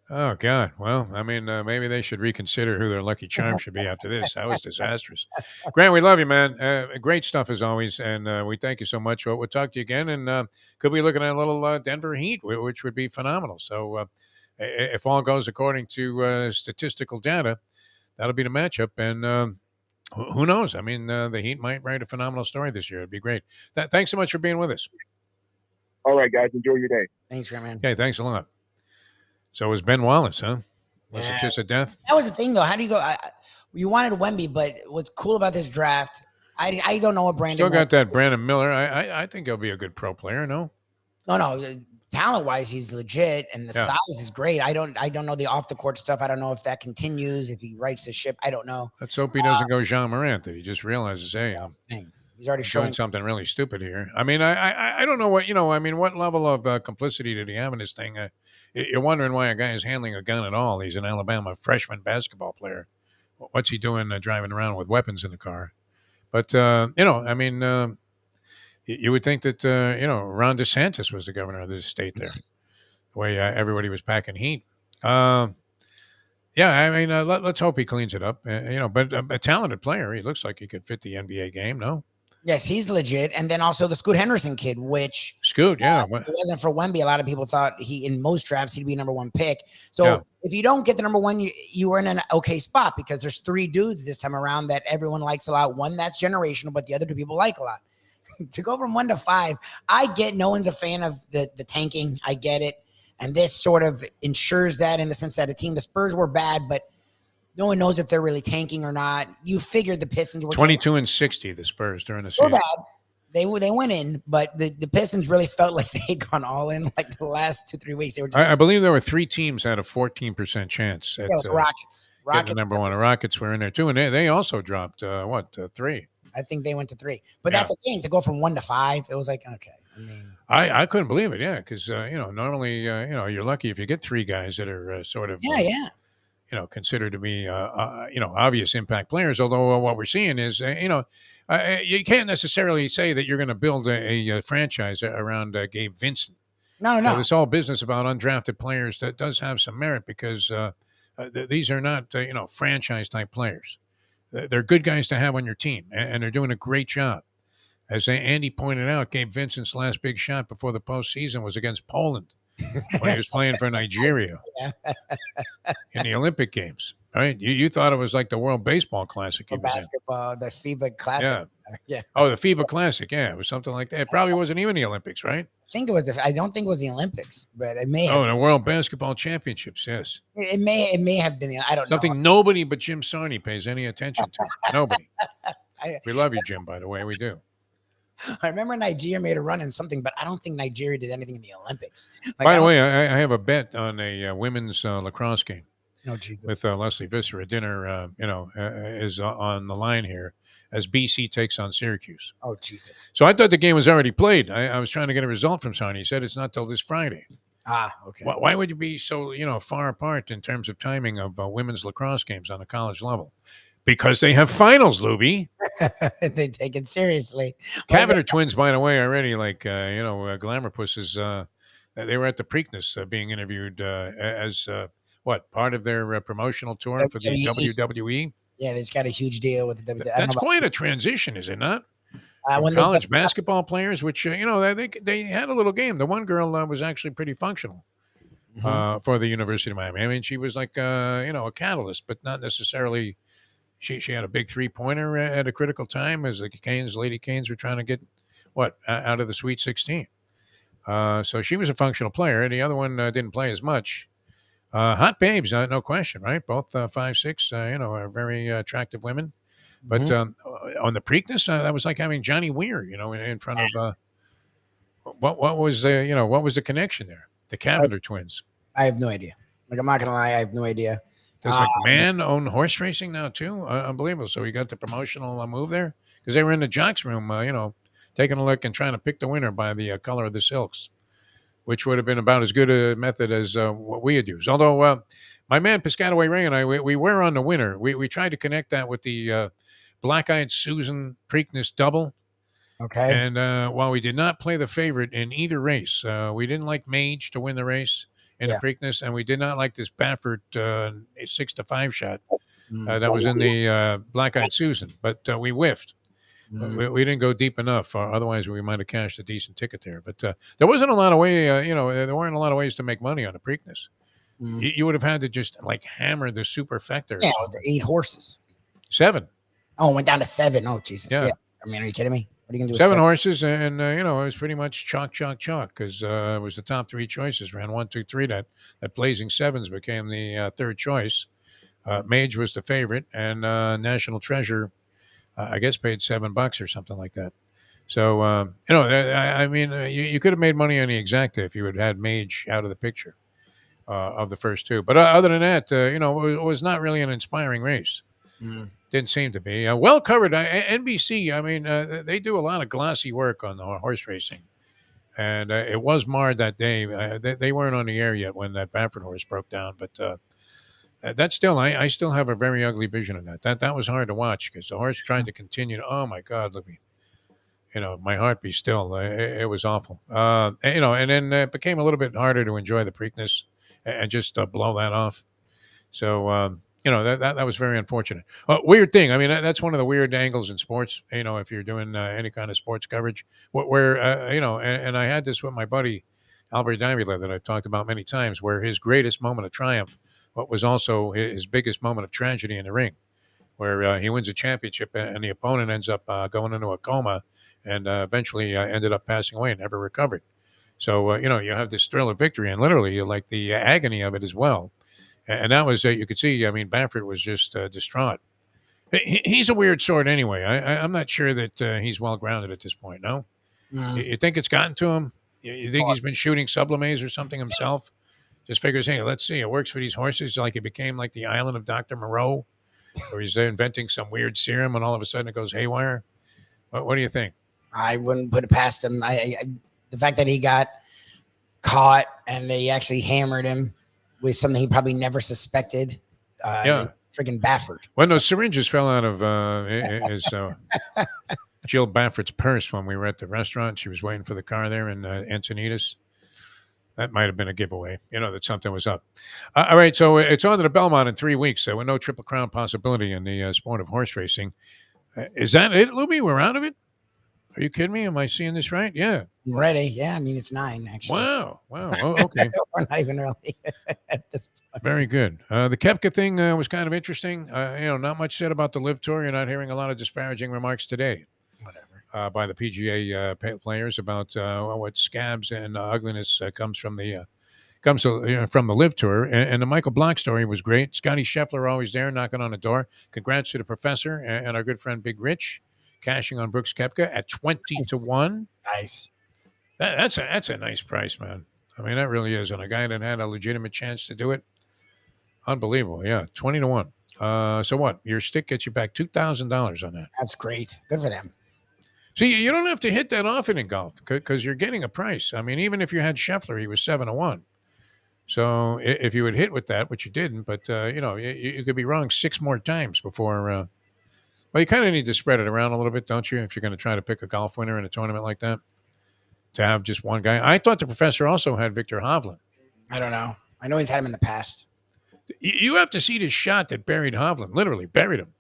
Oh, God. Well, I mean, maybe they should reconsider who their lucky charm should be after this. That was disastrous. Grant, we love you, man. Great stuff as always, and we thank you so much. We'll talk to you again, and could be looking at a little Denver Heat, which would be phenomenal. So if all goes according to statistical data, that'll be the matchup, and who knows? I mean, the Heat might write a phenomenal story this year. It'd be great. Thanks so much for being with us. All right, guys. Enjoy your day. Thanks, man. Okay, thanks a lot. So it was Ben Wallace, huh? Was it just a death? That was the thing, though. How do you go? You wanted Wemby, but what's cool about this draft, I don't know what Brandon. Still got that Brandon Miller. I think he'll be a good pro player. No. Talent-wise, he's legit, and the size is great. I don't know the off-the-court stuff. I don't know if that continues, if he rights the ship. I don't know. Let's hope he doesn't go Jean Morant, that he just realizes, hey, he's already showing something really stupid here. I mean, I don't know what, what level of complicity did he have in this thing? You're wondering why a guy is handling a gun at all. He's an Alabama freshman basketball player. What's he doing driving around with weapons in the car? But, you would think that, Ron DeSantis was the governor of this state there, the way everybody was packing heat. Yeah, I mean, let's hope he cleans it up. But a talented player. He looks like he could fit the NBA game. No, Yes, he's legit. And then also the Scoot Henderson kid, which Scoot. Yeah, if it wasn't for Wemby, a lot of people thought in most drafts he'd be number one pick. So Yeah. if you don't get the number one, you were in an okay spot because there's 3 dudes this time around that everyone likes a lot. One that's generational, but the other 2 people like a lot. To go from 1 to 5, I get no one's a fan of the tanking. I get it. And this sort of ensures that in the sense that the Spurs were bad, but no one knows if they're really tanking or not. You figured the Pistons were 22-60 the Spurs during the so season. bad. They went in, but the Pistons really felt like they had gone all in like the last 2-3 weeks. They were just I believe there were 3 teams had a 14% chance at it was Rockets. getting the number one. The Rockets were in there too, and they also dropped 3. I think they went to 3. But that's the thing, to go from 1 to 5, it was like, okay. I mean, I couldn't believe it, yeah, because normally you're lucky if you get 3 guys that are sort of considered to be obvious impact players. Although what we're seeing is you can't necessarily say that you're going to build a franchise around Gabe Vincent. No. This whole business about undrafted players that does have some merit because these are not franchise type players. They're good guys to have on your team, and they're doing a great job. As Andy pointed out, Gabe Vincent's last big shot before the postseason was against Poland when he was playing for Nigeria in the Olympic Games. Right? You thought it was like the World Baseball Classic. The basketball, the FIBA Classic. Yeah. Oh, the FIBA Classic. Yeah, it was something like that. It probably wasn't even the Olympics, right? I think it was. I don't think it was the Olympics, but it may have. Oh, the World Basketball Championships. Yes. It may have been. I don't know. Something nobody but Jim Sarney pays any attention to. Nobody. We love you, Jim, by the way. We do. I remember Nigeria made a run in something, but I don't think Nigeria did anything in the Olympics. By the way, I have a bet on a women's lacrosse game. Oh, Jesus. With Leslie Visser. Dinner, is on the line here as BC takes on Syracuse. Oh, Jesus. So I thought the game was already played. I was trying to get a result from Sarney. He said it's not till this Friday. Ah, okay. Why would you be so, far apart in terms of timing of women's lacrosse games on a college level? Because they have finals, Lubie. They take it seriously. Cavender twins, by the way, already Glamour Pusses. They were at the Preakness being interviewed as part of their promotional tour for the WWE. Yeah, they've got a huge deal with the WWE. That's quite a transition, is it not? When college basketball players, which they had a little game. The one girl was actually pretty functional for the University of Miami. I mean, she was like a catalyst, but not necessarily. She had a big 3-pointer at a critical time as the Lady Canes were trying to get out of the Sweet 16. So she was a functional player, and the other one didn't play as much. Hot babes, no question, right? Both 5'6", are very attractive women. But on the Preakness, that was like having Johnny Weir, in front of. What was the connection there? The Cavender twins. I have no idea. Like, I'm not gonna lie, I have no idea. Does McMahon own horse racing now too? Unbelievable. So he got the promotional move there because they were in the jocks room, taking a look and trying to pick the winner by the color of the silks, which would have been about as good a method as what we had used. Although my man Piscataway Ray and I, we were on the winner. We tried to connect that with the Black-Eyed Susan Preakness double. Okay. And while we did not play the favorite in either race, we didn't like Mage to win the race in the Preakness, and we did not like this Baffert 6-5 shot that was in the Black-Eyed Susan, but we whiffed. We didn't go deep enough, otherwise we might have cashed a decent ticket there. But there wasn't a lot of way, there weren't a lot of ways to make money on the Preakness. You would have had to just hammer the superfecta. Yeah, it was 8 horses. 7. Oh, it went down to 7. Oh, Jesus. Yeah. I mean, are you kidding me? What are you going to do? 7 horses, and, it was pretty much chalk, because it was the top 3 choices. Ran 1, 2, 3. That Blazing Sevens became the third choice. Mage was the favorite, and National Treasure, I guess, paid $7 or something like that. So, I mean, you could have made money on the exacta if you had Mage out of the picture of the first 2. But other than that, it was not really an inspiring race. Didn't seem to be. Well covered. NBC, I mean, they do a lot of glossy work on the horse racing. And it was marred that day. They weren't on the air yet when that Baffert horse broke down. But that's still, I still have a very ugly vision of that. That was hard to watch because the horse tried to continue. Oh, my God, look me. My heart be still. It was awful. And then it became a little bit harder to enjoy the Preakness and just blow that off. So, that was very unfortunate. Weird thing. I mean, that's one of the weird angles in sports, if you're doing any kind of sports coverage where and I had this with my buddy, Albert Davila, that I've talked about many times, where his greatest moment of triumph, what was also his biggest moment of tragedy in the ring, where he wins a championship and the opponent ends up going into a coma and eventually ended up passing away and never recovered. So, you have this thrill of victory and literally you like the agony of it as well. And that was, you could see, I mean, Baffert was just distraught. He's a weird sort anyway. I'm not sure that he's well grounded at this point, no? You think it's gotten to him? You think he's been shooting sublimes or something himself? Just figures, hey, let's see, it works for these horses. Like it became like the island of Dr. Moreau, or he's inventing some weird serum and all of a sudden it goes haywire. What do you think? I wouldn't put it past him. The fact that he got caught and they actually hammered him with something he probably never suspected. Friggin' Baffert. When those syringes fell out of his Jill Baffert's purse when we were at the restaurant, she was waiting for the car there in Encinitas. That might have been a giveaway, that something was up. All right, so it's on to the Belmont in 3 weeks. With no Triple Crown possibility in the sport of horse racing. Is that it, Lubie? We're out of it? Are you kidding me? Am I seeing this right? Yeah. I'm ready. Yeah, I mean, it's 9, actually. Wow. Oh, okay. We're not even early at this point. Very good. The Koepka thing was kind of interesting. Not much said about the Live Tour. You're not hearing a lot of disparaging remarks today. Whatever. By the PGA players about what scabs and ugliness comes from the Live Tour. And the Michael Block story was great. Scotty Scheffler always there knocking on the door. Congrats to the professor and our good friend Big Rich, cashing on Brooks Koepka at 20-1. Nice. That's a nice price, man. I mean, that really is. And a guy that had a legitimate chance to do it, unbelievable. Yeah, 20-1. So what? Your stick gets you back $2,000 on that. That's great. Good for them. See, you don't have to hit that often in golf because you're getting a price. I mean, even if you had Scheffler, he was 7-1. So if you would hit with that, which you didn't, but you could be wrong 6 more times before. Well, you kind of need to spread it around a little bit, don't you? If you're going to try to pick a golf winner in a tournament like that, to have just one guy. I thought the professor also had Victor Hovland. I don't know. I know he's had him in the past. You have to see this shot that buried Hovland, literally buried him.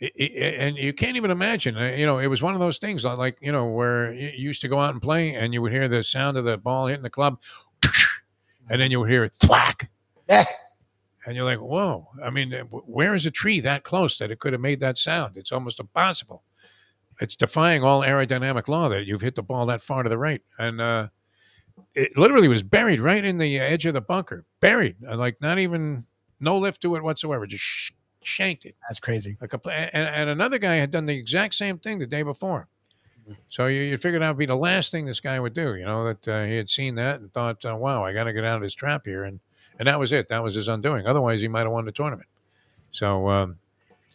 And you can't even imagine, it was one of those things like, where you used to go out and play and you would hear the sound of the ball hitting the club and then you would hear it thwack. And you're like, whoa, I mean, where is a tree that close that it could have made that sound? It's almost impossible. It's defying all aerodynamic law that you've hit the ball that far to the right. And it literally was buried right in the edge of the bunker. Buried. Like not even, no lift to it whatsoever. Just shanked it. That's crazy. And another guy had done the exact same thing the day before. So you figured that would be the last thing this guy would do, that he had seen that and thought, wow, I got to get out of this trap here. And that was it. That was his undoing. Otherwise, he might have won the tournament. So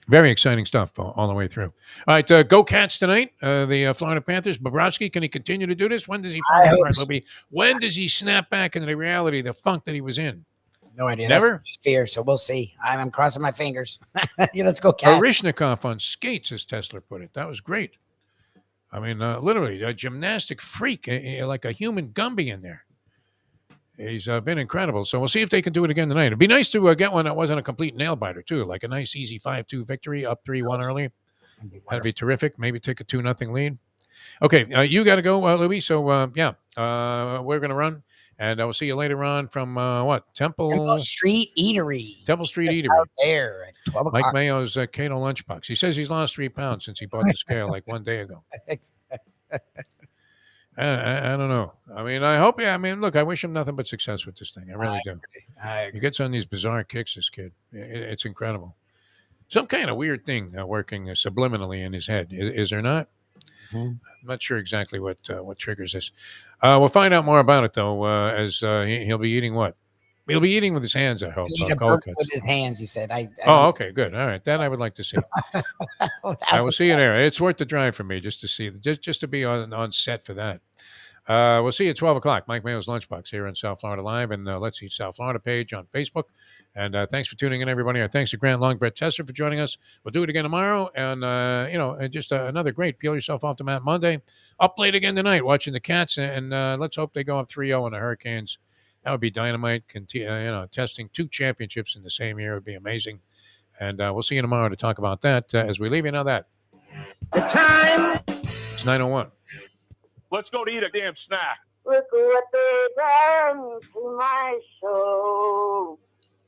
very exciting stuff all the way through. All right, go Cats tonight. The Florida Panthers. Bobrovsky, can he continue to do this? When does he fall apart, Lubie? When does he snap back into the reality, the funk that he was in? No idea. Never? That's fear, so we'll see. I'm crossing my fingers. Yeah, let's go Cats. Orishnikov on skates, as Tessler put it. That was great. I mean, literally, a gymnastic freak, like a human Gumby in there. He's been incredible. So we'll see if they can do it again tonight. It'd be nice to get one that wasn't a complete nail-biter, too, like a nice, easy 5-2 victory, up 3-1 early. That'd be terrific. Maybe take a 2-0 lead. Okay, you got to go, Lubie. So, we're going to run. And I will see you later on from Temple Street Eatery. Temple Street That's Eatery. Out there at 12 o'clock. Mike Mayo's Cato Lunchbox. He says he's lost 3 pounds since he bought the scale like 1 day ago. I don't know. I mean, I hope. Yeah. I mean, look, I wish him nothing but success with this thing. I really do. He gets on these bizarre kicks. This kid, it's incredible. Some kind of weird thing working subliminally in his head. Is there not? I'm not sure exactly what triggers this. We'll find out more about it though. As he'll be eating what? He'll be eating with his hands. I hope. With his hands, he said. Okay, good. All right, that I would like to see. I will see you there. It's worth the drive for me just to see, just to be on set for that. We'll see you at 12 o'clock. Mike Mayo's Lunchbox here on South Florida Live and Let's Eat South Florida page on Facebook. And thanks for tuning in, everybody. Our thanks to Grant Long, Brett Tessler for joining us. We'll do it again tomorrow. And, just another great Peel Yourself Off the Mat Monday. Up late again tonight watching the Cats. And let's hope they go up 3-0 on the Hurricanes. That would be dynamite. Testing 2 championships in the same year would be amazing. And we'll see you tomorrow to talk about that as we leave you. Now that The time. it's 9:01. Let's go to eat a damn snack. Look what they done to my soul.